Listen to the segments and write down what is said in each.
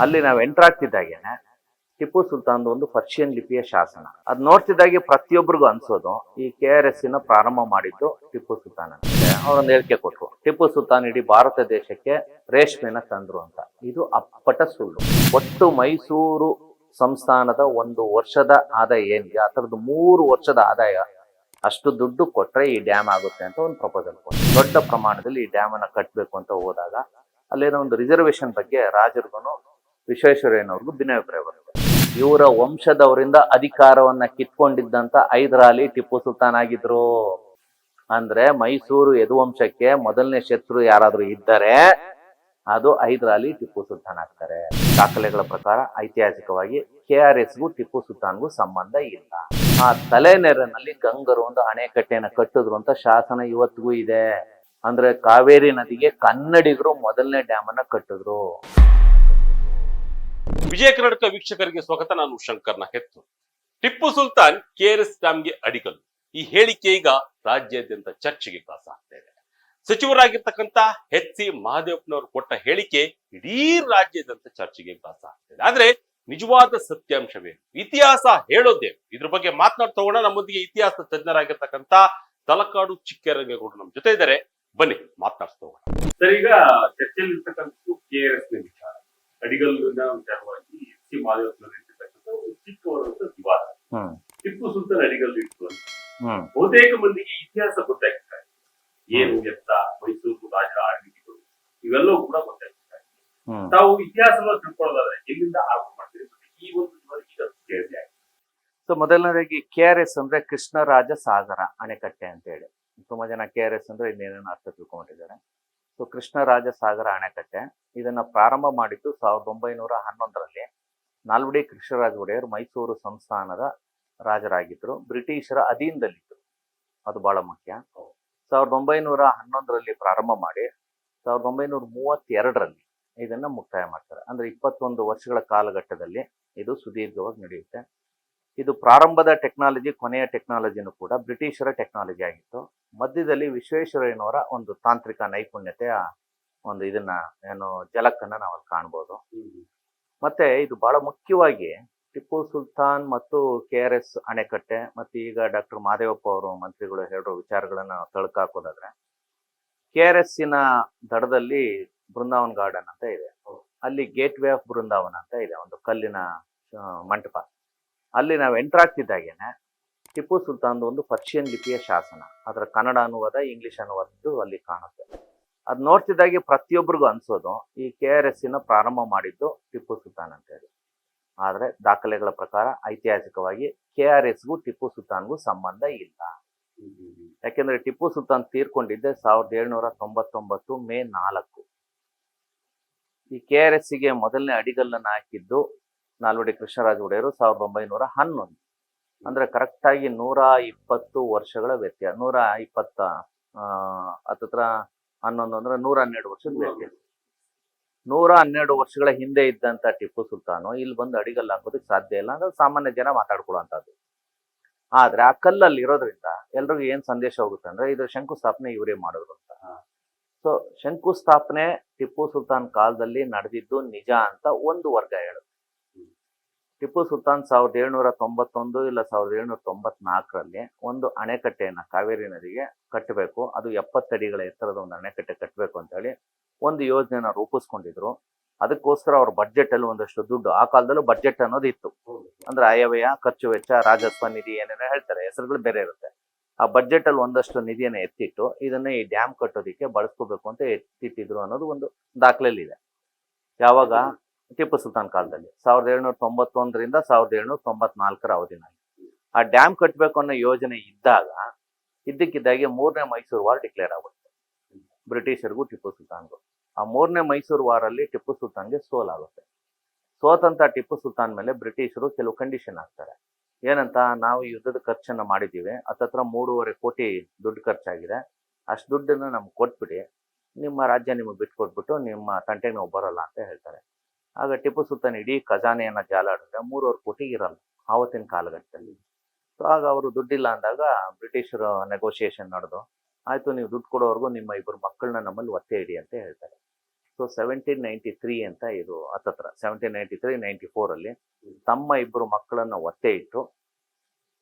ಅಲ್ಲಿ ನಾವು ಎಂಟರ್ ಆಗ್ತಿದ್ದಾಗೇನೆ ಟಿಪ್ಪು ಸುಲ್ತಾನ್ದು ಒಂದು ಪರ್ಷಿಯನ್ ಲಿಪಿಯ ಶಾಸನ. ಅದ್ ನೋಡ್ತಿದ್ದಾಗೆ ಪ್ರತಿಯೊಬ್ಬರಿಗೂ ಅನ್ಸೋದು ಈ KRS ಪ್ರಾರಂಭ ಮಾಡಿದ್ದು ಟಿಪ್ಪು ಸುಲ್ತಾನ್ ಅಂತ. ಅವರೊಂದು ಹೇಳಿಕೆ ಕೊಟ್ರು, ಟಿಪ್ಪು ಸುಲ್ತಾನ್ ಇಡೀ ಭಾರತ ದೇಶಕ್ಕೆ ರೇಷ್ಮೆನ ತಂದ್ರು ಅಂತ. ಇದು ಅಪ್ಪಟ ಸುಳ್ಳು. ಒಟ್ಟು ಮೈಸೂರು ಸಂಸ್ಥಾನದ ಒಂದು ವರ್ಷದ ಆದಾಯ ಏನಿದೆ ಅದರದ್ದು 3 ವರ್ಷದ ಆದಾಯ ಅಷ್ಟು ದುಡ್ಡು ಕೊಟ್ರೆ ಈ ಡ್ಯಾಮ್ ಆಗುತ್ತೆ ಅಂತ ಒಂದು ಪ್ರಪೋಸಲ್ ಕೊಟ್ಟು ದೊಡ್ಡ ಪ್ರಮಾಣದಲ್ಲಿ ಈ ಡ್ಯಾಮ್ ಅನ್ನ ಕಟ್ಟಬೇಕು ಅಂತ ಹೋದಾಗ ಅಲ್ಲೇನೋ ಒಂದು ರಿಸರ್ವೇಶನ್ ಬಗ್ಗೆ ರಾಜರಿಗೂ ವಿಶ್ವೇಶ್ವರಯ್ಯನವ್ರಿಗೂ ಭಿನ್ನಾಭಿಪ್ರಾಯ ಬರುತ್ತೆ. ಇವರ ವಂಶದವರಿಂದ ಅಧಿಕಾರವನ್ನ ಕಿತ್ಕೊಂಡಿದ್ದಂತ ಹೈದರಾಲಿ ಟಿಪ್ಪು ಸುಲ್ತಾನ್ ಆಗಿದ್ರು. ಅಂದ್ರೆ ಮೈಸೂರು ಯದುವಂಶಕ್ಕೆ ಮೊದಲನೇ ಶತ್ರು ಯಾರಾದ್ರೂ ಇದ್ದರೆ ಅದು ಹೈದರಾಲಿ ಟಿಪ್ಪು ಸುಲ್ತಾನ್ ಆಗ್ತಾರೆ. ದಾಖಲೆಗಳ ಪ್ರಕಾರ ಐತಿಹಾಸಿಕವಾಗಿ KRSಗೂ ಟಿಪ್ಪು ಸುಲ್ತಾನ್ಗೂ ಸಂಬಂಧ ಇಲ್ಲ. ಆ ತಲೆನೆರೆನಲ್ಲಿ ಗಂಗರು ಒಂದು ಅಣೆಕಟ್ಟೆಯನ್ನು ಕಟ್ಟಿದ್ರು ಅಂತ ಶಾಸನ ಇವತ್ತಿಗೂ ಇದೆ. ಅಂದ್ರೆ ಕಾವೇರಿ ನದಿಗೆ ಕನ್ನಡಿಗರು ಮೊದಲನೇ ಡ್ಯಾಮ್ ಅನ್ನ ಕಟ್ಟಿದ್ರು. ವಿಜಯ ಕರ್ನಾಟಕ ವೀಕ್ಷಕರಿಗೆ ಸ್ವಾಗತ. ನಾನು ಶಂಕರ್ ನಾಯಕ್. ಟಿಪ್ಪು ಸುಲ್ತಾನ್ KRS ಡ್ಯಾಮ್ಗೆ ಅಡಿಗಲ್ಲು. ಈ ಹೇಳಿಕೆ ಈಗ ರಾಜ್ಯಾದ್ಯಂತ ಚರ್ಚೆಗೆ ಗ್ರಾಸ ಆಗ್ತಾ ಇದೆ. ಸಚಿವರಾಗಿರ್ತಕ್ಕಂಥ HC ಮಹದೇವಪ್ಪನವರು ಕೊಟ್ಟ ಹೇಳಿಕೆ ಇಡೀ ರಾಜ್ಯಾದ್ಯಂತ ಚರ್ಚೆಗೆ ಗ್ರಾಸ ಆಗ್ತಿದೆ. ಆದ್ರೆ ನಿಜವಾದ ಸತ್ಯಾಂಶವೇನು, ಇತಿಹಾಸ ಹೇಳೋದೇನು, ಇದ್ರ ಬಗ್ಗೆ ಮಾತನಾಡ್ತಾ ಹೋಗೋಣ. ನಮ್ಮೊಂದಿಗೆ ಇತಿಹಾಸ ತಜ್ಞರಾಗಿರ್ತಕ್ಕಂಥ ತಲಕಾಡು ಚಿಕ್ಕರಂಗೇಗೌಡರು ನಮ್ಮ ಜೊತೆ ಇದ್ದಾರೆ. ಬನ್ನಿ ಮಾತನಾಡ್ತಾ ಹೋಗೋಣ. ಸರ್, ಈಗ ಚರ್ಚೆಯಲ್ಲಿ ಇರ್ತಕ್ಕಂಥದ್ದು KRS ವಿಚಾರ, ಅಡಿಗಲ್ಲಿನ ವಿಚಾರವಾಗಿ HC ಮಹದೇವಪ್ಪನವರು ಇರ್ತಕ್ಕಂಥ ಒಂದು ಚಿಕ್ಕವರಂತ ವಿವಾದ. ಟಿಪ್ಪು ಸುಲ್ತಾನ್ ಅಡಿಗಲ್ಲು ಇತ್ತು ಅಂತ ಬಹುತೇಕ ಮಂದಿಗೆ ಇತಿಹಾಸ ಗೊತ್ತಾಗ್ತಾ ಇದೆ. ಏನು ಎತ್ತ, ಮೈಸೂರು ರಾಜರ ಆಳ್ವಿಕೆಗಳು ಇವೆಲ್ಲವೂ ಕೂಡ ಗೊತ್ತಾಗ್ತಾ ಇದೆ. ತಾವು ಇತಿಹಾಸವನ್ನು ತಿಳ್ಕೊಳ್ಳೋದಾದ್ರೆ ಎಲ್ಲಿಂದ ಆರಂಭ ಮಾಡ್ತೀರಿ? ಈ ಒಂದು ಕೇಳಿದೆ. ಸೊ ಮೊದಲನೇದಾಗಿ KRS ಅಂದ್ರೆ ಕೃಷ್ಣರಾಜ ಸಾಗರ ಅಣೆಕಟ್ಟೆ ಅಂತ ಹೇಳಿ. ತುಂಬಾ ಜನ KRS ಅಂದ್ರೆ ಇನ್ನೇನೇನೋ ಅರ್ಥ ತಿಳ್ಕೊಂಡಿದ್ದಾರೆ. ಸೊ ಕೃಷ್ಣರಾಜ ಸಾಗರ ಅಣೆಕಟ್ಟೆ ಇದನ್ನ ಪ್ರಾರಂಭ ಮಾಡಿದ್ದು 1911ರಲ್ಲಿ ನಾಲ್ವಡಿ ಕೃಷ್ಣರಾಜ ಒಡೆಯರ್ ಮೈಸೂರು ಸಂಸ್ಥಾನದ ರಾಜರಾಗಿದ್ರು. ಬ್ರಿಟಿಷರ ಅಧೀನದಲ್ಲಿದ್ದರು, ಅದು ಬಹಳ ಮುಖ್ಯ. 1911ರಲ್ಲಿ ಪ್ರಾರಂಭ ಮಾಡಿ 1932ರಲ್ಲಿ ಇದನ್ನ ಮುಕ್ತಾಯ ಮಾಡ್ತಾರೆ. ಅಂದ್ರೆ 21 ವರ್ಷಗಳ ಕಾಲಘಟ್ಟದಲ್ಲಿ ಇದು ಸುದೀರ್ಘವಾಗಿ ನಡೆಯುತ್ತೆ. ಇದು ಪ್ರಾರಂಭದ ಟೆಕ್ನಾಲಜಿ, ಕೊನೆಯ ಟೆಕ್ನಾಲಜಿನೂ ಕೂಡ ಬ್ರಿಟಿಷರ ಟೆಕ್ನಾಲಜಿ ಆಗಿತ್ತು. ಮಧ್ಯದಲ್ಲಿ ವಿಶ್ವೇಶ್ವರಯ್ಯನವರ ಒಂದು ತಾಂತ್ರಿಕ ನೈಪುಣ್ಯತೆಯ ಒಂದು ಇದನ್ನ ಏನು ಜಲಕ್ಕನ್ನ ನಾವಲ್ಲಿ ಕಾಣ್ಬೋದು. ಮತ್ತೆ ಇದು ಬಹಳ ಮುಖ್ಯವಾಗಿ ಟಿಪ್ಪು ಸುಲ್ತಾನ್ ಮತ್ತು KRS ಅಣೆಕಟ್ಟೆ ಮತ್ತೆ ಈಗ ಡಾಕ್ಟರ್ ಮಹದೇವಪ್ಪ ಅವರು ಮಂತ್ರಿಗಳು ಹೇಳಿರೋ ವಿಚಾರಗಳನ್ನ ತಳ್ಕಾಕೋದಾದ್ರೆ KRSನ ದಡದಲ್ಲಿ ಬೃಂದಾವನ್ ಗಾರ್ಡನ್ ಅಂತ ಇದೆ. ಅಲ್ಲಿ ಗೇಟ್ ವೇ ಆಫ್ ಬೃಂದಾವನ ಅಂತ ಇದೆ, ಒಂದು ಕಲ್ಲಿನ ಮಂಟಪ. ಅಲ್ಲಿ ನಾವು ಎಂಟರ್ ಆಗ್ತಿದ್ದಾಗೇನೆ ಟಿಪ್ಪು ಸುಲ್ತಾನ್ದು ಒಂದು ಪರ್ಷಿಯನ್ ಲಿಪಿಯ ಶಾಸನ, ಅದರ ಕನ್ನಡ ಅನುವಾದ ಇಂಗ್ಲಿಷ್ ಅನುವಾದದ್ದು ಅಲ್ಲಿ ಕಾಣುತ್ತೆ. ಅದ್ ನೋಡ್ತಿದ್ದಾಗೆ ಪ್ರತಿಯೊಬ್ಬರಿಗೂ ಅನ್ಸೋದು ಈ KRS ಪ್ರಾರಂಭ ಮಾಡಿದ್ದು ಟಿಪ್ಪು ಸುಲ್ತಾನ್ ಅಂತ ಹೇಳಿ. ಆದ್ರೆ ದಾಖಲೆಗಳ ಪ್ರಕಾರ ಐತಿಹಾಸಿಕವಾಗಿ KRSಗೂ ಟಿಪ್ಪು ಸುಲ್ತಾನ್ಗೂ ಸಂಬಂಧ ಇಲ್ಲ. ಯಾಕೆಂದ್ರೆ ಟಿಪ್ಪು ಸುಲ್ತಾನ್ ತೀರ್ಕೊಂಡಿದ್ದೆ 1799 ಮೇ 4. ಈ KRSಗೆ ಮೊದಲನೇ ಅಡಿಗಲ್ಲನ್ನು ಹಾಕಿದ್ದು ನಾಲ್ವಡಿ ಕೃಷ್ಣರಾಜ ಒಡೆಯರು 1911. ಅಂದ್ರೆ ಕರೆಕ್ಟ್ ಆಗಿ 120 ವರ್ಷಗಳ ವ್ಯತ್ಯಾಸ. 120 ಹತ್ತತ್ರ 11 ಅಂದ್ರೆ 112 ವರ್ಷದ ವ್ಯತ್ಯಾಸ. 112 ವರ್ಷಗಳ ಹಿಂದೆ ಇದ್ದಂತ ಟಿಪ್ಪು ಸುಲ್ತಾನು ಇಲ್ಲಿ ಬಂದು ಅಡಿಗಲ್ಲು ಹಾಕೋದಕ್ಕೆ ಸಾಧ್ಯ ಇಲ್ಲ ಅಂದ್ರೆ ಸಾಮಾನ್ಯ ಜನ ಮಾತಾಡ್ಕೊಳ್ಳುವಂಥದ್ದು. ಆದ್ರೆ ಆ ಕಲ್ಲಲ್ಲಿ ಇರೋದ್ರಿಂದ ಎಲ್ರಿಗೂ ಏನ್ ಸಂದೇಶ ಹೋಗುತ್ತೆ ಅಂದ್ರೆ ಇದು ಶಂಕುಸ್ಥಾಪನೆ ಇವರೇ ಮಾಡಿದ್ರು ಅಂತ. ಸೊ ಶಂಕುಸ್ಥಾಪನೆ ಟಿಪ್ಪು ಸುಲ್ತಾನ್ ಕಾಲದಲ್ಲಿ ನಡೆದಿದ್ದು ನಿಜ ಅಂತ ಒಂದು ವರ್ಗ ಹೇಳುತ್ತೆ. ಟಿಪ್ಪು ಸುಲ್ತಾನ್ 1791 ಇಲ್ಲ 1794ರಲ್ಲಿ ಒಂದು ಅಣೆಕಟ್ಟೆಯನ್ನ ಕಾವೇರಿ ನದಿಗೆ ಕಟ್ಟಬೇಕು, ಅದು 70 ಅಡಿಗಳ ಎತ್ತರದ ಒಂದು ಅಣೆಕಟ್ಟೆ ಕಟ್ಟಬೇಕು ಅಂತ ಹೇಳಿ ಒಂದು ಯೋಜನೆನ ರೂಪಿಸ್ಕೊಂಡಿದ್ರು. ಅದಕ್ಕೋಸ್ಕರ ಅವ್ರ ಬಡ್ಜೆಟ್ ಅಲ್ಲಿ ಒಂದಷ್ಟು ದುಡ್ಡು, ಆ ಕಾಲದಲ್ಲೂ ಬಡ್ಜೆಟ್ ಅನ್ನೋದು ಇತ್ತು. ಅಂದ್ರೆ ಆಯವ್ಯಯ, ಖರ್ಚು ವೆಚ್ಚ, ರಾಜಸ್ವ ನಿಧಿ ಏನೇನೋ ಹೇಳ್ತಾರೆ, ಹೆಸರುಗಳು ಬೇರೆ ಇರುತ್ತೆ. ಆ ಬಡ್ಜೆಟ್ ಅಲ್ಲಿ ಒಂದಷ್ಟು ನಿಧಿಯನ್ನು ಎತ್ತಿಟ್ಟು ಇದನ್ನ ಈ ಡ್ಯಾಮ್ ಕಟ್ಟೋದಿಕ್ಕೆ ಬಳಸ್ಕೋಬೇಕು ಅಂತ ಎತ್ತಿಟ್ಟಿದ್ರು ಅನ್ನೋದು ಒಂದು ದಾಖಲೆಯಲ್ಲಿ ಇದೆ. ಯಾವಾಗ? ಟಿಪ್ಪು ಸುಲ್ತಾನ್ ಕಾಲದಲ್ಲಿ 1791ರಿಂದ 1794 ಅವಧಿನಲ್ಲಿ ಆ ಡ್ಯಾಮ್ ಕಟ್ಟಬೇಕು ಅನ್ನೋ ಯೋಜನೆ ಇದ್ದಾಗ ಇದ್ದಕ್ಕಿದ್ದಾಗೆ 3ನೇ ಮೈಸೂರು ವಾರ್ ಡಿಕ್ಲೇರ್ ಆಗುತ್ತೆ ಬ್ರಿಟಿಷರಿಗೂ ಟಿಪ್ಪು ಸುಲ್ತಾನ್ಗೂ. ಆ 3ನೇ ಮೈಸೂರು ವಾರಲ್ಲಿ ಟಿಪ್ಪು ಸುಲ್ತಾನ್ಗೆ ಸೋಲಾಗುತ್ತೆ. ಸೋತಂತ ಟಿಪ್ಪು ಸುಲ್ತಾನ್ ಮೇಲೆ ಬ್ರಿಟಿಷರು ಕೆಲವು ಕಂಡೀಷನ್ ಹಾಕ್ತಾರೆ. ಏನಂತ? ನಾವು ಯುದ್ಧದ ಖರ್ಚನ್ನ ಮಾಡಿದ್ದೀವಿ, ಹತ್ತತ್ರ 3.5 ಕೋಟಿ ದುಡ್ಡು ಖರ್ಚಾಗಿದೆ, ಅಷ್ಟು ದುಡ್ಡನ್ನ ನಮ್ಗೆ ಕೊಟ್ಬಿಡಿ, ನಿಮ್ಮ ರಾಜ್ಯ ನಿಮಗೆ ಬಿಟ್ಕೊಟ್ಬಿಟ್ಟು ನಿಮ್ಮ ತಂಟೆಗೆ ನಾವು ಬರೋಲ್ಲ ಅಂತ ಹೇಳ್ತಾರೆ. ಆಗ ಟಿಪ್ಪು ಸುಲ್ತಾನ್ ಇಡೀ ಖಜಾನೆಯನ್ನ ಜಾಲಾಡಿದ್ರೆ 3.5 ಕೋಟಿ ಇರಲ್ಲ ಆವತ್ತಿನ ಕಾಲಘಟ್ಟದಲ್ಲಿ. ಸೊ ಆಗ ಅವರು ದುಡ್ಡಿಲ್ಲ ಅಂದಾಗ ಬ್ರಿಟಿಷರು ನೆಗೋಷಿಯೇಷನ್ ನಡೆದು, ಆಯ್ತು ನೀವು ದುಡ್ಡು ಕೊಡೋವರೆಗೂ ನಿಮ್ಮ 2 ಮಕ್ಕಳನ್ನ ನಮ್ಮಲ್ಲಿ ಒತ್ತೆ ಇಡಿ ಅಂತ ಹೇಳ್ತಾರೆ. ಸೊ 1793 ಅಂತ ಇದು ಹತ್ತತ್ರ 1793-94 ಅಲ್ಲಿ ತಮ್ಮ ಇಬ್ಬರು ಮಕ್ಕಳನ್ನ ಒತ್ತೆ ಇಟ್ಟು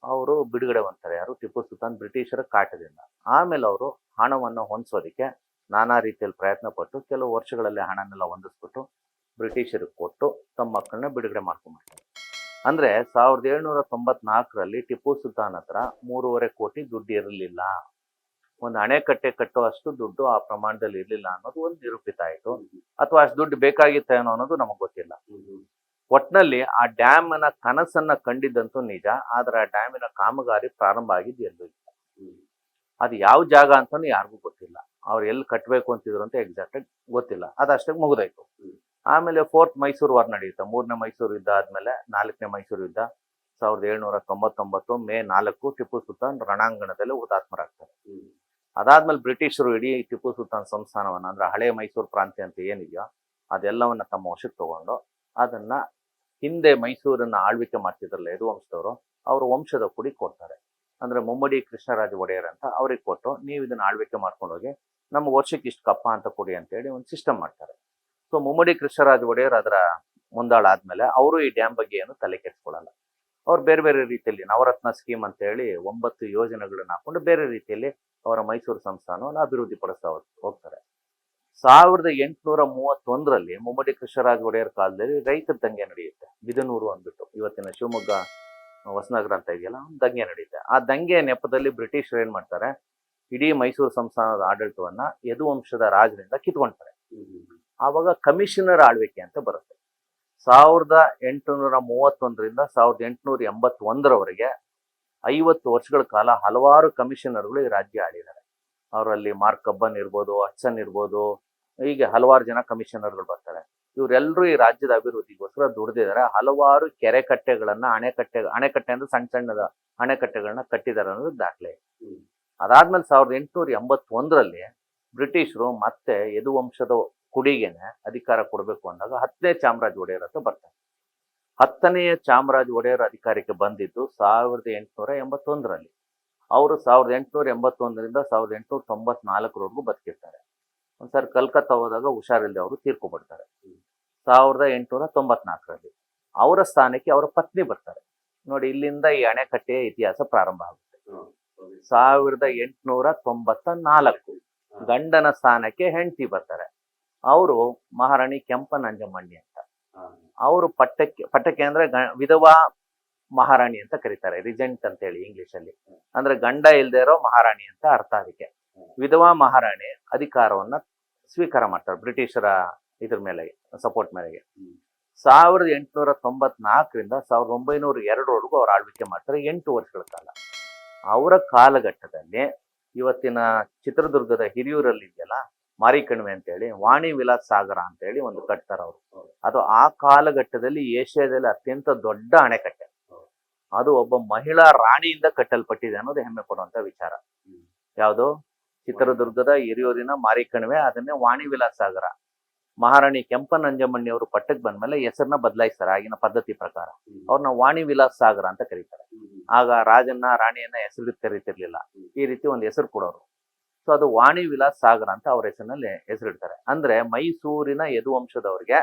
ಅವರು ಬಿಡುಗಡೆ ಹೊಂದ್ತಾರೆ. ಯಾರು? ಟಿಪ್ಪು ಸುಲ್ತಾನ್ ಬ್ರಿಟಿಷರ ಕಾಟದಿಂದ. ಆಮೇಲೆ ಅವರು ಹಣವನ್ನು ಹೊಂದಿಸೋದಕ್ಕೆ ನಾನಾ ರೀತಿಯಲ್ಲಿ ಪ್ರಯತ್ನ ಪಟ್ಟು ಕೆಲವು ವರ್ಷಗಳಲ್ಲಿ ಹಣನೆಲ್ಲ ಹೊಂದಿಸ್ಬಿಟ್ಟು ಬ್ರಿಟಿಷರಿಗೆ ಕೊಟ್ಟು ತಮ್ಮ ಮಕ್ಕಳನ್ನ ಬಿಡುಗಡೆ ಮಾಡ್ಕೊಂಡ್ಬಿಡ್ತಾರೆ. ಅಂದ್ರೆ 1794ರಲ್ಲಿ ಟಿಪ್ಪು ಸುಲ್ತಾನ್ ಹತ್ರ 3.5 ಕೋಟಿ ದುಡ್ಡು ಇರಲಿಲ್ಲ. ಒಂದು ಅಣೆಕಟ್ಟೆ ಕಟ್ಟುವಷ್ಟು ದುಡ್ಡು ಆ ಪ್ರಮಾಣದಲ್ಲಿ ಇರಲಿಲ್ಲ ಅನ್ನೋದು ಒಂದು ನಿರೂಪಿತ ಆಯಿತು. ಅಥವಾ ಅಷ್ಟು ದುಡ್ಡು ಬೇಕಾಗಿತ್ತೇನೋ ಅನ್ನೋದು ನಮಗೆ ಗೊತ್ತಿಲ್ಲ. ಒಟ್ನಲ್ಲಿ ಆ ಡ್ಯಾಮ್ನ ಕನಸನ್ನ ಕಂಡಿದ್ದಂತೂ ನಿಜ. ಆದ್ರೆ ಆ ಡ್ಯಾಮಿನ ಕಾಮಗಾರಿ ಪ್ರಾರಂಭ ಆಗಿದ್ದು ಎಲ್ಲೂ ಇಲ್ಲ. ಅದು ಯಾವ ಜಾಗ ಅಂತಾನು ಯಾರಿಗೂ ಗೊತ್ತಿಲ್ಲ. ಅವ್ರು ಎಲ್ಲಿ ಕಟ್ಟಬೇಕು ಅಂತಿದ್ರು ಅಂತ ಎಕ್ಸಾಕ್ಟ್ ಆಗಿ ಗೊತ್ತಿಲ್ಲ. ಅದಷ್ಟೇ ಮುಗಿದೋಯ್ತು. ಆಮೇಲೆ 4th ಮೈಸೂರು ವಾರ್ ನಡೆಯುತ್ತೆ. 3ನೇ ಮೈಸೂರು ಯುದ್ಧ ಆದ್ಮೇಲೆ 4ನೇ ಮೈಸೂರು ಯುದ್ಧ 1799 ಮೇ 4 ಟಿಪ್ಪು ಸುಲ್ತಾನ್ ರಣಾಂಗಣದಲ್ಲಿ ಹುತಾತ್ಮರಾಗ್ತಾರೆ. ಅದಾದ್ಮೇಲೆ ಬ್ರಿಟಿಷರು ಇಡೀ ಟಿಪ್ಪು ಸುಲ್ತಾನ್ ಸಂಸ್ಥಾನವನ್ನ, ಅಂದ್ರೆ ಹಳೆ ಮೈಸೂರು ಪ್ರಾಂತ್ಯ ಅಂತ ಏನಿದೆಯೋ ಅದೆಲ್ಲವನ್ನ ತಮ್ಮ ವಶಕ್ಕೆ ತಗೊಂಡು ಅದನ್ನ ಹಿಂದೆ ಮೈಸೂರನ್ನ ಆಳ್ವಿಕೆ ಮಾಡ್ತಿದ್ರಲ್ಲ ಯದುವಂಶದವರು, ಅವ್ರ ವಂಶದ ಕುಡಿ ಕೊಡ್ತಾರೆ. ಅಂದ್ರೆ ಮುಮ್ಮಡಿ ಕೃಷ್ಣರಾಜ ಒಡೆಯರ್ ಅಂತ ಅವ್ರಿಗೆ ಕೊಟ್ಟು, ನೀವು ಇದನ್ನ ಆಳ್ವಿಕೆ ಮಾಡ್ಕೊಂಡೋಗಿ ನಮ್ಮ ವರ್ಷಕ್ಕೆ ಇಷ್ಟು ಕಪ್ಪ ಅಂತ ಕೊಡಿ ಅಂತೇಳಿ ಒಂದು ಸಿಸ್ಟಮ್ ಮಾಡ್ತಾರೆ. ಸೊ ಮುಮ್ಮಡಿ ಕೃಷ್ಣರಾಜ ಒಡೆಯರ್ ಅದರ ಮುಂದಾಳಾದ್ಮೇಲೆ ಅವರು ಈ ಡ್ಯಾಮ್ ಬಗ್ಗೆ ಏನು ತಲೆ ಕೆಡಿಸ್ಕೊಳ್ಳಲ್ಲ. ಅವ್ರು ಬೇರೆ ಬೇರೆ ರೀತಿಯಲ್ಲಿ ನವರತ್ನ ಸ್ಕೀಮ್ ಅಂತ ಹೇಳಿ 9 ಯೋಜನೆಗಳನ್ನ ಹಾಕೊಂಡು ಬೇರೆ ರೀತಿಯಲ್ಲಿ ಅವರ ಮೈಸೂರು ಸಂಸ್ಥಾನವನ್ನು ಅಭಿವೃದ್ಧಿ ಪಡಿಸ್ತಾ ಹೋಗ್ತಾರೆ. 1831ರಲ್ಲಿ ಮುಮ್ಮಡಿ ಕೃಷ್ಣರಾಜ ಒಡೆಯರ್ ಕಾಲದಲ್ಲಿ ರೈತರ ದಂಗೆ ನಡೆಯುತ್ತೆ. ಬಿದನೂರು ಅಂದ್ಬಿಟ್ಟು ಇವತ್ತಿನ ಶಿವಮೊಗ್ಗ ಹೊಸನಗರ ಅಂತ ಇದೆಯಲ್ಲ, ಒಂದು ದಂಗೆ ನಡೆಯುತ್ತೆ. ಆ ದಂಗೆ ನೆಪದಲ್ಲಿ ಬ್ರಿಟಿಷರು ಏನ್ ಮಾಡ್ತಾರೆ, ಇಡೀ ಮೈಸೂರು ಸಂಸ್ಥಾನದ ಆಡಳಿತವನ್ನ ಯದುವಂಶದ ರಾಜರಿಂದ ಕಿತ್ಕೊಳ್ತಾರೆ. ಆವಾಗ ಕಮಿಷನರ್ ಆಳ್ವಿಕೆ ಅಂತ ಬರುತ್ತೆ. 1831ರಿಂದ 1881ರವರೆಗೆ 50 ವರ್ಷಗಳ ಕಾಲ ಹಲವಾರು ಕಮಿಷನರ್ಗಳು ಈ ರಾಜ್ಯ ಆಳಿದ್ದಾರೆ. ಅವರಲ್ಲಿ ಮಾರ್ಕ್ ಕಬ್ಬನ್ ಇರ್ಬೋದು, ಹಡ್ಸನ್ ಇರ್ಬೋದು, ಹೀಗೆ ಹಲವಾರು ಜನ ಕಮಿಷನರ್ಗಳು ಬರ್ತಾರೆ. ಇವರೆಲ್ಲರೂ ಈ ರಾಜ್ಯದ ಅಭಿವೃದ್ಧಿಗೋಸ್ಕರ ದುಡಿದಿದ್ದಾರೆ. ಹಲವಾರು ಕೆರೆ ಕಟ್ಟೆಗಳನ್ನ ಅಣೆಕಟ್ಟೆ ಅಂದ್ರೆ ಸಣ್ಣ ಸಣ್ಣದ ಅಣೆಕಟ್ಟೆಗಳನ್ನ ಕಟ್ಟಿದ್ದಾರೆ ಅನ್ನೋದು ದಾಖಲೆ. ಅದಾದ್ಮೇಲೆ 1881ರಲ್ಲಿ ಬ್ರಿಟಿಷರು ಮತ್ತೆ ಯದುವಂಶದ ಕುಡಿಗೆನೆ ಅಧಿಕಾರ ಕೊಡಬೇಕು ಅಂದಾಗ 10ನೇ ಚಾಮರಾಜ ಒಡೆಯರ್ ಅಂತ ಬರ್ತಾರೆ. 10ನೇ ಚಾಮರಾಜ ಒಡೆಯರ್ ಅಧಿಕಾರಕ್ಕೆ ಬಂದಿದ್ದು 1881ರಲ್ಲಿ. ಅವರು 1881ರಿಂದ 1894ವರೆಗೂ ಬದುಕಿರ್ತಾರೆ. ಒಂದ್ಸರಿ ಕಲ್ಕತ್ತಾ ಹೋದಾಗ ಹುಷಾರಿಲ್ಲದೆ ಅವರು ತೀರ್ಕೊಂಡ್ಬಿಡ್ತಾರೆ 1894ರಲ್ಲಿ. ಅವರ ಸ್ಥಾನಕ್ಕೆ ಅವರ ಪತ್ನಿ ಬರ್ತಾರೆ. ನೋಡಿ, ಇಲ್ಲಿಂದ ಈ ಅಣೆಕಟ್ಟೆಯ ಇತಿಹಾಸ ಪ್ರಾರಂಭ ಆಗುತ್ತೆ. 1894 ಗಂಡನ ಸ್ಥಾನಕ್ಕೆ ಹೆಂಡತಿ ಬರ್ತಾರೆ. ಅವರು ಮಹಾರಾಣಿ ಕೆಂಪನಂಜಮ್ಮಣ್ಣಿ ಅಂತ. ಅವರು ಪಟ್ಟಕ್ಕೆ ಅಂದ್ರೆ ವಿಧವಾ ಮಹಾರಾಣಿ ಅಂತ ಕರೀತಾರೆ, ರಿಜೆಂಟ್ ಅಂತ ಹೇಳಿ ಇಂಗ್ಲಿಷ್ ಅಲ್ಲಿ. ಅಂದ್ರೆ ಗಂಡ ಇಲ್ದೇ ಇರೋ ಮಹಾರಾಣಿ ಅಂತ ಅರ್ಥ. ಅದಕ್ಕೆ ವಿಧವಾ ಮಹಾರಾಣಿ ಅಧಿಕಾರವನ್ನ ಸ್ವೀಕಾರ ಮಾಡ್ತಾರೆ ಬ್ರಿಟಿಷರ ಇದ್ರ ಮೇಲೆ, ಸಪೋರ್ಟ್ ಮೇಲೆಗೆ. 1894ರಿಂದ 1902ವರೆಗೂ ಅವ್ರು ಆಳ್ವಿಕೆ ಮಾಡ್ತಾರೆ, 8 ವರ್ಷಗಳ ಕಾಲ. ಅವರ ಕಾಲಘಟ್ಟದಲ್ಲಿ ಇವತ್ತಿನ ಚಿತ್ರದುರ್ಗದ ಹಿರಿಯೂರಲ್ಲಿ ಇದೆಯಲ್ಲ ಮಾರಿಕಣಿವೆ ಅಂತೇಳಿ, ವಾಣಿ ವಿಲಾಸ್ ಸಾಗರ ಅಂತೇಳಿ ಒಂದು ಕಟ್ತಾರೆ ಅವರು. ಅದು ಆ ಕಾಲಘಟ್ಟದಲ್ಲಿ ಏಷ್ಯಾದಲ್ಲಿ ಅತ್ಯಂತ ದೊಡ್ಡ ಅಣೆಕಟ್ಟೆ. ಅದು ಒಬ್ಬ ಮಹಿಳಾ ರಾಣಿಯಿಂದ ಕಟ್ಟಲ್ಪಟ್ಟಿದೆ ಅನ್ನೋದು ಹೆಮ್ಮೆ ಪಡುವಂತ ವಿಚಾರ. ಯಾವುದು? ಚಿತ್ರದುರ್ಗದ ಹಿರಿಯೂರಿನ ಮಾರಿಕಣಿವೆ, ಅದನ್ನೇ ವಾಣಿ ವಿಲಾಸ್ ಸಾಗರ. ಮಹಾರಾಣಿ ಕೆಂಪನಂಜಮ್ಮಣ್ಣಿ ಅವರು ಪಟ್ಟಕ್ಕೆ ಬಂದ್ಮೇಲೆ ಹೆಸರನ್ನ ಬದಲಾಯಿಸ್ತಾರೆ. ಆಗಿನ ಪದ್ಧತಿ ಪ್ರಕಾರ ಅವ್ರನ್ನ ವಾಣಿ ವಿಲಾಸ್ ಸಾಗರ ಅಂತ ಕರೀತಾರೆ. ಆಗ ರಾಜನ್ನ ರಾಣಿಯನ್ನ ಹೆಸರು ಕರೀತಿರ್ಲಿಲ್ಲ, ಈ ರೀತಿ ಒಂದು ಹೆಸರು ಕೊಡೋರು. ಸೊ ಅದು ವಾಣಿ ವಿಲಾಸ್ ಸಾಗರ ಅಂತ ಅವ್ರ ಹೆಸರಿನಲ್ಲಿ ಹೆಸರಿಡ್ತಾರೆ. ಅಂದ್ರೆ ಮೈಸೂರಿನ ಯದುವಂಶದವ್ರಿಗೆ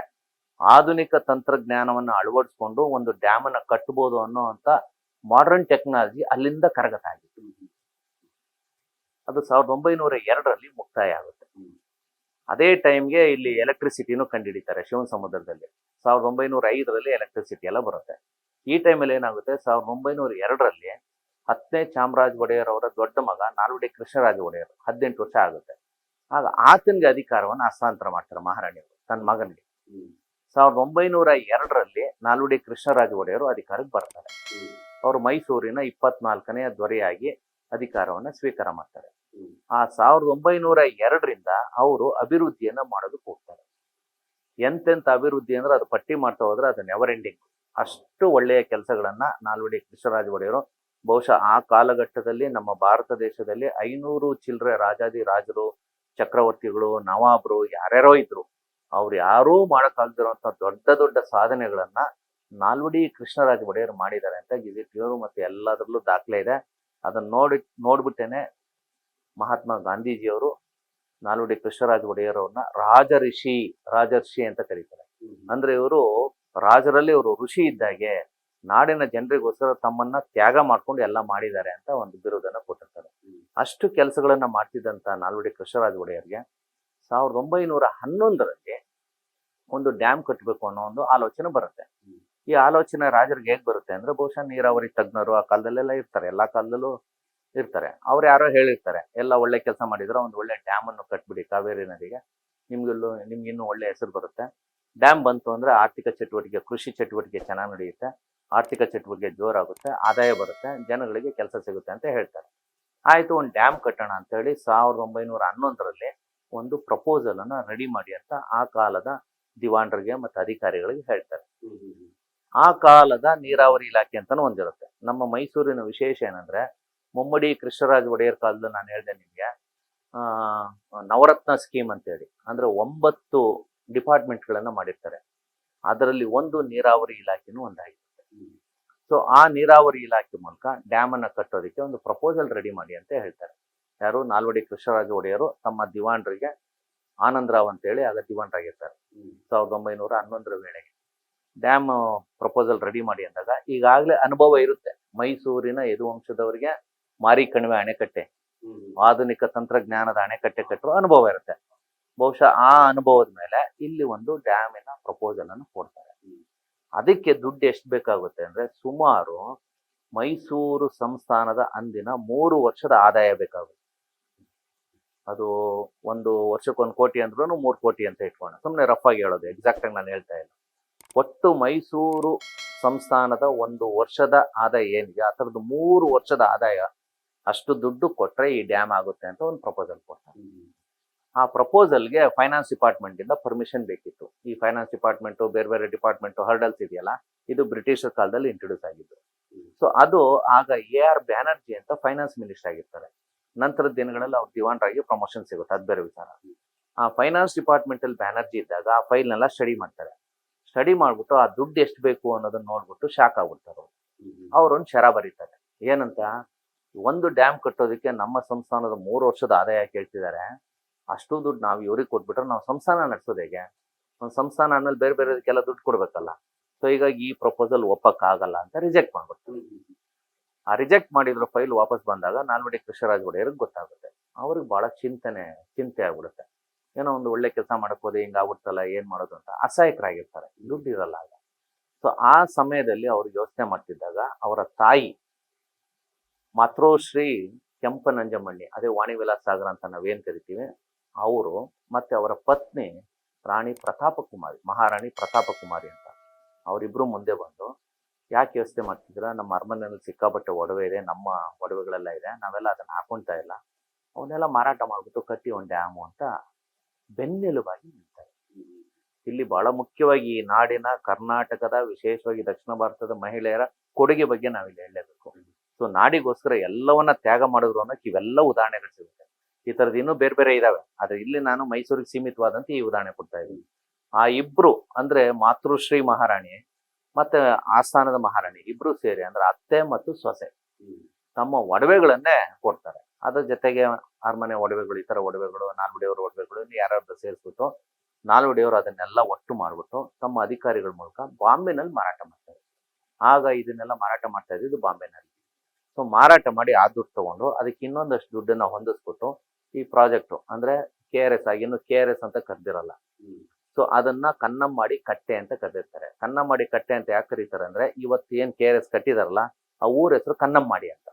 ಆಧುನಿಕ ತಂತ್ರಜ್ಞಾನವನ್ನು ಅಳವಡಿಸ್ಕೊಂಡು ಒಂದು ಡ್ಯಾಮ್ ಅನ್ನ ಕಟ್ಟಬಹುದು ಅನ್ನೋ ಅಂತ ಮಾಡರ್ನ್ ಟೆಕ್ನಾಲಜಿ ಅಲ್ಲಿಂದ ಕರಗತ ಆಗಿತ್ತು. ಅದು 1902ರಲ್ಲಿ ಮುಕ್ತಾಯ ಆಗುತ್ತೆ. ಅದೇ ಟೈಮ್ಗೆ ಇಲ್ಲಿ ಎಲೆಕ್ಟ್ರಿಸಿಟಿನೂ ಕಂಡುಹಿಡಿತಾರೆ ಶಿವನ ಸಮುದ್ರದಲ್ಲಿ. 1905ರಲ್ಲಿ ಎಲೆಕ್ಟ್ರಿಸಿಟಿ ಎಲ್ಲ ಬರುತ್ತೆ. ಈ ಟೈಮಲ್ಲಿ ಏನಾಗುತ್ತೆ, 1902ರಲ್ಲಿ 10ನೇ ಚಾಮರಾಜ ಒಡೆಯರ್ ಅವರ ದೊಡ್ಡ ಮಗ ನಾಲ್ವಡಿ ಕೃಷ್ಣರಾಜ ಒಡೆಯರ್ 18 ವರ್ಷ ಆಗುತ್ತೆ. ಆಗ ಆತನಿಗೆ ಅಧಿಕಾರವನ್ನು ಹಸ್ತಾಂತರ ಮಾಡ್ತಾರೆ ಮಹಾರಾಣಿಯವರು ತನ್ನ ಮಗನಿಗೆ. 1902ರಲ್ಲಿ ನಾಲ್ವಡಿ ಕೃಷ್ಣರಾಜ ಒಡೆಯರು ಅಧಿಕಾರಕ್ಕೆ ಬರ್ತಾರೆ. ಅವರು ಮೈಸೂರಿನ 24ನೇ ದೊರೆಯಾಗಿ ಅಧಿಕಾರವನ್ನು ಸ್ವೀಕಾರ ಮಾಡ್ತಾರೆ. ಆ 1902ರಿಂದ ಅವರು ಅಭಿವೃದ್ಧಿಯನ್ನ ಮಾಡೋದಕ್ಕೆ ಹೋಗ್ತಾರೆ. ಎಂತೆಂಥ ಅಭಿವೃದ್ಧಿ ಅಂದ್ರೆ ಅದು ಪಟ್ಟಿ ಮಾಡ್ತಾ ಹೋದ್ರೆ ಅದು ನೆವರ್ ಎಂಡಿಂಗ್. ಅಷ್ಟು ಒಳ್ಳೆಯ ಕೆಲಸಗಳನ್ನ ನಾಲ್ವಡಿ ಕೃಷ್ಣರಾಜ ಒಡೆಯರು, ಬಹುಶಃ ಆ ಕಾಲಘಟ್ಟದಲ್ಲಿ ನಮ್ಮ ಭಾರತ ದೇಶದಲ್ಲಿ 500 ಚಿಲ್ಲರೆ ರಾಜಾದಿ ರಾಜರು, ಚಕ್ರವರ್ತಿಗಳು, ನವಾಬ್ರು ಯಾರ್ಯಾರೋ ಇದ್ರು. ಅವ್ರು ಯಾರೂ ಮಾಡಕ್ಕಾಗದಿರುವಂತ ದೊಡ್ಡ ದೊಡ್ಡ ಸಾಧನೆಗಳನ್ನ ನಾಲ್ವಡಿ ಕೃಷ್ಣರಾಜ ಒಡೆಯರು ಮಾಡಿದ್ದಾರೆ ಅಂತ ಗಿಜಿಟಿಯವರು ಮತ್ತೆ ಎಲ್ಲದರಲ್ಲೂ ದಾಖಲೆ ಇದೆ. ಅದನ್ನ ನೋಡ್ಬಿಟ್ಟೇನೆ ಮಹಾತ್ಮ ಗಾಂಧೀಜಿಯವರು ನಾಲ್ವಡಿ ಕೃಷ್ಣರಾಜ ಒಡೆಯರ್ ಅವ್ರನ್ನ ರಾಜರ್ಷಿ ಅಂತ ಕರೀತಾರೆ. ಅಂದ್ರೆ ಇವರು ರಾಜರಲ್ಲಿ ಇವರು ಋಷಿ ಇದ್ದಾಗೆ, ನಾಡಿನ ಜನರಿಗೋಸ್ಕರ ತಮ್ಮನ್ನ ತ್ಯಾಗ ಮಾಡ್ಕೊಂಡು ಎಲ್ಲ ಮಾಡಿದ್ದಾರೆ ಅಂತ ಒಂದು ಬಿರುದನ್ನ ಕೊಟ್ಟಿರ್ತಾರೆ. ಅಷ್ಟು ಕೆಲಸಗಳನ್ನ ಮಾಡ್ತಿದ್ದಂತ ನಾಲ್ವಡಿ ಕೃಷ್ಣರಾಜ ಒಡೆಯರ್ಗೆ 1911ರಲ್ಲಿ ಒಂದು ಡ್ಯಾಮ್ ಕಟ್ಟಬೇಕು ಅನ್ನೋ ಒಂದು ಆಲೋಚನೆ ಬರುತ್ತೆ. ಈ ಆಲೋಚನೆ ರಾಜರಿಗೆ ಹೇಗ್ ಬರುತ್ತೆ ಅಂದ್ರೆ, ಬಹುಶಃ ನೀರಾವರಿ ತಜ್ಞರು ಆ ಕಾಲದಲ್ಲೆಲ್ಲ ಇರ್ತಾರೆ, ಎಲ್ಲಾ ಕಾಲದಲ್ಲೂ ಇರ್ತಾರೆ. ಅವ್ರು ಯಾರೋ ಹೇಳಿರ್ತಾರೆ, ಎಲ್ಲ ಒಳ್ಳೆ ಕೆಲಸ ಮಾಡಿದ್ರೆ ಒಂದು ಒಳ್ಳೆ ಡ್ಯಾಮ್ ಅನ್ನು ಕಟ್ಬಿಡಿ ಕಾವೇರಿ ನದಿಗೆ, ನಿಮ್ಗೆ ಇನ್ನೂ ಒಳ್ಳೆ ಹೆಸರು ಬರುತ್ತೆ. ಡ್ಯಾಮ್ ಬಂತು ಅಂದ್ರೆ ಆರ್ಥಿಕ ಚಟುವಟಿಕೆ, ಕೃಷಿ ಚಟುವಟಿಕೆ ಚೆನ್ನಾಗಿ ನಡೆಯುತ್ತೆ, ಆರ್ಥಿಕ ಚಟುವಟಿಕೆ ಜೋರಾಗುತ್ತೆ, ಆದಾಯ ಬರುತ್ತೆ, ಜನಗಳಿಗೆ ಕೆಲಸ ಸಿಗುತ್ತೆ ಅಂತ ಹೇಳ್ತಾರೆ. ಆಯ್ತು, ಒಂದು ಡ್ಯಾಮ್ ಕಟ್ಟೋಣ ಅಂತ ಹೇಳಿ 1911ರಲ್ಲಿ ಒಂದು ಪ್ರಪೋಸಲ್ ಅನ್ನ ರೆಡಿ ಮಾಡಿ ಅಂತ ಆ ಕಾಲದ ದಿವಾನರಿಗೆ ಮತ್ತು ಅಧಿಕಾರಿಗಳಿಗೆ ಹೇಳ್ತಾರೆ. ಆ ಕಾಲದ ನೀರಾವರಿ ಇಲಾಖೆ ಅಂತಾನು ಒಂದಿರುತ್ತೆ. ನಮ್ಮ ಮೈಸೂರಿನ ವಿಶೇಷ ಏನಂದ್ರೆ, ಮುಮ್ಮಡಿ ಕೃಷ್ಣರಾಜ ಒಡೆಯರ್ ಕಾಲದಲ್ಲಿ ನಾನು ಹೇಳಿದೆ ನಿಮ್ಗೆ, ನವರತ್ನ ಸ್ಕೀಮ್ ಅಂತೇಳಿ, ಅಂದ್ರೆ 9 ಡಿಪಾರ್ಟ್ಮೆಂಟ್ಗಳನ್ನ ಮಾಡಿರ್ತಾರೆ. ಅದರಲ್ಲಿ ಒಂದು ನೀರಾವರಿ ಇಲಾಖೆನೂ ಒಂದಾಗಿರುತ್ತೆ. ಸೊ ಆ ನೀರಾವರಿ ಇಲಾಖೆ ಮೂಲಕ ಡ್ಯಾಮ್ ಅನ್ನ ಕಟ್ಟೋದಕ್ಕೆ ಒಂದು ಪ್ರಪೋಸಲ್ ರೆಡಿ ಮಾಡಿ ಅಂತ ಹೇಳ್ತಾರೆ. ಯಾರು? ನಾಲ್ವಡಿ ಕೃಷ್ಣರಾಜ ಒಡೆಯರು ತಮ್ಮ ದಿವಾನರಿಗೆ, ಆನಂದರಾವ್ ಅಂತೇಳಿ ಆಗ ದಿವಾನರಾಗಿರ್ತಾರೆ 1911ರ ವೇಳೆಗೆ. ಡ್ಯಾಮ್ ಪ್ರಪೋಸಲ್ ರೆಡಿ ಮಾಡಿ ಅಂದಾಗ ಈಗಾಗಲೇ ಅನುಭವ ಇರುತ್ತೆ. ಮೈಸೂರಿನ ಯದುವಂಶದವರಿಗೆ ಮಾರಿ ಕಣಿವೆ ಅಣೆಕಟ್ಟೆ, ಆಧುನಿಕ ತಂತ್ರಜ್ಞಾನದ ಅಣೆಕಟ್ಟೆ ಕಟ್ಟುವ ಅನುಭವ ಇರುತ್ತೆ. ಬಹುಶಃ ಆ ಅನುಭವದ ಮೇಲೆ ಇಲ್ಲಿ ಒಂದು ಡ್ಯಾಮಿನ ಪ್ರಪೋಸಲ್ ಅನ್ನು ಕೊಡ್ತಾರೆ. ಅದಕ್ಕೆ ದುಡ್ಡು ಎಷ್ಟು ಬೇಕಾಗುತ್ತೆ ಅಂದ್ರೆ, ಸುಮಾರು ಮೈಸೂರು ಸಂಸ್ಥಾನದ ಅಂದಿನ 3 ವರ್ಷದ ಆದಾಯ ಬೇಕಾಗುತ್ತೆ. ಅದು ಒಂದು ವರ್ಷಕ್ಕೆ 1 ಕೋಟಿ ಅಂದ್ರೂ 3 ಕೋಟಿ ಅಂತ ಇಟ್ಕೋಣ, ಸುಮ್ಮನೆ ರಫ್ ಆಗಿ ಹೇಳೋದು, ಎಕ್ಸಾಕ್ಟ್ ಆಗಿ ನಾನು ಹೇಳ್ತಾ ಇಲ್ಲ. ಒಟ್ಟು ಮೈಸೂರು ಸಂಸ್ಥಾನದ 1 ವರ್ಷದ ಆದಾಯ ಏನಿದೆ, ಆ ಥರದ್ದು 3 ವರ್ಷದ ಆದಾಯ ಅಷ್ಟು ದುಡ್ಡು ಕೊಟ್ರೆ ಈ ಡ್ಯಾಮ್ ಆಗುತ್ತೆ ಅಂತ ಒಂದು ಪ್ರಪೋಸಲ್ ಕೊಡ್ತಾರೆ. ಆ ಪ್ರಪೋಸಲ್ಗೆ ಫೈನಾನ್ಸ್ ಡಿಪಾರ್ಟ್ಮೆಂಟ್ ಇಂದ ಪರ್ಮಿಷನ್ ಬೇಕಿತ್ತು. ಈ ಫೈನಾನ್ಸ್ ಡಿಪಾರ್ಟ್ಮೆಂಟ್, ಬೇರೆ ಬೇರೆ ಡಿಪಾರ್ಟ್ಮೆಂಟ್ ಹರ್ಡಲ್ಸ್ ಇದೆಯಲ್ಲ, ಇದು ಬ್ರಿಟಿಷರ್ ಕಾಲದಲ್ಲಿ ಇಂಟ್ರೊಡ್ಯೂಸ್ ಆಗಿದ್ದು. ಸೊ ಅದು ಆಗ AR ಬ್ಯಾನರ್ಜಿ ಅಂತ ಫೈನಾನ್ಸ್ ಮಿನಿಸ್ಟರ್ ಆಗಿರ್ತಾರೆ. ನಂತರದ ದಿನಗಳಲ್ಲಿ ಅವ್ರ ದಿವಾನರಾಗಿ ಪ್ರಮೋಷನ್ ಸಿಗುತ್ತೆ, ಅದು ಬೇರೆ ವಿಚಾರ. ಆ ಫೈನಾನ್ಸ್ ಡಿಪಾರ್ಟ್ಮೆಂಟ್ ಅಲ್ಲಿ ಬ್ಯಾನರ್ಜಿ ಇದ್ದಾಗ ಆ ಫೈಲ್ನೆಲ್ಲ ಸ್ಟಡಿ ಮಾಡ್ತಾರೆ. ಸ್ಟಡಿ ಮಾಡ್ಬಿಟ್ಟು ಆ ದುಡ್ಡು ಎಷ್ಟು ಬೇಕು ಅನ್ನೋದನ್ನ ನೋಡ್ಬಿಟ್ಟು ಶಾಕ್ ಆಗ್ಬಿಡ್ತಾರೆ. ಅವ್ರೊಂದು ಶರ ಬರೀತಾರೆ, ಏನಂತ, ಒಂದು ಡ್ಯಾಮ್ ಕಟ್ಟೋದಕ್ಕೆ ನಮ್ಮ ಸಂಸ್ಥಾನದ 3 ವರ್ಷದ ಆದಾಯ ಕೇಳ್ತಿದ್ದಾರೆ, ಅಷ್ಟು ದುಡ್ಡು ನಾವು ಇವ್ರಿಗೆ ಕೊಟ್ಬಿಟ್ರೆ ನಾವು ಸಂಸ್ಥಾನ ನಡೆಸೋದು ಹೇಗೆ? ಒಂದು ಸಂಸ್ಥಾನ ಆದ್ಮೇಲೆ ಬೇರೆ ಬೇರೆದಕ್ಕೆಲ್ಲ ದುಡ್ಡು ಕೊಡ್ಬೇಕಲ್ಲ. ಸೊ ಹೀಗಾಗಿ ಈ ಪ್ರಪೋಸಲ್ ಒಪ್ಪಕ್ಕಾಗಲ್ಲ ಅಂತ ರಿಜೆಕ್ಟ್ ಮಾಡ್ಬಿಡ್ತಾರೆ. ಆ ರಿಜೆಕ್ಟ್ ಮಾಡಿದ್ರು ಫೈಲ್ ವಾಪಸ್ ಬಂದಾಗ ನಾಲ್ವಡಿ ಕೃಷ್ಣರಾಜ ಒಡೆಯರ್ಗೆ ಗೊತ್ತಾಗುತ್ತೆ. ಅವ್ರಿಗೆ ಬಹಳ ಚಿಂತೆ ಆಗ್ಬಿಡುತ್ತೆ. ಏನೋ ಒಂದು ಒಳ್ಳೆ ಕೆಲಸ ಮಾಡಕ್ ಹೋದೆ ಹಿಂಗಾಗ್ಬಿಡ್ತಲ್ಲ, ಏನ್ ಮಾಡೋದು ಅಂತ ಅಸಹಾಯಕರಾಗಿರ್ತಾರೆ, ದುಡ್ಡು ಇರಲ್ಲ ಆಗ. ಸೊ ಆ ಸಮಯದಲ್ಲಿ ಅವ್ರು ಯೋಚನೆ ಮಾಡ್ತಿದ್ದಾಗ ಅವರ ತಾಯಿ ಮಾತೃಶ್ರೀ ಕೆಂಪನಂಜಮ್ಮಣ್ಣಿ, ಅದೇ ವಾಣಿ ವಿಲಾಸ ಸಾಗರ ಅಂತ ನಾವೇನ್ ಕರಿತೀವಿ, ಅವರು ಮತ್ತೆ ಅವರ ಪತ್ನಿ ರಾಣಿ ಪ್ರತಾಪ ಕುಮಾರಿ, ಮಹಾರಾಣಿ ಪ್ರತಾಪ ಕುಮಾರಿ ಅಂತ, ಅವರಿಬ್ರು ಮುಂದೆ ಬಂದು, ಯಾಕೆ ಯೋಚನೆ ಮಾಡ್ತಿದ್ರ, ನಮ್ಮ ಅರಮನೆಯಲ್ಲಿ ಸಿಕ್ಕಾಪಟ್ಟೆ ಒಡವೆ ಇದೆ, ನಮ್ಮ ಒಡವೆಗಳೆಲ್ಲ ಇದೆ, ನಾವೆಲ್ಲ ಅದನ್ನ ಹಾಕೊಂತಾ ಇಲ್ಲ, ಅವನ್ನೆಲ್ಲ ಮಾರಾಟ ಮಾಡ್ಬಿಟ್ಟು ಕಟ್ಟಿ ಒಂದು ಡ್ಯಾಮು ಅಂತ ಬೆನ್ನೆಲುಬಾಗಿ ನಿಲ್ತಾರೆ. ಇಲ್ಲಿ ಬಹಳ ಮುಖ್ಯವಾಗಿ ಈ ನಾಡಿನ, ಕರ್ನಾಟಕದ, ವಿಶೇಷವಾಗಿ ದಕ್ಷಿಣ ಭಾರತದ ಮಹಿಳೆಯರ ಕೊಡುಗೆ ಬಗ್ಗೆ ನಾವಿಲ್ಲಿ ಹೇಳಲೇಬೇಕು. ಸೊ ನಾಡಿಗೋಸ್ಕರ ಎಲ್ಲವನ್ನ ತ್ಯಾಗ ಮಾಡಿದ್ರು ಅನ್ನೋಕೆ ಇವೆಲ್ಲ ಉದಾಹರಣೆಗಳು ಸಿಗುತ್ತೆ. ಈ ತರದ್ ಇನ್ನೂ ಬೇರೆ ಬೇರೆ ಇದಾವೆ, ಆದ್ರೆ ಇಲ್ಲಿ ನಾನು ಮೈಸೂರಿಗೆ ಸೀಮಿತವಾದಂತ ಈ ಉದಾಹರಣೆ ಕೊಡ್ತಾ ಇದ್ದೀನಿ. ಆ ಇಬ್ರು ಅಂದ್ರೆ ಮಾತೃಶ್ರೀ ಮಹಾರಾಣಿ ಮತ್ತೆ ಆಸ್ಥಾನದ ಮಹಾರಾಣಿ ಇಬ್ರು ಸೇರಿ, ಅಂದ್ರೆ ಅತ್ತೆ ಮತ್ತು ಸೊಸೆ, ತಮ್ಮ ಒಡವೆಗಳನ್ನೇ ಕೊಡ್ತಾರೆ. ಅದ್ರ ಜೊತೆಗೆ ಅರಮನೆ ಒಡವೆಗಳು, ಈ ತರ ಒಡವೆಗಳು, ನಾಲ್ವಡಿಯವರ ಒಡವೆಗಳು, ಯಾರ್ಯಾರ್ದು ಸೇರಿಸ್ಬಿಟ್ಟು ನಾಲ್ವಡಿಯವರು ಅದನ್ನೆಲ್ಲ ಒಟ್ಟು ಮಾಡ್ಬಿಟ್ಟು ತಮ್ಮ ಅಧಿಕಾರಿಗಳ ಮೂಲಕ ಬಾಂಬೆನಲ್ಲಿ ಮಾರಾಟ ಮಾಡ್ತಾರೆ. ಆಗ ಇದನ್ನೆಲ್ಲ ಮಾರಾಟ ಮಾಡ್ತಾ ಇದ್ದು ಬಾಂಬೆನಲ್ಲಿ. ಸೊ ಮಾರಾಟ ಮಾಡಿ ಆ ದುಡ್ಡು ತಗೊಂಡು ಅದಕ್ಕೆ ಇನ್ನೊಂದಷ್ಟು ದುಡ್ಡನ್ನ ಹೊಂದಿಸ್ಬಿಟ್ಟು ಈ ಪ್ರಾಜೆಕ್ಟ್ ಅಂದ್ರೆ KRS ಆಗಿ, ಇನ್ನು KRS ಅಂತ ಕರೆದಿರಲ್ಲ, ಸೊ ಅದನ್ನ ಕನ್ನಂಬಾಡಿ ಕಟ್ಟೆ ಅಂತ ಕರೆದಿರ್ತಾರೆ. ಕನ್ನಂಬಾಡಿ ಕಟ್ಟೆ ಅಂತ ಯಾಕೆ ಕರೀತಾರೆ ಅಂದ್ರೆ, ಇವತ್ತು ಏನ್ KRS ಕಟ್ಟಿದಾರಲ್ಲ ಆ ಊರ ಹೆಸರು ಕನ್ನಂಬಾಡಿ ಅಂತ,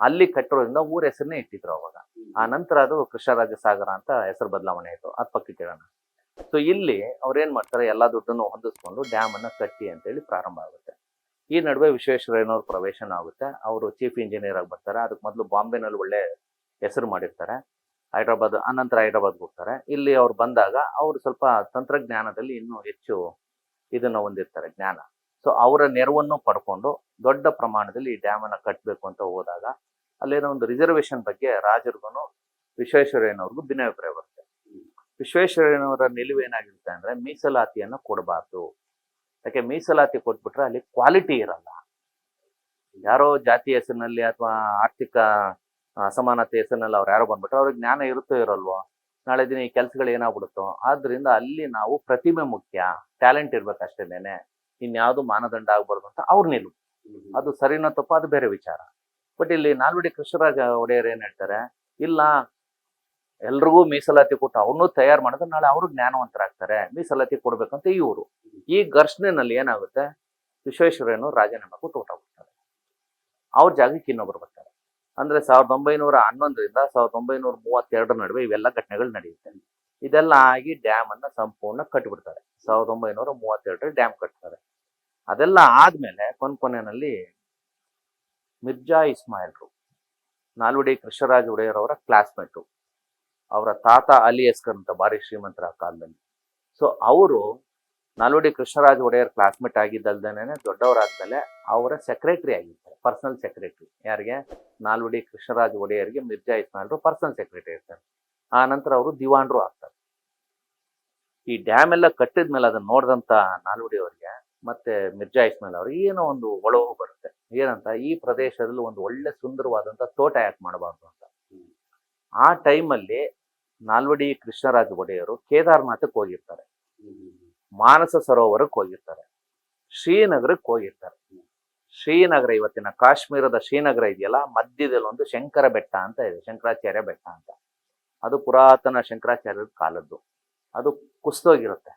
ಅಲ್ಲಿ ಕಟ್ಟಿರೋದ್ರಿಂದ ಊರ ಹೆಸರನ್ನೇ ಇಟ್ಟಿದ್ರು ಅವಾಗ. ಆ ನಂತರ ಅದು ಕೃಷ್ಣರಾಜ ಸಾಗರ ಅಂತ ಹೆಸರು ಬದಲಾವಣೆ ಆಯ್ತು, ಅದ್ ಪಕ್ಕಕ್ಕೆ ಇಡೋಣ. ಸೊ ಇಲ್ಲಿ ಅವ್ರೇನ್ ಮಾಡ್ತಾರೆ, ಎಲ್ಲಾ ದುಡ್ಡನ್ನು ಹೊಂದಿಸ್ಕೊಂಡು ಡ್ಯಾಮ್ ಅನ್ನ ಕಟ್ಟಿ ಅಂತೇಳಿ ಪ್ರಾರಂಭ ಆಗುತ್ತೆ. ಈ ನಡುವೆ ವಿಶ್ವೇಶ್ವರಯ್ಯನವ್ರ ಪ್ರವೇಶನ ಆಗುತ್ತೆ. ಅವರು ಚೀಫ್ ಇಂಜಿನಿಯರ್ ಆಗಿ ಬರ್ತಾರೆ. ಅದಕ್ಕೆ ಮೊದಲು ಬಾಂಬೆನಲ್ಲಿ ಒಳ್ಳೆ ಹೆಸರು ಮಾಡಿರ್ತಾರೆ. ಹೈದ್ರಾಬಾದ್, ಆನಂತರ ಹೈದ್ರಾಬಾದ್ಗೆ ಹೋಗ್ತಾರೆ. ಇಲ್ಲಿ ಅವ್ರು ಬಂದಾಗ ಅವರು ಸ್ವಲ್ಪ ತಂತ್ರಜ್ಞಾನದಲ್ಲಿ ಇನ್ನೂ ಹೆಚ್ಚು ಇದನ್ನ ಹೊಂದಿರ್ತಾರೆ, ಜ್ಞಾನ. ಸೊ ಅವರ ನೆರವನ್ನು ಪಡ್ಕೊಂಡು ದೊಡ್ಡ ಪ್ರಮಾಣದಲ್ಲಿ ಈ ಡ್ಯಾಮ್ ಅನ್ನ ಕಟ್ಟಬೇಕು ಅಂತ ಹೋದಾಗ ಅಲ್ಲೇನೋ ಒಂದು ರಿಸರ್ವೇಶನ್ ಬಗ್ಗೆ ರಾಜರಿಗೂ ವಿಶ್ವೇಶ್ವರಯ್ಯನವ್ರಿಗೂ ಭಿನ್ನಾಭಿಪ್ರಾಯ ಬರುತ್ತೆ. ವಿಶ್ವೇಶ್ವರಯ್ಯನವರ ನಿಲುವೇನಾಗಿರುತ್ತೆ ಅಂದ್ರೆ, ಮೀಸಲಾತಿಯನ್ನು ಕೊಡಬಾರ್ದು. ಯಾಕೆ ಮೀಸಲಾತಿ ಕೊಟ್ಬಿಟ್ರೆ ಅಲ್ಲಿ ಕ್ವಾಲಿಟಿ ಇರಲ್ಲ. ಯಾರೋ ಜಾತಿ ಹೆಸರಿನಲ್ಲಿ ಅಥವಾ ಆರ್ಥಿಕ ಅಸಮಾನತೆ ಹೆಸರಿನಲ್ಲಿ ಅವ್ರು ಯಾರೋ ಬಂದ್ಬಿಟ್ರೆ ಅವ್ರಿಗೆ ಜ್ಞಾನ ಇರುತ್ತೋ ಇರಲ್ವೋ, ನಾಳೆ ದಿನ ಈ ಕೆಲ್ಸಗಳು ಏನಾಗ್ಬಿಡುತ್ತೋ. ಆದ್ರಿಂದ ಅಲ್ಲಿ ನಾವು ಪ್ರತಿಭೆ ಮುಖ್ಯ, ಟ್ಯಾಲೆಂಟ್ ಇರ್ಬೇಕಷ್ಟೇನೆ, ಇನ್ಯಾವುದು ಮಾನದಂಡ ಆಗ್ಬಾರ್ದು ಅಂತ ಅವ್ರ ನಿಲುವು. ಅದು ಸರಿನೋ ತಪ್ಪೋ ಅದು ಬೇರೆ ವಿಚಾರ. ಬಟ್ ಇಲ್ಲಿ ನಾಲ್ವಡಿ ಕೃಷ್ಣರಾಜ ಒಡೆಯರ್ ಏನ್ ಹೇಳ್ತಾರೆ, ಇಲ್ಲ ಎಲ್ರಿಗೂ ಮೀಸಲಾತಿ ಕೊಟ್ಟು ಅವ್ರನ್ನೂ ತಯಾರು ಮಾಡಿದ್ರೆ ನಾಳೆ ಅವರು ಜ್ಞಾನವಂತರಾಗ್ತಾರೆ, ಮೀಸಲಾತಿ ಕೊಡ್ಬೇಕಂತ ಇವರು. ಈ ಘರ್ಷಣೆನಲ್ಲಿ ಏನಾಗುತ್ತೆ, ವಿಶ್ವೇಶ್ವರಯ್ಯನವರು ರಾಜೀನಾಮೆ ಕೊಟ್ಟು ಹೊರಟೋಗ್ತಾರೆ. ಅವ್ರ ಜಾಗಕ್ಕೆ ಇನ್ನೊಬ್ರು ಬರ್ತಾರೆ. ಅಂದ್ರೆ 1911ರಿಂದ 1932 ನಡುವೆ ಇವೆಲ್ಲ ಘಟನೆಗಳು ನಡೆಯುತ್ತೆ. ಇದೆಲ್ಲ ಆಗಿ ಡ್ಯಾಮ್ ಅನ್ನ ಸಂಪೂರ್ಣ ಕಟ್ಟಿಬಿಡ್ತಾರೆ. 1932 ಡ್ಯಾಮ್ ಕಟ್ತಾರೆ. ಅದೆಲ್ಲ ಆದ್ಮೇಲೆ ಕೊನೆಯಲ್ಲಿ ಮಿರ್ಜಾ ಇಸ್ಮಾಯಿಲ್ರು ನಾಲ್ವಡಿ ಕೃಷ್ಣರಾಜ ಒಡೆಯರ್ ಅವರ ಕ್ಲಾಸ್ಮೇಟು, ಅವರ ತಾತ ಅಲಿ ಅಸ್ಕರ್ ಅಂತ ಭಾರಿ ಶ್ರೀಮಂತರ ಕಾಲದಲ್ಲಿ. ಸೊ ಅವರು ನಾಲ್ವಡಿ ಕೃಷ್ಣರಾಜ ಒಡೆಯರ್ ಕ್ಲಾಸ್ಮೇಟ್ ಆಗಿದ್ದಲ್ದೇನೆ ದೊಡ್ಡವರಾದ್ಮೇಲೆ ಅವರ ಸೆಕ್ರೆಟರಿ ಆಗಿರ್ತಾರೆ, ಪರ್ಸನಲ್ ಸೆಕ್ರೆಟರಿ. ಯಾರಿಗೆ? ನಾಲ್ವಡಿ ಕೃಷ್ಣರಾಜ ಒಡೆಯರ್ಗೆ ಮಿರ್ಜಾ ಇಸ್ಮಾಯಿಲ್ರು ಪರ್ಸನಲ್ ಸೆಕ್ರೆಟರಿ ಇರ್ತಾರೆ. ಆ ನಂತರ ಅವರು ದಿವಾನ್ರು ಆಗ್ತಾರೆ. ಈ ಡ್ಯಾಮ್ ಎಲ್ಲ ಕಟ್ಟಿದ್ಮೇಲೆ ಅದನ್ನ ನೋಡಿದಂತ ನಾಲ್ವಡಿ ಅವರಿಗೆ ಮತ್ತೆ ಮಿರ್ಜಾ ಇಸ್ಮಾಯಿಲ್ ಅವ್ರಿಗೆ ಏನೋ ಒಂದು ಒಳವು ಬರುತ್ತೆ. ಏನಂತ, ಈ ಪ್ರದೇಶದಲ್ಲಿ ಒಂದು ಒಳ್ಳೆ ಸುಂದರವಾದಂತ ತೋಟ ಯಾಕೆ ಮಾಡಬಾರ್ದು ಅಂತ. ಆ ಟೈಮಲ್ಲಿ ನಾಲ್ವಡಿ ಕೃಷ್ಣರಾಜ ಒಡೆಯರು ಕೇದಾರ್ನಾಥಕ್ಕೆ ಹೋಗಿರ್ತಾರೆ, ಮಾನಸ ಸರೋವರಕ್ಕೆ ಹೋಗಿರ್ತಾರೆ, ಶ್ರೀನಗರಕ್ಕೆ ಹೋಗಿರ್ತಾರೆ. ಶ್ರೀನಗರ, ಇವತ್ತಿನ ಕಾಶ್ಮೀರದ ಶ್ರೀನಗರ ಇದೆಯಲ್ಲ, ಮಧ್ಯದಲ್ಲಿ ಒಂದು ಶಂಕರ ಬೆಟ್ಟ ಅಂತ ಇದೆ, ಶಂಕರಾಚಾರ್ಯ ಬೆಟ್ಟ ಅಂತ. ಅದು ಪುರಾತನ ಶಂಕರಾಚಾರ್ಯರ ಕಾಲದ್ದು. ಅದು ಕುಸ್ತೋಗಿರುತ್ತೆ.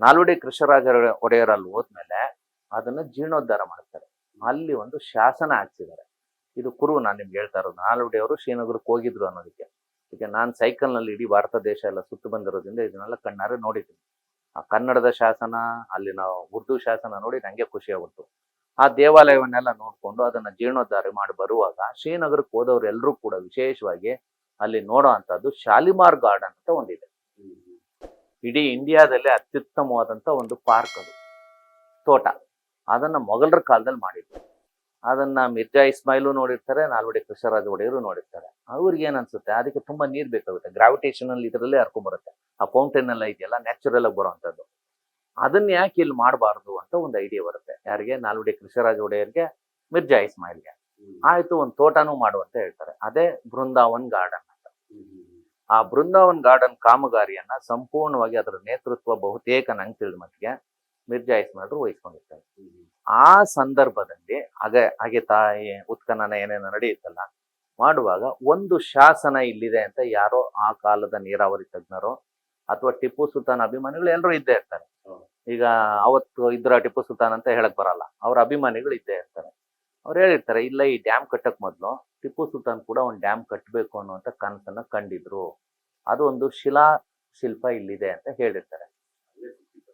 ನಾಲ್ವಡಿ ಕೃಷ್ಣರಾಜ ಒಡೆಯರಲ್ಲಿ ಹೋದ್ಮೇಲೆ ಅದನ್ನ ಜೀರ್ಣೋದ್ಧಾರ ಮಾಡ್ತಾರೆ. ಅಲ್ಲಿ ಒಂದು ಶಾಸನ ಹಾಕ್ಸಿದ್ದಾರೆ. ಇದು ಕುರು ನಾನು ನಿಮ್ಗೆ ಹೇಳ್ತಾ ಇರೋದು. ನಾಲ್ವಡಿ ಅವರು ಶ್ರೀನಗರಕ್ಕೆ ಹೋಗಿದ್ರು ಅನ್ನೋದಕ್ಕೆ. ಈಗ ನಾನು ಸೈಕಲ್ನಲ್ಲಿ ಇಡೀ ಭಾರತ ದೇಶ ಎಲ್ಲ ಸುತ್ತು ಬಂದಿರೋದ್ರಿಂದ ಇದನ್ನೆಲ್ಲ ಕಣ್ಣಾರೆ ನೋಡಿದ್ದೀನಿ. ಆ ಕನ್ನಡದ ಶಾಸನ, ಅಲ್ಲಿನ ಉರ್ದು ಶಾಸನ ನೋಡಿ ನಂಗೆ ಖುಷಿ ಆಗುತ್ತೆ. ಆ ದೇವಾಲಯವನ್ನೆಲ್ಲ ನೋಡ್ಕೊಂಡು ಅದನ್ನ ಜೀರ್ಣೋದ್ಧಾರ ಮಾಡಿ ಬರುವಾಗ ಶ್ರೀನಗರಕ್ಕೆ ಹೋದವ್ರು ಎಲ್ಲರೂ ಕೂಡ ವಿಶೇಷವಾಗಿ ಅಲ್ಲಿ ನೋಡೋ ಅಂಥದ್ದು ಶಾಲಿಮಾರ್ ಗಾರ್ಡನ್ ಅಂತ ಒಂದಿದೆ. ಇಡೀ ಇಂಡಿಯಾದಲ್ಲೇ ಅತ್ಯುತ್ತಮವಾದಂತ ಒಂದು ಪಾರ್ಕ್, ಅದು ತೋಟ. ಅದನ್ನ ಮೊಘಲರ ಕಾಲದಲ್ಲಿ ಮಾಡಿದ್ರು. ಅದನ್ನ ಮಿರ್ಜಾ ಇಸ್ಮಾಯಿಲು ನೋಡಿರ್ತಾರೆ, ನಾಲ್ವಡಿ ಕೃಷ್ಣರಾಜ ಒಡೆಯರು ನೋಡಿರ್ತಾರೆ. ಅವ್ರಿಗೆ ಏನ್ ಅನ್ಸುತ್ತೆ, ಅದಕ್ಕೆ ತುಂಬಾ ನೀರ್ ಬೇಕಾಗುತ್ತೆ, ಗ್ರಾವಿಟೇಷನಲ್ ಇದರಲ್ಲೇ ಹರ್ಕೊಂಡ್ಬರುತ್ತೆ. ಆ ಫೌಂಟೇನ್ ಎಲ್ಲ ಇದೆಯಲ್ಲ, ನ್ಯಾಚುರಲ್ ಆಗಿ ಬರುವಂತದ್ದು. ಅದನ್ನ ಯಾಕೆ ಇಲ್ಲಿ ಮಾಡಬಾರ್ದು ಅಂತ ಒಂದು ಐಡಿಯಾ ಬರುತ್ತೆ. ಯಾರಿಗೆ? ನಾಲ್ವಡಿ ಕೃಷ್ಣರಾಜ ಒಡೆಯರ್ಗೆ, ಮಿರ್ಜಾ ಇಸ್ಮಾಯಿಲ್ಗೆ. ಆಯ್ತು, ಒಂದು ತೋಟನೂ ಮಾಡುವಂತ ಹೇಳ್ತಾರೆ. ಅದೇ ಬೃಂದಾವನ್ ಗಾರ್ಡನ್ ಅಂತ. ಆ ಬೃಂದಾವನ್ ಗಾರ್ಡನ್ ಕಾಮಗಾರಿಯನ್ನ ಸಂಪೂರ್ಣವಾಗಿ ಅದರ ನೇತೃತ್ವ ಬಹುತೇಕ ನಂಗೆ ತಿಳಿದ ಮಟ್ಟಿಗೆ ಮಿರ್ಜಾ ಇಸ್ಮಾಯಿಲ್ರು ವಹಿಸ್ಕೊಂಡಿರ್ತಾರೆ. ಆ ಸಂದರ್ಭದಲ್ಲಿ ಹಾಗೆ ತಾಯಿ ಉತ್ಖನನ ಏನೇನೋ ನಡೆಯುತ್ತಲ್ಲ, ಮಾಡುವಾಗ ಒಂದು ಶಾಸನ ಇಲ್ಲಿದೆ ಅಂತ ಯಾರೋ ಆ ಕಾಲದ ನೀರಾವರಿ ತಜ್ಞರು ಅಥವಾ ಟಿಪ್ಪು ಸುಲ್ತಾನ್ ಅಭಿಮಾನಿಗಳು ಎಲ್ಲರೂ ಇದ್ದೇ ಇರ್ತಾರೆ. ಈಗ ಅವತ್ತು ಇದ್ರ ಟಿಪ್ಪು ಸುಲ್ತಾನ್ ಅಂತ ಹೇಳಕ್ ಬರಲ್ಲ, ಅವ್ರ ಅಭಿಮಾನಿಗಳು ಇದ್ದೇ ಇರ್ತಾರೆ. ಅವ್ರು ಹೇಳಿರ್ತಾರೆ, ಇಲ್ಲ ಈ ಡ್ಯಾಮ್ ಕಟ್ಟಕ್ ಮೊದಲು ಟಿಪ್ಪು ಸುಲ್ತಾನ್ ಕೂಡ ಒಂದು ಡ್ಯಾಮ್ ಕಟ್ಟಬೇಕು ಅನ್ನುವಂಥ ಕನಸನ್ನ ಕಂಡಿದ್ರು, ಅದು ಒಂದು ಶಿಲ್ಪ ಇಲ್ಲಿದೆ ಅಂತ ಹೇಳಿರ್ತಾರೆ.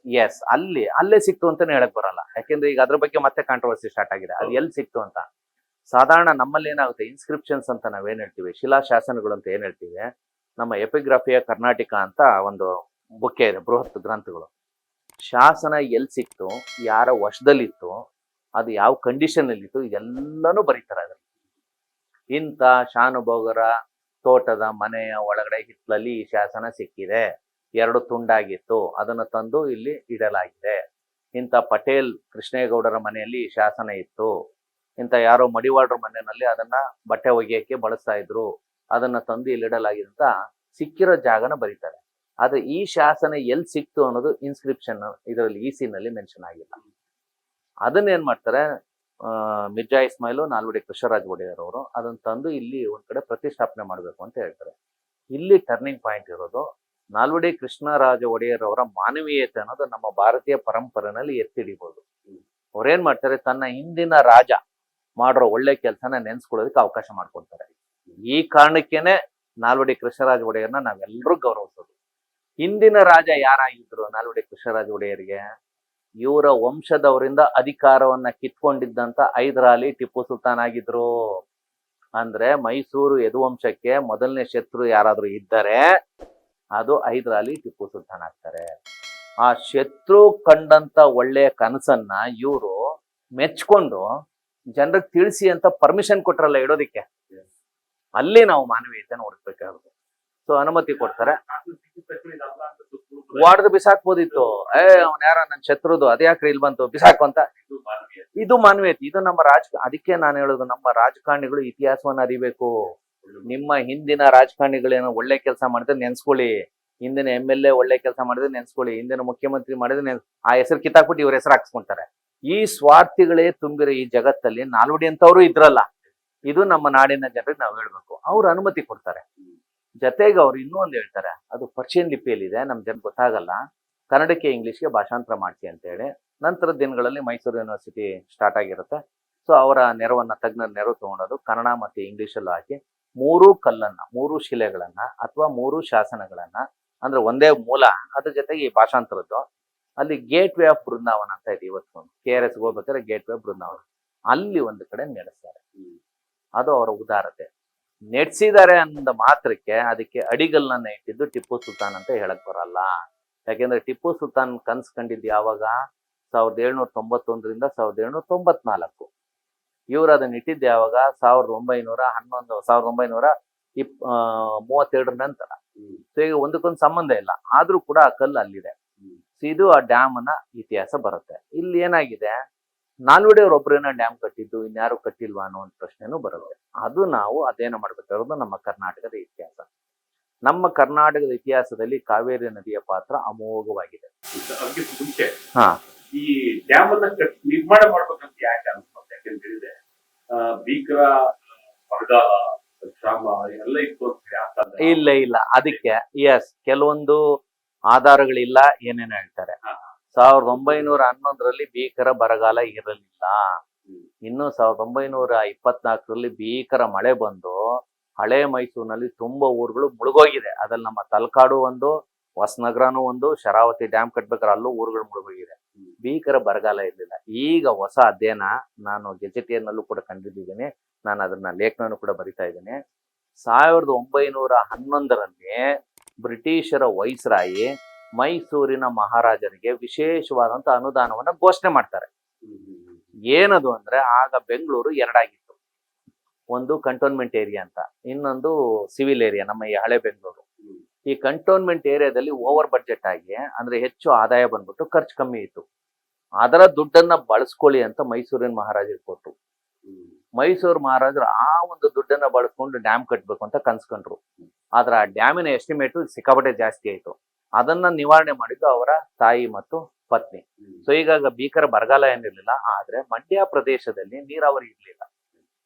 ಎಸ್, ಅಲ್ಲೇ ಸಿಕ್ತು ಅಂತಾನೆ ಹೇಳಕ್ ಬರಲ್ಲ. ಯಾಕೆಂದ್ರೆ ಈಗ ಅದ್ರ ಬಗ್ಗೆ ಮತ್ತೆ ಕಾಂಟ್ರವರ್ಸಿ ಸ್ಟಾರ್ಟ್ ಆಗಿದೆ, ಅದು ಎಲ್ಲಿ ಸಿಕ್ತು ಅಂತ. ಸಾಧಾರಣ ನಮ್ಮಲ್ಲಿ ಏನಾಗುತ್ತೆ, ಇನ್ಸ್ಕ್ರಿಪ್ಷನ್ಸ್ ಅಂತ ನಾವೇನ್ ಹೇಳ್ತೀವಿ, ಶಿಲಾಶಾಸನಗಳು ಅಂತ ಏನ್ ಹೇಳ್ತೀವಿ, ನಮ್ಮ ಎಪಿಗ್ರಫಿಯ ಕರ್ನಾಟಕ ಅಂತ ಒಂದು ಬುಕ್ಕೆ ಇದೆ, ಬೃಹತ್ ಗ್ರಂಥಗಳು. ಶಾಸನ ಎಲ್ಲಿ ಸಿಕ್ತು, ಯಾರ ವಶದಲ್ಲಿತ್ತು, ಅದು ಯಾವ ಕಂಡೀಷನ್ ಅಲ್ಲಿತ್ತು, ಇದೆಲ್ಲಾನು ಬರೀತಾರೆ ಅದ್ರಲ್ಲಿ. ಇಂಥ ಶಾನುಭೋಗರ ತೋಟದ ಮನೆಯ ಒಳಗಡೆ ಹಿತ್ತಲಲ್ಲಿ ಈ ಶಾಸನ ಸಿಕ್ಕಿದೆ, 2 ತುಂಡಾಗಿತ್ತು, ಅದನ್ನು ತಂದು ಇಲ್ಲಿ ಇಡಲಾಗಿದೆ. ಇಂಥ ಪಟೇಲ್ ಕೃಷ್ಣೇಗೌಡರ ಮನೆಯಲ್ಲಿ ಈ ಶಾಸನ ಇತ್ತು, ಇಂಥ ಯಾರೋ ಮಡಿವಾಳರ ಮನೆಯಲ್ಲಿ ಅದನ್ನ ಬಟ್ಟೆ ಒಗೆಯಕ್ಕೆ ಬಳಸ್ತಾ ಇದ್ರು, ಅದನ್ನ ತಂದು ಇಲ್ಲಿ ಇಡಲಾಗಿದೆ ಅಂತ ಸಿಕ್ಕಿರೋ ಜಾಗನ ಬರೀತಾರೆ. ಆದ್ರೆ ಈ ಶಾಸನ ಎಲ್ಲಿ ಸಿಕ್ತು ಅನ್ನೋದು ಇನ್ಸ್ಕ್ರಿಪ್ಷನ್ ಇದರಲ್ಲಿ EC-ನಲ್ಲಿ ಮೆನ್ಷನ್ ಆಗಿಲ್ಲ. ಅದನ್ನ ಏನ್ ಮಾಡ್ತಾರೆ, ಮಿರ್ಜಾ ಇಸ್ಮಾಯಿಲು, ನಾಲ್ವಡಿ ಕೃಷ್ಣರಾಜ ಒಡೆಯರ್ ಅವರು ಅದನ್ನ ತಂದು ಇಲ್ಲಿ ಒಂದ್ ಕಡೆ ಪ್ರತಿಷ್ಠಾಪನೆ ಮಾಡ್ಬೇಕು ಅಂತ ಹೇಳ್ತಾರೆ. ಇಲ್ಲಿ ಟರ್ನಿಂಗ್ ಪಾಯಿಂಟ್ ಇರೋದು, ನಾಲ್ವಡಿ ಕೃಷ್ಣರಾಜ ಒಡೆಯರ್ ಅವರ ಮಾನವೀಯತೆ ಅನ್ನೋದು ನಮ್ಮ ಭಾರತೀಯ ಪರಂಪರೆನಲ್ಲಿ ಎತ್ತಿಡಿಬಹುದು. ಅವ್ರೇನ್ ಮಾಡ್ತಾರೆ, ತನ್ನ ಹಿಂದಿನ ರಾಜ ಮಾಡಿರೋ ಒಳ್ಳೆ ಕೆಲಸನ ನೆನ್ಸ್ಕೊಳ್ಳೋದಕ್ಕೆ ಅವಕಾಶ ಮಾಡ್ಕೊಡ್ತಾರೆ. ಈ ಕಾರಣಕ್ಕೇನೆ ನಾಲ್ವಡಿ ಕೃಷ್ಣರಾಜ ಒಡೆಯರ್ನ ನಾವೆಲ್ಲರೂ ಗೌರವಿಸೋದು. ಹಿಂದಿನ ರಾಜ ಯಾರಾಗಿದ್ರು ನಾಲ್ವಡಿ ಕೃಷ್ಣರಾಜ ಒಡೆಯರ್ಗೆ? ಇವರ ವಂಶದವರಿಂದ ಅಧಿಕಾರವನ್ನ ಕಿತ್ಕೊಂಡಿದ್ದಂತ ಹೈದರಾಲಿ ಟಿಪ್ಪು ಸುಲ್ತಾನ್ ಆಗಿದ್ರು. ಅಂದ್ರೆ ಮೈಸೂರು ಯದುವಂಶಕ್ಕೆ ಮೊದಲನೇ ಶತ್ರು ಯಾರಾದ್ರೂ ಇದ್ದರೆ ಅದು ಹೈದರಾಲಿ ಟಿಪ್ಪು ಸುಲ್ತಾನ್ ಆಗ್ತಾರೆ. ಆ ಶತ್ರು ಕಂಡಂತ ಒಳ್ಳೆಯ ಕನಸನ್ನ ಇವರು ಮೆಚ್ಕೊಂಡು ಜನರಿಗೆ ತಿಳಿಸಿ ಅಂತ ಪರ್ಮಿಷನ್ ಕೊಟ್ರಲ್ಲ ಇಡೋದಿಕ್ಕೆ, ಅಲ್ಲಿ ನಾವು ಮಾನವೀಯತೆ ನೋಡ್ಬೇಕಾಗುತ್ತೆ. ಸೊ ಅನುಮತಿ ಕೊಡ್ತಾರೆ, ವಾಡ್ದು ಬಿಸಾಕ್ಬೋದಿತ್ತು. ಅವ್ನ ಯಾರ ನನ್ನ ಶತ್ರುದು, ಅದ್ಯಾಕ್ರಿ ಇಲ್ಲಿ ಬಂತು ಬಿಸಾಕು ಅಂತ. ಇದು ಮಾನವೀಯತೆ, ಇದು ನಮ್ಮ ಅದಕ್ಕೆ ನಾನು ಹೇಳೋದು, ನಮ್ಮ ರಾಜಕಾರಣಿಗಳು ಇತಿಹಾಸವನ್ನ ಅರಿಬೇಕು. ನಿಮ್ಮ ಹಿಂದಿನ ರಾಜಕಾರಣಿಗಳೇನೋ ಒಳ್ಳೆ ಕೆಲಸ ಮಾಡಿದ್ರೆ ನೆನ್ಸ್ಕೊಳ್ಳಿ, ಹಿಂದಿನ MLA ಒಳ್ಳೆ ಕೆಲಸ ಮಾಡಿದ್ರೆ ನೆನ್ಸ್ಕೊಳ್ಳಿ, ಹಿಂದಿನ ಮುಖ್ಯಮಂತ್ರಿ ಮಾಡಿದ್ರೆ ಆ ಹೆಸರು ಕಿತ್ತಾಕ್ಬಿಟ್ಟು ಇವ್ರ ಹೆಸರು ಹಾಕ್ಸ್ಕೊಂತಾರೆ. ಈ ಸ್ವಾರ್ಥಿಗಳೇ ತುಂಬಿರೋ ಈ ಜಗತ್ತಲ್ಲಿ ನಾಲ್ವಡಿ ಅಂತವ್ರು ಇದ್ರಲ್ಲ. ಇದು ನಮ್ಮ ನಾಡಿನ ಜನರಿಗೆ ನಾವು ಹೇಳ್ಬೇಕು, ಅವ್ರು ಅನುಮತಿ ಕೊಡ್ತಾರೆ. ಜೊತೆಗೆ ಅವ್ರು ಇನ್ನೂ ಒಂದು ಹೇಳ್ತಾರೆ, ಅದು ಪರ್ಷಿಯನ್ ಲಿಪಿಯಲ್ಲಿದೆ, ನಮ್ ಜನ ಗೊತ್ತಾಗಲ್ಲ, ಕನ್ನಡಕ್ಕೆ ಇಂಗ್ಲಿಷ್ಗೆ ಭಾಷಾಂತರ ಮಾಡ್ಸಿ ಅಂತ ಹೇಳಿ. ನಂತರದ ದಿನಗಳಲ್ಲಿ ಮೈಸೂರು ಯೂನಿವರ್ಸಿಟಿ ಸ್ಟಾರ್ಟ್ ಆಗಿರುತ್ತೆ. ಸೊ ಅವರ ನೆರವನ್ನ ತಜ್ಞರ ನೆರವು ತಗೊಂಡೋದು ಕನ್ನಡ ಮತ್ತೆ ಇಂಗ್ಲಿಷಲ್ಲೂ ಹಾಕಿ 3 ಕಲ್ಲನ್ನ, 3 ಶಿಲೆಗಳನ್ನ ಅಥವಾ 3 ಶಾಸನಗಳನ್ನ, ಅಂದ್ರೆ ಒಂದೇ ಮೂಲ, ಅದ್ರ ಜೊತೆಗೆ ಈ ಭಾಷಾಂತರದ್ದು. ಅಲ್ಲಿ ಗೇಟ್ ವೇ ಆಫ್ ಬೃಂದಾವನ ಅಂತ ಇದೆ. ಇವತ್ತು KRS ಹೋಗ್ಬೇಕಾದ್ರೆ ಗೇಟ್ ವೇ ಬೃಂದಾವನ ಅಲ್ಲಿ ಒಂದು ಕಡೆ ನಡೆಸ್ತಾರೆ. ಅದು ಅವರ ಉದಾರತೆ. ನೆಡ್ಸಿದ್ದಾರೆ ಅಂದ ಮಾತ್ರಕ್ಕೆ ಅದಕ್ಕೆ ಅಡಿಗಲ್ಲನ್ನ ಇಟ್ಟಿದ್ದು ಟಿಪ್ಪು ಸುಲ್ತಾನ್ ಅಂತ ಹೇಳಕ್ ಬರಲ್ಲ. ಯಾಕೆಂದ್ರೆ ಟಿಪ್ಪು ಸುಲ್ತಾನ್ ಕನ್ಸ್ ಕಂಡಿದ್ದು ಯಾವಾಗ? 1791ರಿಂದ 1794. ಇವ್ರು ಅದನ್ನ ಇಟ್ಟಿದ್ದು ಯಾವಾಗ? 1932 ನಂತರ. ಸೊ ಈಗ ಒಂದಕ್ಕೊಂದು ಸಂಬಂಧ ಇಲ್ಲ, ಆದ್ರೂ ಕೂಡ ಆ ಕಲ್ಲು ಅಲ್ಲಿದೆ. ಸೊ ಇದು ಆ ಡ್ಯಾಮ್ ನ ಇತಿಹಾಸ ಬರುತ್ತೆ. ಇಲ್ಲಿ ಏನಾಗಿದೆ, ನಾಲ್ವಡಿ ಒಬ್ಬರೇನ ಡ್ಯಾಮ್ ಕಟ್ಟಿದ್ದು, ಇನ್ಯಾರು ಕಟ್ಟಿಲ್ವಾ ಅನ್ನೋ ಒಂದು ಪ್ರಶ್ನೆನೂ ಬರುತ್ತೆ. ಅದು ನಾವು ಅಧ್ಯಯನ ಮಾಡ್ಬೇಕಾಗಿರೋದು ನಮ್ಮ ಕರ್ನಾಟಕದ ಇತಿಹಾಸ. ನಮ್ಮ ಕರ್ನಾಟಕದ ಇತಿಹಾಸದಲ್ಲಿ ಕಾವೇರಿ ನದಿಯ ಪಾತ್ರ ಅಮೋಘವಾಗಿದೆ. ಅದಕ್ಕೆ ಮುಂಚೆ ಹಾ, ಈ ಡ್ಯಾಮ್ ಅನ್ನ ನಿರ್ಮಾಣ ಮಾಡ್ಬೇಕಂತ ಯಾಕೆ ಅನ್ಸುತ್ತೆ? ಯಾಕಂದ್ರೆ ಭೀಕರ ಬರಗಾಲ, ಶ್ರಮ ಎಲ್ಲ ಇತ್ತು ಅಂತ ಹೇಳಿ ಆ ಕಾಲದಲ್ಲಿ. ಇಲ್ಲ ಅದಕ್ಕೆ ಕೆಲವೊಂದು ಆಧಾರಗಳಿಲ್ಲ, ಏನೇನು ಹೇಳ್ತಾರೆ. 1911ರಲ್ಲಿ ಭೀಕರ ಬರಗಾಲ ಇರಲಿಲ್ಲ. ಇನ್ನು 1924ರಲ್ಲಿ ಭೀಕರ ಮಳೆ ಬಂದು ಹಳೆ ಮೈಸೂರಿನಲ್ಲಿ ತುಂಬಾ ಊರುಗಳು ಮುಳುಗೋಗಿದೆ. ಅದ್ರಲ್ಲಿ ನಮ್ಮ ತಲಕಾಡು ಒಂದು, ಹೊಸನಗರನೂ ಒಂದು, ಶರಾವತಿ ಡ್ಯಾಮ್ ಕಟ್ಬೇಕಾದ್ರೆ ಅಲ್ಲೂ ಊರುಗಳು ಮುಳುಗೋಗಿದೆ. ಭೀಕರ ಬರಗಾಲ ಇರಲಿಲ್ಲ. ಈಗ ಹೊಸ ಅಧ್ಯಯನ ನಾನು ಗೆಜೆಟಿಯರ್ನಲ್ಲೂ ಕೂಡ ಕಂಡಿದ್ದೀನಿ, ನಾನು ಅದನ್ನ ಲೇಖನೂ ಕೂಡ ಬರಿತಾ ಇದ್ದೀನಿ. 1911ರಲ್ಲಿ ಬ್ರಿಟಿಷರ ವೈಸ್ರಾಯಿ ಮೈಸೂರಿನ ಮಹಾರಾಜರಿಗೆ ವಿಶೇಷವಾದಂತ ಅನುದಾನವನ್ನ ಘೋಷಣೆ ಮಾಡ್ತಾರೆ. ಏನದು ಅಂದ್ರೆ, ಆಗ ಬೆಂಗಳೂರು ಎರಡಾಗಿತ್ತು. ಒಂದು ಕಂಟೋನ್ಮೆಂಟ್ ಏರಿಯಾ ಅಂತ, ಇನ್ನೊಂದು ಸಿವಿಲ್ ಏರಿಯಾ, ನಮ್ಮ ಈ ಹಳೆ ಬೆಂಗಳೂರು. ಈ ಕಂಟೋನ್ಮೆಂಟ್ ಏರಿಯಾದಲ್ಲಿ ಓವರ್ ಬಡ್ಜೆಟ್ ಆಗಿ, ಅಂದ್ರೆ ಹೆಚ್ಚು ಆದಾಯ ಬಂದ್ಬಿಟ್ಟು ಖರ್ಚು ಕಮ್ಮಿ ಇತ್ತು. ಅದರ ದುಡ್ಡನ್ನ ಬಳಸ್ಕೊಳ್ಳಿ ಅಂತ ಮೈಸೂರಿನ ಮಹಾರಾಜರಿಗೆ ಕೊಟ್ಟು, ಮೈಸೂರು ಮಹಾರಾಜರು ಆ ಒಂದು ದುಡ್ಡನ್ನ ಬಳಸ್ಕೊಂಡು ಡ್ಯಾಮ್ ಕಟ್ಬೇಕು ಅಂತ ಕನ್ಸ್ಕೊಂಡ್ರು. ಆದ್ರೆ ಆ ಡ್ಯಾಮಿನ ಎಸ್ಟಿಮೇಟು ಸಿಕ್ಕಾಪಟ್ಟೆ ಜಾಸ್ತಿ ಆಯ್ತು. ಅದನ್ನ ನಿವಾರಣೆ ಮಾಡಿದ್ದು ಅವರ ತಾಯಿ ಮತ್ತು ಪತ್ನಿ. ಸೊ ಈಗ ಭೀಕರ ಬರಗಾಲ ಏನಿರ್ಲಿಲ್ಲ, ಆದ್ರೆ ಮಂಡ್ಯ ಪ್ರದೇಶದಲ್ಲಿ ನೀರಾವರಿ ಇರ್ಲಿಲ್ಲ.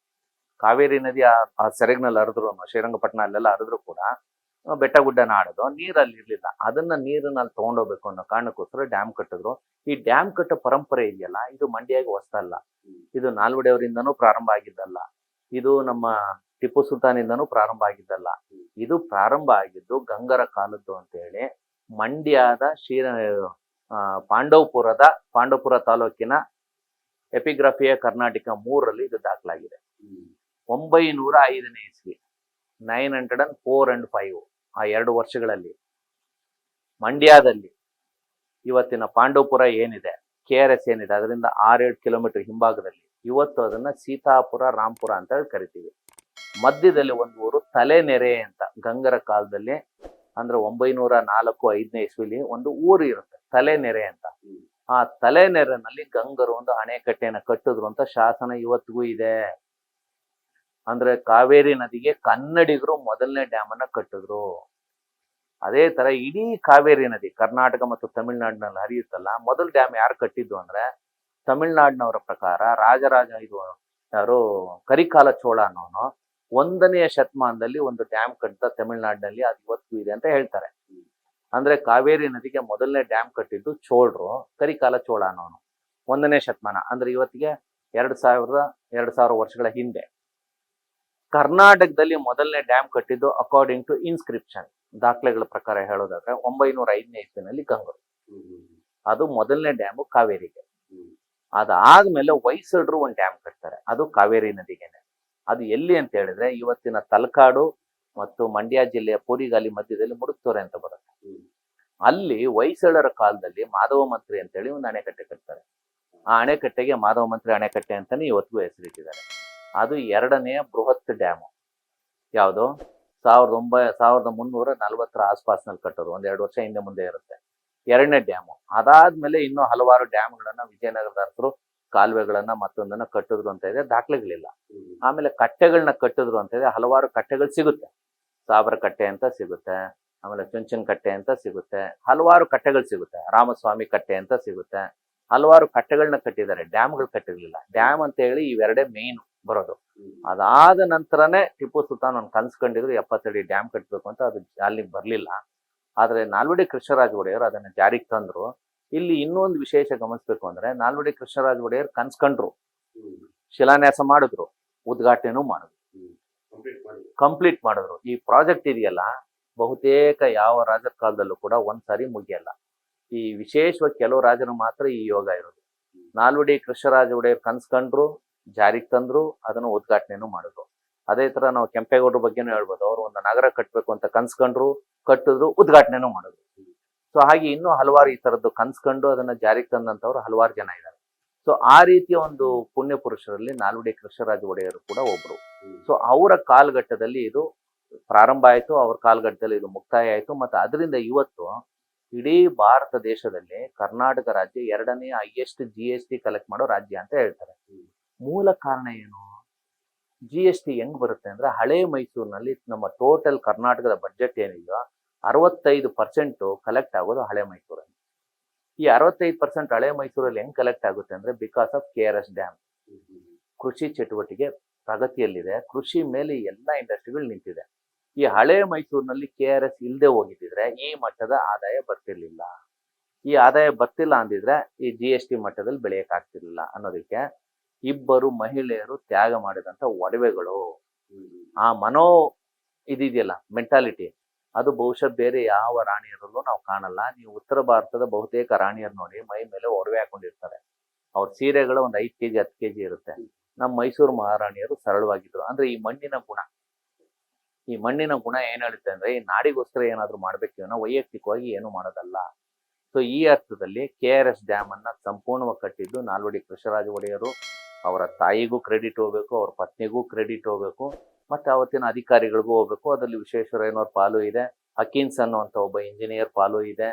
ಕಾವೇರಿ ನದಿ ಆ ಸೆರಗ್ನಲ್ಲಿ ಹರಿದ್ರು, ಶ್ರೀರಂಗಪಟ್ಟಣ ಅಲ್ಲೆಲ್ಲ ಹರಿದ್ರು ಕೂಡ ಬೆಟ್ಟ ಗುಡ್ಡ ನಾಡೋದು, ನೀರಲ್ಲಿ ಇರ್ಲಿಲ್ಲ. ಅದನ್ನ ನೀರನ್ನಲ್ಲಿ ತಗೊಂಡೋಗ್ಬೇಕು ಅನ್ನೋ ಕಾರಣಕ್ಕೋಸ್ಕರ ಡ್ಯಾಮ್ ಕಟ್ಟಿದ್ರು. ಈ ಡ್ಯಾಮ್ ಕಟ್ಟೋ ಪರಂಪರೆ ಇದೆಯಲ್ಲ, ಇದು ಮಂಡ್ಯಗೆ ಹೊಸದಲ್ಲ. ಇದು ನಾಲ್ವಡಿ ಅವರಿಂದನೂ ಪ್ರಾರಂಭ ಆಗಿದ್ದಲ್ಲ, ಇದು ನಮ್ಮ ಟಿಪ್ಪು ಸುಲ್ತಾನಿಂದನೂ ಪ್ರಾರಂಭ ಆಗಿದ್ದಲ್ಲ. ಇದು ಪ್ರಾರಂಭ ಆಗಿದ್ದು ಗಂಗರ ಕಾಲದ್ದು ಅಂತ ಹೇಳಿ ಮಂಡ್ಯದ ಪಾಂಡವಪುರ ತಾಲೂಕಿನ ಎಪಿಗ್ರಫಿಯ ಕರ್ನಾಟಕ 3ರಲ್ಲಿ ಇದು ದಾಖಲಾಗಿದೆ. 905ನೇ ಇಸ್ವಿ, 904 and 5, ಆ 2 ವರ್ಷಗಳಲ್ಲಿ ಮಂಡ್ಯದಲ್ಲಿ ಇವತ್ತಿನ ಪಾಂಡವಪುರ ಏನಿದೆ, KRS ಏನಿದೆ, ಅದರಿಂದ 6-7 ಕಿಲೋಮೀಟರ್ ಹಿಂಭಾಗದಲ್ಲಿ ಇವತ್ತು ಅದನ್ನ ಸೀತಾಪುರ, ರಾಂಪುರ ಅಂತ ಹೇಳಿ ಕರಿತೀವಿ. ಮಧ್ಯದಲ್ಲಿ ಒಂದು ಊರು ತಲೆನೆರೆ ಅಂತ, ಗಂಗರ ಕಾಲದಲ್ಲಿ ಅಂದ್ರೆ 904-5ನೇ ಇಸ್ವಿಲಿ ಒಂದು ಊರು ಇರುತ್ತೆ ತಲೆನೆರೆ ಅಂತ. ಆ ತಲೆನೆರೆನಲ್ಲಿ ಗಂಗರು ಒಂದು ಅಣೆಕಟ್ಟೆನ ಕಟ್ಟಿದ್ರು ಅಂತ ಶಾಸನ ಇವತ್ತಿಗೂ ಇದೆ. ಅಂದ್ರೆ ಕಾವೇರಿ ನದಿಗೆ ಕನ್ನಡಿಗರು ಮೊದಲನೇ ಡ್ಯಾಮ್ ಅನ್ನ ಕಟ್ಟಿದ್ರು. ಅದೇ ತರ ಇಡೀ ಕಾವೇರಿ ನದಿ ಕರ್ನಾಟಕ ಮತ್ತು ತಮಿಳುನಾಡಿನಲ್ಲಿ ಹರಿಯುತ್ತಲ್ಲ, ಮೊದಲ ಡ್ಯಾಮ್ ಯಾರು ಕಟ್ಟಿದ್ದು ಅಂದ್ರೆ ತಮಿಳುನಾಡಿನವರ ಪ್ರಕಾರ ಯಾರು ಕರಿಕಾಲ ಚೋಳ ಅನ್ನೋನು 1ನೇ ಶತಮಾನದಲ್ಲಿ ಒಂದು ಡ್ಯಾಮ್ ಕಟ್ಟಿದ ತಮಿಳುನಾಡಿನಲ್ಲಿ, ಅದು ಇವತ್ತು ಇದೆ ಅಂತ ಹೇಳ್ತಾರೆ. ಅಂದ್ರೆ ಕಾವೇರಿ ನದಿಗೆ ಮೊದಲನೇ ಡ್ಯಾಮ್ ಕಟ್ಟಿದ್ದು ಚೋಳರು, ಕರಿಕಾಲ ಚೋಳ ಅನ್ನೋನು 1ನೇ ಶತಮಾನ, ಅಂದ್ರೆ ಇವತ್ತಿಗೆ 2000 ವರ್ಷಗಳ ಹಿಂದೆ. ಕರ್ನಾಟಕದಲ್ಲಿ ಮೊದಲನೇ ಡ್ಯಾಮ್ ಕಟ್ಟಿದ್ದು ಅಕಾರ್ಡಿಂಗ್ ಟು ಇನ್ಸ್ಕ್ರಿಪ್ಷನ್, ದಾಖಲೆಗಳ ಪ್ರಕಾರ ಹೇಳೋದಾದ್ರೆ 905ನೇ ಇಸ್ವಿನಲ್ಲಿ ಗಂಗರು. ಅದು ಮೊದಲನೇ ಡ್ಯಾಮು ಕಾವೇರಿಗೆ. ಅದಾದ್ಮೇಲೆ ಹೊಯ್ಸಳರು ಒಂದು ಡ್ಯಾಮ್ ಕಟ್ತಾರೆ, ಅದು ಕಾವೇರಿ ನದಿಗೆನೆ. ಅದು ಎಲ್ಲಿ ಅಂತ ಹೇಳಿದ್ರೆ ಇವತ್ತಿನ ತಲಕಾಡು ಮತ್ತು ಮಂಡ್ಯ ಜಿಲ್ಲೆಯ ಪೂರಿಗಾಲಿ ಮಧ್ಯದಲ್ಲಿ ಮುಡುಕ್ತೋರೆ ಅಂತ ಬರುತ್ತೆ. ಅಲ್ಲಿ ಹೊಯ್ಸಳರ ಕಾಲದಲ್ಲಿ ಮಾಧವ ಮಂತ್ರಿ ಅಂತೇಳಿ ಒಂದು ಅಣೆಕಟ್ಟೆ ಕಟ್ತಾರೆ. ಆ ಅಣೆಕಟ್ಟೆಗೆ ಮಾಧವ ಮಂತ್ರಿ ಅಣೆಕಟ್ಟೆ ಅಂತಾನೆ ಇವತ್ತಿಗೂ ಹೆಸರಿಟ್ಟಿದ್ದಾರೆ. ಅದು 2ನೇ ಬೃಹತ್ ಡ್ಯಾಮು. ಯಾವುದು 1340 ಆಸ್ಪಾಸ್ನಲ್ಲಿ ಕಟ್ಟೋದು, 1-2 ವರ್ಷ ಹಿಂದೆ ಮುಂದೆ ಇರುತ್ತೆ 2ನೇ ಡ್ಯಾಮು. ಅದಾದ್ಮೇಲೆ ಇನ್ನೂ ಹಲವಾರು ಡ್ಯಾಮ್ಗಳನ್ನ ವಿಜಯನಗರದ ಅರಸರು ಕಾಲುವೆಗಳನ್ನ ಮತ್ತೊಂದನ್ನ ಕಟ್ಟಿದ್ರು ಅಂತ ಇದೆ, ದಾಖಲೆಗಳಿಲ್ಲ. ಆಮೇಲೆ ಕಟ್ಟೆಗಳನ್ನ ಕಟ್ಟಿದ್ರು ಅಂತ ಇದೆ, ಹಲವಾರು ಕಟ್ಟೆಗಳು ಸಿಗುತ್ತೆ. ಸಾಬರ ಕಟ್ಟೆ ಅಂತ ಸಿಗುತ್ತೆ, ಆಮೇಲೆ ಚುಂಚನ ಕಟ್ಟೆ ಅಂತ ಸಿಗುತ್ತೆ, ಹಲವಾರು ಕಟ್ಟೆಗಳು ಸಿಗುತ್ತೆ. ರಾಮಸ್ವಾಮಿ ಕಟ್ಟೆ ಅಂತ ಸಿಗುತ್ತೆ, ಹಲವಾರು ಕಟ್ಟೆಗಳನ್ನ ಕಟ್ಟಿದ್ದಾರೆ, ಡ್ಯಾಮ್ಗಳು ಕಟ್ಟಿರ್ಲಿಲ್ಲ. ಡ್ಯಾಮ್ ಅಂತ ಹೇಳಿ ಇವೆರಡೇ ಮೇನ್ ಬರೋದು. ಅದಾದ ನಂತರನೇ ಟಿಪ್ಪು ಸುಲ್ತಾನ್ ಒಂದು ಕನ್ಸ್ ಕಂಡಿದ್ರು 70 ಅಡಿ ಡ್ಯಾಮ್ ಕಟ್ಟಬೇಕು ಅಂತ, ಅದು ಅಲ್ಲಿ ಬರ್ಲಿಲ್ಲ. ಆದ್ರೆ ನಾಲ್ವಡಿ ಕೃಷ್ಣರಾಜ ಒಡೆಯರ್ ಅದನ್ನ ಜಾರಿಗೆ ತಂದ್ರು. ಇಲ್ಲಿ ಇನ್ನೊಂದು ವಿಶೇಷ ಗಮನಿಸ್ಬೇಕು ಅಂದ್ರೆ, ನಾಲ್ವಡಿ ಕೃಷ್ಣರಾಜ ಒಡೆಯರ್ ಕನ್ಸ್ಕೊಂಡ್ರು, ಶಿಲಾನ್ಯಾಸ ಮಾಡಿದ್ರು, ಉದ್ಘಾಟನೆನೂ ಮಾಡಿದ್ರು, ಕಂಪ್ಲೀಟ್ ಮಾಡಿದ್ರು. ಈ ಪ್ರಾಜೆಕ್ಟ್ ಇದೆಯಲ್ಲ, ಬಹುತೇಕ ಯಾವ ರಾಜರ ಕಾಲದಲ್ಲೂ ಕೂಡ ಒಂದ್ಸಾರಿ ಮುಗಿಯಲ್ಲ. ಈ ವಿಶೇಷವಾಗಿ ಕೆಲವು ರಾಜರು ಮಾತ್ರ ಈ ಯೋಗ ಇರೋದು. ನಾಲ್ವಡಿ ಕೃಷ್ಣರಾಜ ಒಡೆಯರ್ ಕನ್ಸ್ಕೊಂಡ್ರು, ಜಾರಿಗೆ ತಂದ್ರು, ಅದನ್ನು ಉದ್ಘಾಟನೆನೂ ಮಾಡಿದ್ರು. ಅದೇ ತರ ನಾವು ಕೆಂಪೇಗೌಡರ ಬಗ್ಗೆನೂ ಹೇಳ್ಬೋದು. ಅವರು ಒಂದು ನಗರ ಕಟ್ಟಬೇಕು ಅಂತ ಕನ್ಸ್ಕೊಂಡ್ರು, ಕಟ್ಟಿದ್ರು, ಉದ್ಘಾಟನೆನೂ ಮಾಡಿದ್ರು. ಸೊ ಹಾಗೆ ಇನ್ನೂ ಹಲವಾರು ಈ ತರದ್ದು ಕನ್ಸ್ಕೊಂಡು ಅದನ್ನ ಜಾರಿಗೆ ತಂದಂತವ್ರು ಹಲವಾರು ಜನ ಇದ್ದಾರೆ. ಸೊ ಆ ರೀತಿಯ ಒಂದು ಪುಣ್ಯ ಪುರುಷರಲ್ಲಿ ನಾಲ್ವಡಿ ಕೃಷ್ಣರಾಜ ಒಡೆಯರು ಕೂಡ ಒಬ್ರು. ಸೊ ಅವರ ಕಾಲಘಟ್ಟದಲ್ಲಿ ಇದು ಪ್ರಾರಂಭ ಆಯ್ತು, ಅವ್ರ ಕಾಲಘಟ್ಟದಲ್ಲಿ ಇದು ಮುಕ್ತಾಯ ಆಯ್ತು. ಮತ್ತೆ ಅದರಿಂದ ಇವತ್ತು ಇಡೀ ಭಾರತ ದೇಶದಲ್ಲಿ ಕರ್ನಾಟಕ ರಾಜ್ಯ 2ನೇ ಹೈಯೆಸ್ಟ್ GST ಕಲೆಕ್ಟ್ ಮಾಡೋ ರಾಜ್ಯ ಅಂತ ಹೇಳ್ತಾರೆ. ಮೂಲ ಕಾರಣ ಏನು? GST ಹೆಂಗ್ ಬರುತ್ತೆ ಅಂದ್ರೆ, ಹಳೆ ಮೈಸೂರಿನಲ್ಲಿ ನಮ್ಮ ಟೋಟಲ್ ಕರ್ನಾಟಕದ ಬಜೆಟ್ ಏನಿದೆಯೋ 65% ಕಲೆಕ್ಟ್ ಆಗೋದು ಹಳೆ ಮೈಸೂರಲ್ಲಿ. ಈ 65% ಹಳೆ ಮೈಸೂರಲ್ಲಿ ಹೆಂಗ್ ಕಲೆಕ್ಟ್ ಆಗುತ್ತೆ ಅಂದ್ರೆ, ಬಿಕಾಸ್ ಆಫ್ KRS ಡ್ಯಾಮ್. ಕೃಷಿ ಚಟುವಟಿಕೆ ಪ್ರಗತಿಯಲ್ಲಿದೆ, ಕೃಷಿ ಮೇಲೆ ಎಲ್ಲ ಇಂಡಸ್ಟ್ರಿಗಳು ನಿಂತಿದೆ. ಈ ಹಳೆ ಮೈಸೂರಿನಲ್ಲಿ KRS ಇಲ್ಲದೆ ಹೋಗಿದ್ದಿದ್ರೆ ಈ ಮಟ್ಟದ ಆದಾಯ ಬರ್ತಿರ್ಲಿಲ್ಲ. ಈ ಆದಾಯ ಬರ್ತಿಲ್ಲ ಅಂದಿದ್ರೆ ಈ GST ಮಟ್ಟದಲ್ಲಿ ಬೆಳೆಯಕ್ ಆಗ್ತಿರ್ಲಿಲ್ಲ ಅನ್ನೋದಕ್ಕೆ ಇಬ್ಬರು ಮಹಿಳೆಯರು ತ್ಯಾಗ ಮಾಡಿದಂತ ಒಡವೆಗಳು, ಆ ಮನೋ ಇದಿದೆಯಲ್ಲ ಮೆಂಟಾಲಿಟಿ, ಅದು ಬಹುಶಃ ಬೇರೆ ಯಾವ ರಾಣಿಯರಲ್ಲೂ ನಾವು ಕಾಣಲ್ಲ. ನೀವು ಉತ್ತರ ಭಾರತದ ಬಹುತೇಕ ರಾಣಿಯರು ನೋಡಿ, ಮೈ ಮೇಲೆ ಒಡವೆ ಹಾಕೊಂಡಿರ್ತಾರೆ. ಅವ್ರ ಸೀರೆಗಳು ಒಂದು 5 kg 10 kg ಇರುತ್ತೆ. ನಮ್ಮ ಮೈಸೂರು ಮಹಾರಾಣಿಯರು ಸರಳವಾಗಿದ್ರು. ಅಂದ್ರೆ ಈ ಮಣ್ಣಿನ ಗುಣ ಏನ್ ಹೇಳುತ್ತೆ ಅಂದ್ರೆ, ಈ ನಾಡಿಗೋಸ್ಕರ ಏನಾದ್ರು ಮಾಡ್ಬೇಕೇನೋ, ವೈಯಕ್ತಿಕವಾಗಿ ಏನು ಮಾಡೋದಲ್ಲ. ಸೊ ಈ ಅರ್ಥದಲ್ಲಿ KRS ಡ್ಯಾಮ್ ಅನ್ನ ಸಂಪೂರ್ಣವಾಗಿ ಕಟ್ಟಿದ್ದು ನಾಲ್ವಡಿ ಕೃಷ್ಣರಾಜ ಒಡೆಯರು. ಅವರ ತಾಯಿಗೂ ಕ್ರೆಡಿಟ್ ಹೋಗ್ಬೇಕು, ಅವ್ರ ಪತ್ನಿಗೂ ಕ್ರೆಡಿಟ್ ಹೋಗ್ಬೇಕು, ಮತ್ತೆ ಅವತ್ತಿನ ಅಧಿಕಾರಿಗಳಿಗೂ ಹೋಗ್ಬೇಕು. ಅದರಲ್ಲಿ ವಿಶ್ವೇಶ್ವರಯ್ಯನವ್ರ ಪಾಲು ಇದೆ, ಹಕೀನ್ಸ್ ಅನ್ನುವಂಥ ಒಬ್ಬ ಇಂಜಿನಿಯರ್ ಪಾಲು ಇದೆ,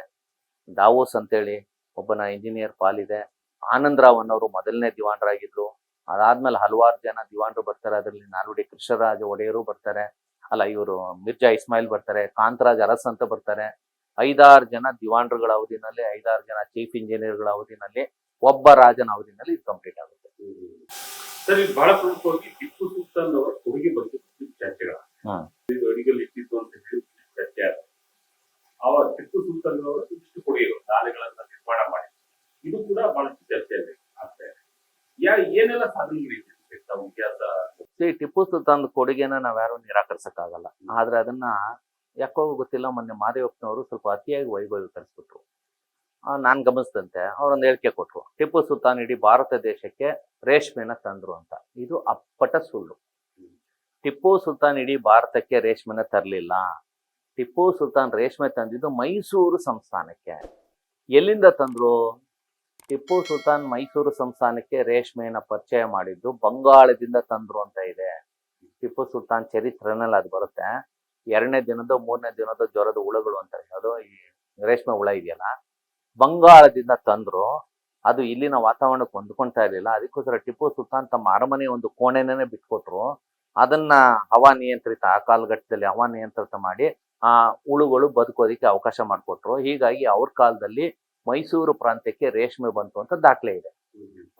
ದಾವೋಸ್ ಅಂತೇಳಿ ಒಬ್ಬನ ಇಂಜಿನಿಯರ್ ಪಾಲಿದೆ, ಆನಂದರಾವ್ ಅನ್ನೋರು ಮೊದಲನೇ ದಿವಾನರಾಗಿದ್ರು. ಅದಾದ್ಮೇಲೆ ಹಲವಾರು ಜನ ದಿವಾನರು ಬರ್ತಾರೆ. ಅದರಲ್ಲಿ ನಾಲ್ವಡಿ ಕೃಷ್ಣರಾಜ ಒಡೆಯರು ಬರ್ತಾರೆ, ಅಲ್ಲ ಇವರು ಮಿರ್ಜಾ ಇಸ್ಮಾಯಿಲ್ ಬರ್ತಾರೆ, ಕಾಂತರಾಜ್ ಅರಸ್ ಅಂತ ಬರ್ತಾರೆ. 5-6 ಜನ ದಿವಾನರುಗಳ ಅವಧಿನಲ್ಲಿ, 5-6 ಜನ ಚೀಫ್ ಇಂಜಿನಿಯರ್ಗಳ ಅವಧಿನಲ್ಲಿ, ಒಬ್ಬ ರಾಜನ ಅವಧಿನಲ್ಲಿ ಇದು ಕಂಪ್ಲೀಟ್ ಆಗುತ್ತೆ. ಸರ್, ಇದು ಬಹಳ ಪ್ರಮುಖವಾಗಿ ಟಿಪ್ಪು ಸುಲ್ತಾನ್ ಅವರ ಕೊಡುಗೆ ಬಗ್ಗೆ ಚರ್ಚೆಗಳ ಇದು ಅಡಿಗಲ್ ಇಟ್ಟಿದ್ದು ಅಂತ ಹೇಳಿ ಚರ್ಚೆ ಆಗುತ್ತೆ. ಅವ ಟಿಪ್ಪು ಸುಲ್ತಾನ್ ಅವರು ಇಷ್ಟು ಕೊಡುಗೆಗಳು ಶಾಲೆಗಳನ್ನ ನಿರ್ಮಾಣ ಮಾಡಿ, ಇದು ಕೂಡ ಬಹಳಷ್ಟು ಚರ್ಚೆಯಲ್ಲಿ ಆಗ್ತಾ ಇದೆ. ಏನೆಲ್ಲ ಸಾಧನೆಗಳಿದೆ ನಾವು ಇತಿಹಾಸ? ಟಿಪ್ಪು ಸುಲ್ತಾನ್ ಕೊಡುಗೆನ ನಾವ್ಯಾರು ನಿರಾಕರಿಸಕ್ಕಾಗಲ್ಲ. ಆದ್ರೆ ಅದನ್ನ ಯಾಕೋ ಗೊತ್ತಿಲ್ಲ, ಮೊನ್ನೆ ಮಾದೇವಪ್ಪನವರು ಸ್ವಲ್ಪ ಅತಿಯಾಗಿ ವೈಭವೀಕರಿಸ್ಬಿಟ್ರು. ನಾನ್ ಗಮನಿಸಿದಂತೆ ಅವರೊಂದು ಹೇಳಿಕೆ ಕೊಟ್ರು, ಟಿಪ್ಪು ಸುಲ್ತಾನ್ ಇಡೀ ಭಾರತ ದೇಶಕ್ಕೆ ರೇಷ್ಮೆನ ತಂದ್ರು ಅಂತ. ಇದು ಅಪ್ಪಟ ಸುಳ್ಳು. ಟಿಪ್ಪು ಸುಲ್ತಾನ್ ಇಡೀ ಭಾರತಕ್ಕೆ ರೇಷ್ಮೆನ ತರಲಿಲ್ಲ. ಟಿಪ್ಪು ಸುಲ್ತಾನ್ ರೇಷ್ಮೆ ತಂದಿದ್ದು ಮೈಸೂರು ಸಂಸ್ಥಾನಕ್ಕೆ. ಎಲ್ಲಿಂದ ತಂದ್ರು? ಟಿಪ್ಪು ಸುಲ್ತಾನ್ ಮೈಸೂರು ಸಂಸ್ಥಾನಕ್ಕೆ ರೇಷ್ಮೆಯನ್ನ ಪರಿಚಯ ಮಾಡಿದ್ದು ಬಂಗಾಳದಿಂದ ತಂದ್ರು ಅಂತ ಇದೆ. ಟಿಪ್ಪು ಸುಲ್ತಾನ್ ಚರಿತ್ರೆನಲ್ಲಿ ಅದು ಬರುತ್ತೆ. 2ನೇ ದಿನದ 3ನೇ ದಿನದ ಜ್ವರದ ಹುಳುಗಳು ಅಂತ ಅದು ಈ ರೇಷ್ಮೆ ಹುಳ ಇದೆಯಲ್ಲ, ಬಂಗಾಳದಿಂದ ತಂದ್ರು. ಅದು ಇಲ್ಲಿನ ವಾತಾವರಣಕ್ಕೆ ಹೊಂದ್ಕೊಂತಾ ಇರ್ಲಿಲ್ಲ. ಅದಕ್ಕೋಸ್ಕರ ಟಿಪ್ಪು ಸುಲ್ತಾನ್ ತಮ್ಮ ಅರಮನೆ ಒಂದು ಕೋಣೆನೇ ಬಿಟ್ಕೊಟ್ರು. ಅದನ್ನ ಹವಾನಿಯಂತ್ರಿತ, ಆ ಕಾಲಘಟ್ಟದಲ್ಲಿ ಹವಾನಿಯಂತ್ರಿತ ಮಾಡಿ ಆ ಹುಳುಗಳು ಬದುಕೋದಿಕ್ಕೆ ಅವಕಾಶ ಮಾಡಿಕೊಟ್ರು. ಹೀಗಾಗಿ ಅವ್ರ ಕಾಲದಲ್ಲಿ ಮೈಸೂರು ಪ್ರಾಂತ್ಯಕ್ಕೆ ರೇಷ್ಮೆ ಬಂತು ಅಂತ ದಾಖಲೆ ಇದೆ.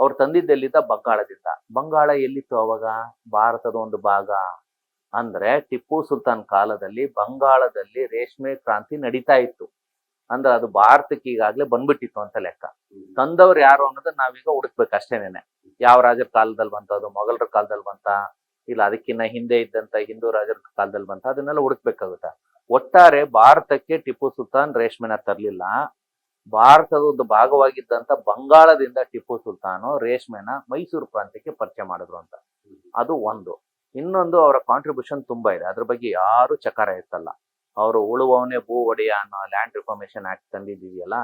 ಅವ್ರು ತಂದಿದ್ದೆಲ್ಲಿದ್ದ? ಬಂಗಾಳದಿಂದ. ಬಂಗಾಳ ಎಲ್ಲಿತ್ತು ಅವಾಗ? ಭಾರತದ ಒಂದು ಭಾಗ. ಅಂದ್ರೆ ಟಿಪ್ಪು ಸುಲ್ತಾನ್ ಕಾಲದಲ್ಲಿ ಬಂಗಾಳದಲ್ಲಿ ರೇಷ್ಮೆ ಕ್ರಾಂತಿ ನಡೀತಾ ಇತ್ತು. ಅಂದ್ರೆ ಅದು ಭಾರತಕ್ಕೆ ಈಗಾಗ್ಲೇ ಬಂದ್ಬಿಟ್ಟಿತ್ತು ಅಂತ ಲೆಕ್ಕ. ತಂದವ್ರು ಯಾರು ಅನ್ನೋದನ್ನ ನಾವೀಗ ಹುಡುಕ್ಬೇಕು ಅಷ್ಟೇನೇನೆ. ಯಾವ ರಾಜರ ಕಾಲದಲ್ಲಿ ಬಂತ, ಅದು ಮೊಘಲರ ಕಾಲದಲ್ಲಿ ಬಂತ, ಇಲ್ಲ ಅದಕ್ಕಿಂತ ಹಿಂದೆ ಇದ್ದಂತ ಹಿಂದೂ ರಾಜರ ಕಾಲದಲ್ಲಿ ಬಂತ, ಅದನ್ನೆಲ್ಲ ಹುಡುಕ್ಬೇಕಾಗುತ್ತೆ. ಒಟ್ಟಾರೆ ಭಾರತಕ್ಕೆ ಟಿಪ್ಪು ಸುಲ್ತಾನ್ ರೇಷ್ಮೆನ ತರಲಿಲ್ಲ. ಭಾರತದ ಒಂದು ಭಾಗವಾಗಿದ್ದಂತ ಬಂಗಾಳದಿಂದ ಟಿಪ್ಪು ಸುಲ್ತಾನು ರೇಷ್ಮೆನ ಮೈಸೂರು ಪ್ರಾಂತ್ಯಕ್ಕೆ ಪರಿಚಯ ಮಾಡಿದ್ರು ಅಂತ. ಅದು ಒಂದು. ಇನ್ನೊಂದು, ಅವರ ಕಾಂಟ್ರಿಬ್ಯೂಷನ್ ತುಂಬಾ ಇದೆ. ಅದ್ರ ಬಗ್ಗೆ ಯಾರು ಚಕಾರ ಎತ್ತಲ್ಲ. ಅವರು ಉಳುವವನೇ ಭೂ ಒಡೆಯ ಅನ್ನೋ ಲ್ಯಾಂಡ್ ರಿಫಾರ್ಮೇಶನ್ ಆಕ್ಟ್ ತಂದಿದ್ದೀಯಲ್ಲ,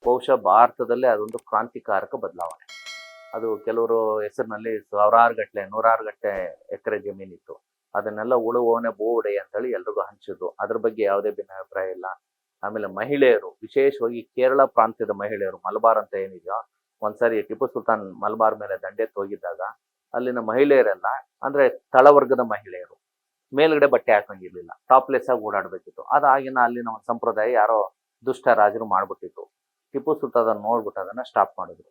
ಬಹುಶಃ ಭಾರತದಲ್ಲೇ ಅದೊಂದು ಕ್ರಾಂತಿಕಾರಕ ಬದಲಾವಣೆ. ಅದು ಕೆಲವರು ಹೆಸರಿನಲ್ಲಿ 1000 ಗಟ್ಟಲೆ 100 ಗಟ್ಟಲೆ ಎಕರೆ ಜಮೀನಿತ್ತು. ಅದನ್ನೆಲ್ಲ ಉಳುವವನೇ ಭೂ ಒಡೆಯ ಅಂತೇಳಿ ಎಲ್ರಿಗೂ ಹಂಚಿದ್ರು. ಅದ್ರ ಬಗ್ಗೆ ಯಾವುದೇ ಭಿನ್ನಾಭಿಪ್ರಾಯ ಇಲ್ಲ. ಆಮೇಲೆ ಮಹಿಳೆಯರು, ವಿಶೇಷವಾಗಿ ಕೇರಳ ಪ್ರಾಂತ್ಯದ ಮಹಿಳೆಯರು, ಮಲಬಾರ್ ಅಂತ ಏನಿದೆಯೋ, ಒಂದ್ಸರಿ ಟಿಪ್ಪು ಸುಲ್ತಾನ್ ಮಲಬಾರ್ ಮೇಲೆ ದಂಡೆತ್ತು ಹೋಗಿದ್ದಾಗ ಅಲ್ಲಿನ ಮಹಿಳೆಯರೆಲ್ಲ ಅಂದ್ರೆ ತಳವರ್ಗದ ಮಹಿಳೆಯರು ಮೇಲ್ಗಡೆ ಬಟ್ಟೆ ಹಾಕಂಗಿರ್ಲಿಲ್ಲ, ಟಾಪ್ಲೆಸ್ ಆಗಿ ಓಡಾಡ್ಬೇಕಿತ್ತು. ಅದಾಗಿನ ಅಲ್ಲಿನ ಒಂದು ಸಂಪ್ರದಾಯ ಯಾರೋ ದುಷ್ಟ ರಾಜರು ಮಾಡ್ಬಿಟ್ಟಿತ್ತು. ಟಿಪ್ಪು ಸುಲ್ತಾನ್ ಅದನ್ನ ನೋಡ್ಬಿಟ್ಟು ಅದನ್ನ ಸ್ಟಾಪ್ ಮಾಡಿದ್ರು.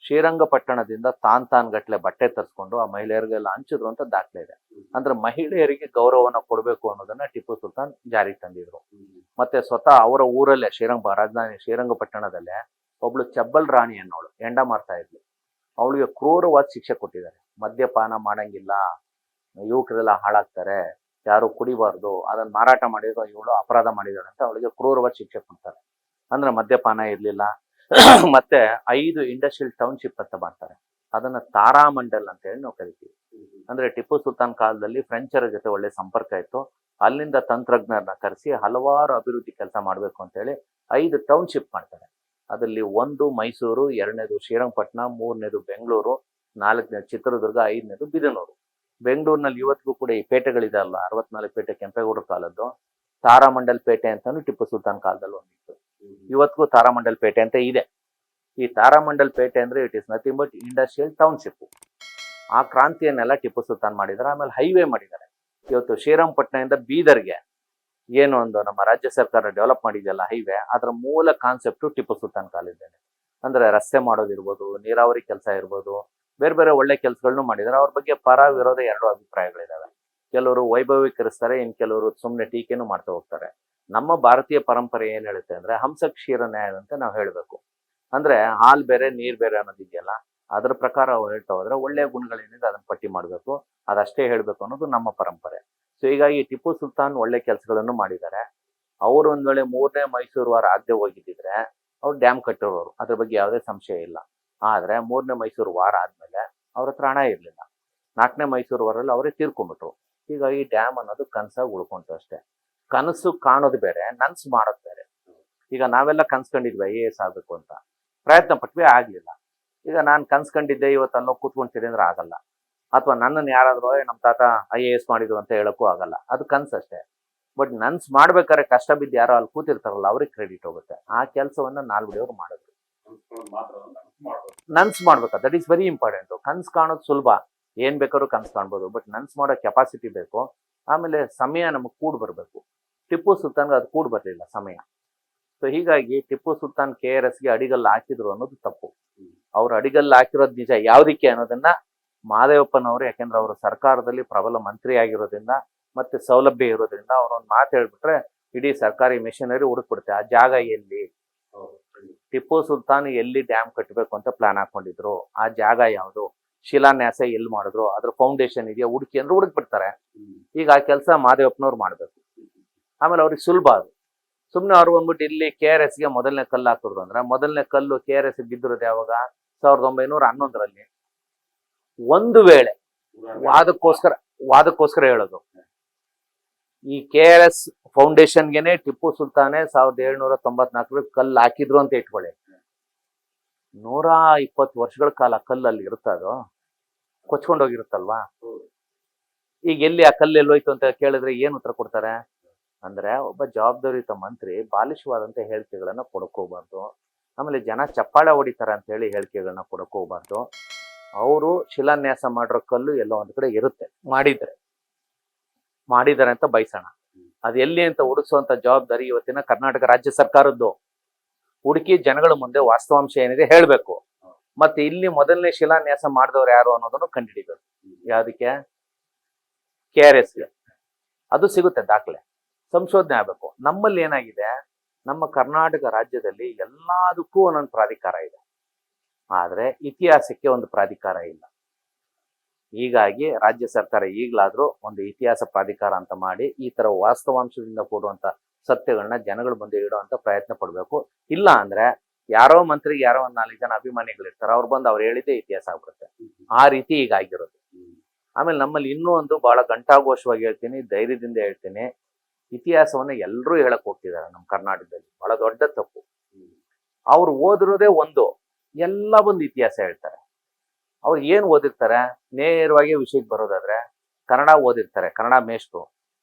ಶ್ರೀರಂಗಪಟ್ಟಣದಿಂದ ತಾನ್ ಗಟ್ಲೆ ಬಟ್ಟೆ ತರಿಸ್ಕೊಂಡು ಆ ಮಹಿಳೆಯರಿಗೆಲ್ಲ ಹಂಚಿದ್ರು ಅಂತ ದಾಖಲೆ ಇದೆ. ಅಂದ್ರೆ ಮಹಿಳೆಯರಿಗೆ ಗೌರವನ ಕೊಡಬೇಕು ಅನ್ನೋದನ್ನ ಟಿಪ್ಪು ಸುಲ್ತಾನ್ ಜಾರಿಗೆ ತಂದಿದ್ರು. ಮತ್ತೆ ಸ್ವತಃ ಅವರ ಊರಲ್ಲೇ ರಾಜಧಾನಿ ಶ್ರೀರಂಗಪಟ್ಟಣದಲ್ಲೇ ಒಬ್ಳು ಚಬ್ಬಲ್ ರಾಣಿ ಅನ್ನೋಳು ಎಂಡ ಮಾಡ್ತಾ ಇದ್ಲು. ಅವಳಿಗೆ ಕ್ರೂರವಾದ ಶಿಕ್ಷೆ ಕೊಟ್ಟಿದ್ದಾರೆ. ಮದ್ಯಪಾನ ಮಾಡಂಗಿಲ್ಲ, ಯುವಕರೆಲ್ಲ ಹಾಳಾಗ್ತಾರೆ, ಯಾರು ಕುಡಿಬಾರ್ದು, ಅದನ್ನ ಮಾರಾಟ ಮಾಡಿದ್ರು ಇವಳು ಅಪರಾಧ ಮಾಡಿದಾಳೆ ಅಂತ ಅವಳಿಗೆ ಕ್ರೂರವಾದ ಶಿಕ್ಷೆ ಕೊಡ್ತಾರೆ. ಅಂದ್ರೆ ಮದ್ಯಪಾನ ಇರ್ಲಿಲ್ಲ. ಮತ್ತೆ 5 ಇಂಡಸ್ಟ್ರಿಯಲ್ ಟೌನ್ಶಿಪ್ ಅಂತ ಮಾಡ್ತಾರೆ. ಅದನ್ನ ತಾರಾಮಂಡಲ್ ಅಂತ ಹೇಳಿ ನಾವು ಕರಿತೀವಿ. ಅಂದ್ರೆ ಟಿಪ್ಪು ಸುಲ್ತಾನ್ ಕಾಲದಲ್ಲಿ ಫ್ರೆಂಚರ ಜೊತೆ ಒಳ್ಳೆ ಸಂಪರ್ಕ ಇತ್ತು. ಅಲ್ಲಿಂದ ತಂತ್ರಜ್ಞರನ್ನ ಕರೆಸಿ ಹಲವಾರು ಅಭಿವೃದ್ಧಿ ಕೆಲಸ ಮಾಡಬೇಕು ಅಂತ ಹೇಳಿ 5 ಟೌನ್ಶಿಪ್ ಮಾಡ್ತಾರೆ. ಅದರಲ್ಲಿ 1 ಮೈಸೂರು, 2ನೇದು ಶ್ರೀರಂಗಪಟ್ಟಣ, 3ನೇದು ಬೆಂಗಳೂರು, 4ನೇದು ಚಿತ್ರದುರ್ಗ, 5ನೇದು ಬಿದನೂರು. ಬೆಂಗಳೂರಿನಲ್ಲಿ ಇವತ್ತಿಗೂ ಕೂಡ ಈ ಪೇಟೆಗಳಿದೆ ಅಲ್ಲ, 64 ಪೇಟೆ ಕೆಂಪೇಗೌಡರ ಕಾಲದ್ದು, ತಾರಾಮಂಡಲ್ ಪೇಟೆ ಅಂತಾನು ಟಿಪ್ಪು ಸುಲ್ತಾನ್ ಕಾಲದಲ್ಲಿ ಒಂದಿತ್ತು. ಇವತ್ತಿಗೂ ತಾರಾಮಂಡಲ್ ಪೇಟೆ ಅಂತ ಇದೆ. ಈ ತಾರಾಮಂಡಲ್ ಪೇಟೆ ಅಂದ್ರೆ it is nothing but industrial township. ಆ ಕ್ರಾಂತಿಯನ್ನೆಲ್ಲ ಟಿಪ್ಪು ಸುಲ್ತಾನ್ ಮಾಡಿದ್ದಾರೆ. ಆಮೇಲೆ ಹೈವೇ ಮಾಡಿದ್ದಾರೆ. ಇವತ್ತು ಶ್ರೀರಂಗಪಟ್ಟಣದಿಂದ ಬೀದರ್ಗೆ ಏನು ಒಂದು ನಮ್ಮ ರಾಜ್ಯ ಸರ್ಕಾರ ಡೆವಲಪ್ ಮಾಡಿದೆಯಲ್ಲ ಹೈವೇ, ಅದರ ಮೂಲ ಕಾನ್ಸೆಪ್ಟ್ ಟಿಪ್ಪು ಸುಲ್ತಾನ್ ಕಾಲಿದ್ದೇನೆ. ಅಂದ್ರೆ ರಸ್ತೆ ಮಾಡೋದಿರ್ಬೋದು, ನೀರಾವರಿ ಕೆಲಸ ಇರ್ಬೋದು, ಬೇರೆ ಬೇರೆ ಒಳ್ಳೆ ಕೆಲಸಗಳನ್ನು ಮಾಡಿದ್ದಾರೆ. ಅವ್ರ ಬಗ್ಗೆ ಪರ ವಿರೋಧ 2 ಅಭಿಪ್ರಾಯಗಳಿದಾವೆ. ಕೆಲವರು ವೈಭವೀಕರಿಸ್ತಾರೆ, ಇನ್ ಕೆಲವರು ಸುಮ್ಮನೆ ಟೀಕೆನೂ ಮಾಡ್ತಾ ಹೋಗ್ತಾರೆ. ನಮ್ಮ ಭಾರತೀಯ ಪರಂಪರೆ ಏನ್ ಹೇಳುತ್ತೆ ಅಂದ್ರೆ ಹಂಸ ಕ್ಷೀರ ನ್ಯಾಯ ಅಂತ ನಾವು ಹೇಳ್ಬೇಕು. ಅಂದ್ರೆ ಹಾಲ್ ಬೇರೆ ನೀರ್ ಬೇರೆ ಅನ್ನೋದಿದೆಯಲ್ಲ, ಅದ್ರ ಪ್ರಕಾರ ಅವ್ರು ಹೇಳ್ತಾ ಹೋದ್ರೆ ಒಳ್ಳೆಯ ಗುಣಗಳೇನಿದೆ ಅದನ್ನ ಪಟ್ಟಿ ಮಾಡ್ಬೇಕು, ಅದಷ್ಟೇ ಹೇಳ್ಬೇಕು ಅನ್ನೋದು ನಮ್ಮ ಪರಂಪರೆ. ಸೊ ಹೀಗಾಗಿ ಟಿಪ್ಪು ಸುಲ್ತಾನ್ ಒಳ್ಳೆ ಕೆಲಸಗಳನ್ನು ಮಾಡಿದ್ದಾರೆ. ಅವ್ರು ಒಂದ್ ವೇಳೆ 3ನೇ ಮೈಸೂರು ವಾರ ಆಗದೆ ಹೋಗಿದ್ದಿದ್ರೆ ಅವ್ರು ಡ್ಯಾಮ್ ಕಟ್ಟಿರೋರು, ಅದ್ರ ಬಗ್ಗೆ ಯಾವುದೇ ಸಂಶಯ ಇಲ್ಲ. ಆದ್ರೆ 3ನೇ ಮೈಸೂರು ವಾರ ಆದ್ಮೇಲೆ ಅವ್ರ ಹತ್ರ ಹಣ ಇರ್ಲಿಲ್ಲ. 4ನೇ ಮೈಸೂರು ವಾರಲ್ಲಿ ಅವರೇ ತೀರ್ಕೊಂಡ್ಬಿಟ್ರು. ಹೀಗಾಗಿ ಡ್ಯಾಮ್ ಅನ್ನೋದು ಕನಸಾಗಿ ಉಳ್ಕೊಂತು ಅಷ್ಟೇ. ಕನಸು ಕಾಣೋದು ಬೇರೆ, ನನ್ಸು ಮಾಡೋದು ಬೇರೆ. ಈಗ ನಾವೆಲ್ಲ ಕನ್ಸ್ಕೊಂಡಿದ್ವಿ IAS ಆಗ್ಬೇಕು ಅಂತ, ಪ್ರಯತ್ನ ಪಟ್ವಿ, ಆಗ್ಲಿಲ್ಲ. ಈಗ ನಾನು ಕನ್ಸ್ಕೊಂಡಿದ್ದೆ ಇವತ್ತು ಅಲ್ಲೋ ಕೂತ್ಕೊಂತೀನಿ ಅಂದ್ರೆ ಆಗಲ್ಲ. ಅಥವಾ ನನ್ನನ್ನು ಯಾರಾದ್ರೂ ನಮ್ಮ ತಾತ IAS ಮಾಡಿದ್ರು ಅಂತ ಹೇಳಕ್ಕೂ ಆಗಲ್ಲ. ಅದು ಕನ್ಸಷ್ಟೇ. ಬಟ್ ನನ್ಸ್ ಮಾಡ್ಬೇಕಾದ್ರೆ ಕಷ್ಟ ಬಿದ್ದು ಯಾರೋ ಅಲ್ಲಿ ಕೂತಿರ್ತಾರಲ್ಲ ಅವ್ರಿಗೆ ಕ್ರೆಡಿಟ್ ಹೋಗುತ್ತೆ. ಆ ಕೆಲಸವನ್ನ ನಾಲ್ವಡಿಯವರು ಮಾಡಿದ್ರು. ನನ್ಸ್ ಮಾಡ್ಬೇಕು, ದಟ್ ಈಸ್ ವೆರಿ ಇಂಪಾರ್ಟೆಂಟ್. ಕನ್ಸ್ ಕಾಣೋದು ಸುಲಭ, ಏನ್ ಬೇಕಾದ್ರೂ ಕನ್ಸ್ ಕಾಣ್ಬೋದು. ಬಟ್ ನನ್ಸ್ ಮಾಡೋ ಕೆಪಾಸಿಟಿ ಬೇಕು. ಆಮೇಲೆ ಸಮಯ ನಮಗೆ ಕೂಡ್ ಬರ್ಬೇಕು. ಟಿಪ್ಪು ಸುಲ್ತಾನ್ಗೆ ಅದು ಕೂಡ್ ಬರ್ಲಿಲ್ಲ ಸಮಯ. ಸೊ ಹೀಗಾಗಿ ಟಿಪ್ಪು ಸುಲ್ತಾನ್ KRSಗೆ ಅಡಿಗಲ್ಲು ಹಾಕಿದ್ರು ಅನ್ನೋದು ತಪ್ಪು. ಅವ್ರು ಅಡಿಗಲ್ಲು ಹಾಕಿರೋದು ನಿಜ. ಯಾವ್ದಕ್ಕೆ ಅನ್ನೋದನ್ನ ಮಹದೇವಪ್ಪನವರು, ಯಾಕೆಂದ್ರೆ ಅವರು ಸರ್ಕಾರದಲ್ಲಿ ಪ್ರಬಲ ಮಂತ್ರಿ ಆಗಿರೋದ್ರಿಂದ ಮತ್ತೆ ಸೌಲಭ್ಯ ಇರೋದ್ರಿಂದ ಅವ್ರೊಂದು ಮಾತು ಹೇಳ್ಬಿಟ್ರೆ ಇಡೀ ಸರ್ಕಾರಿ ಮಿಷನರಿ ಹುಡುಕ್ಬಿಡುತ್ತೆ. ಆ ಜಾಗ ಎಲ್ಲಿ, ಟಿಪ್ಪು ಸುಲ್ತಾನ್ ಎಲ್ಲಿ ಡ್ಯಾಮ್ ಕಟ್ಟಬೇಕು ಅಂತ ಪ್ಲಾನ್ ಹಾಕೊಂಡಿದ್ರು, ಆ ಜಾಗ ಯಾವುದು, ಶಿಲಾನ್ಯಾಸ ಎಲ್ಲಿ ಮಾಡಿದ್ರು, ಅದ್ರ ಫೌಂಡೇಶನ್ ಇದೆಯಾ ಹುಡುಕಿ ಅಂದ್ರೆ ಹುಡುಕ್ಬಿಡ್ತಾರೆ. ಈಗ ಆ ಕೆಲಸ ಮಹದೇವಪ್ಪನವ್ರು ಮಾಡ್ಬೇಕು. ಆಮೇಲೆ ಅವ್ರಿಗೆ ಸುಲಭ ಅದು. ಸುಮ್ನೆ ಅವ್ರು ಬಂದ್ಬಿಟ್ಟು ಇಲ್ಲಿ KRSಗೆ ಮೊದಲನೇ ಕಲ್ಲು ಹಾಕಿದ್ರು ಅಂದ್ರೆ ಮೊದಲನೇ ಕಲ್ಲು KRS ಬಿದ್ದಿರೋದು ಯಾವಾಗ, 1911ರಲ್ಲಿ. ಒಂದು ವೇಳೆ ವಾದಕ್ಕೋಸ್ಕರ ಹೇಳೋದು, ಈ KRS ಫೌಂಡೇಶನ್ಗೆನೆ ಟಿಪ್ಪು ಸುಲ್ತಾನೆ 1794 ಕಲ್ಲು ಹಾಕಿದ್ರು ಅಂತ ಇಟ್ಕೊಳ್ಳಿ. 120 ವರ್ಷಗಳ ಕಾಲ ಕಲ್ಲು ಅಲ್ಲಿ ಇರುತ್ತದು, ಕೊಚ್ಕೊಂಡೋಗಿರುತ್ತಲ್ವಾ. ಈಗ ಎಲ್ಲಿ ಆ ಕಲ್ಲು ಎಲ್ಲೋಯ್ತು ಅಂತ ಕೇಳಿದ್ರೆ ಏನು ಉತ್ತರ ಕೊಡ್ತಾರೆ ಅಂದ್ರೆ, ಒಬ್ಬ ಜವಾಬ್ದಾರಿಯುತ ಮಂತ್ರಿ ಬಾಲಿಶವಾದಂತ ಹೇಳಿಕೆಗಳನ್ನ ಕೊಡಕೋಬಾರ್ದು. ಆಮೇಲೆ ಜನ ಚಪ್ಪಾಳೆ ಹೊಡಿತಾರೆ ಅಂತ ಹೇಳಿ ಹೇಳಿಕೆಗಳನ್ನ ಕೊಡಕೋಬಾರ್ದು. ಅವರು ಶಿಲಾನ್ಯಾಸ ಮಾಡಿರೋ ಕಲ್ಲು ಎಲ್ಲೋ ಒಂದ್ ಕಡೆ ಇರುತ್ತೆ, ಮಾಡಿದ್ದಾರೆ ಅಂತ ಬಯಸೋಣ. ಅದು ಎಲ್ಲಿ ಅಂತ ಹುಡುಕಿಸುವಂತ ಜವಾಬ್ದಾರಿ ಇವತ್ತಿನ ಕರ್ನಾಟಕ ರಾಜ್ಯ ಸರ್ಕಾರದ್ದು. ಹುಡುಕಿ ಜನಗಳ ಮುಂದೆ ವಾಸ್ತವಾಂಶ ಏನಿದೆ ಹೇಳ್ಬೇಕು. ಮತ್ತೆ ಇಲ್ಲಿ ಮೊದಲನೇ ಶಿಲಾನ್ಯಾಸ ಮಾಡಿದವ್ರು ಯಾರು ಅನ್ನೋದನ್ನು ಕಂಡುಹಿಡಿಬೇಕು. ಯಾವ್ದಕ್ಕೆ, KRSಗೆ. ಅದು ಸಿಗುತ್ತೆ ದಾಖಲೆ, ಸಂಶೋಧನೆ ಆಗ್ಬೇಕು. ನಮ್ಮಲ್ಲಿ ಏನಾಗಿದೆ, ನಮ್ಮ ಕರ್ನಾಟಕ ರಾಜ್ಯದಲ್ಲಿ ಎಲ್ಲದಕ್ಕೂ ಒಂದೊಂದು ಪ್ರಾಧಿಕಾರ ಇದೆ, ಆದ್ರೆ ಇತಿಹಾಸಕ್ಕೆ ಒಂದು ಪ್ರಾಧಿಕಾರ ಇಲ್ಲ. ಹೀಗಾಗಿ ರಾಜ್ಯ ಸರ್ಕಾರ ಈಗಲಾದ್ರೂ ಒಂದು ಇತಿಹಾಸ ಪ್ರಾಧಿಕಾರ ಅಂತ ಮಾಡಿ ಈ ತರ ವಾಸ್ತವಾಂಶದಿಂದ ಕೂಡುವಂತ ಸತ್ಯಗಳನ್ನ ಜನಗಳ ಮುಂದೆ ಇಡುವಂತ ಪ್ರಯತ್ನ ಪಡ್ಬೇಕು. ಇಲ್ಲ ಅಂದ್ರೆ ಯಾರೋ ಮಂತ್ರಿಗೆ ಯಾರೋ ಒಂದ್ 4 ಜನ ಅಭಿಮಾನಿಗಳಿರ್ತಾರೆ, ಅವ್ರು ಬಂದು ಅವ್ರು ಹೇಳಿದ್ದೇ ಇತಿಹಾಸ ಆಗ್ಬಿಡುತ್ತೆ. ಆ ರೀತಿ ಈಗ ಆಗಿರೋದು. ಆಮೇಲೆ ನಮ್ಮಲ್ಲಿ ಇನ್ನೂ ಒಂದು ಬಹಳ ಘಂಟಾಘೋಷವಾಗಿ ಹೇಳ್ತೀನಿ, ಧೈರ್ಯದಿಂದ ಹೇಳ್ತೀನಿ, ಇತಿಹಾಸವನ್ನ ಎಲ್ಲರೂ ಹೇಳಕ್ ಹೋಗ್ತಿದ್ದಾರೆ ನಮ್ಮ ಕರ್ನಾಟಕದಲ್ಲಿ. ಬಹಳ ದೊಡ್ಡ ತಪ್ಪು. ಅವ್ರು ಓದಿರೋದೇ ಒಂದು, ಎಲ್ಲ ಒಂದು ಇತಿಹಾಸ ಹೇಳ್ತಾರೆ. ಅವ್ರು ಏನ್ ಓದಿರ್ತಾರೆ, ನೇರವಾಗಿ ವಿಷಯಕ್ಕೆ ಬರೋದಾದ್ರೆ ಕನ್ನಡ ಓದಿರ್ತಾರೆ, ಕನ್ನಡ ಮೇಷ್ಟ್ರು.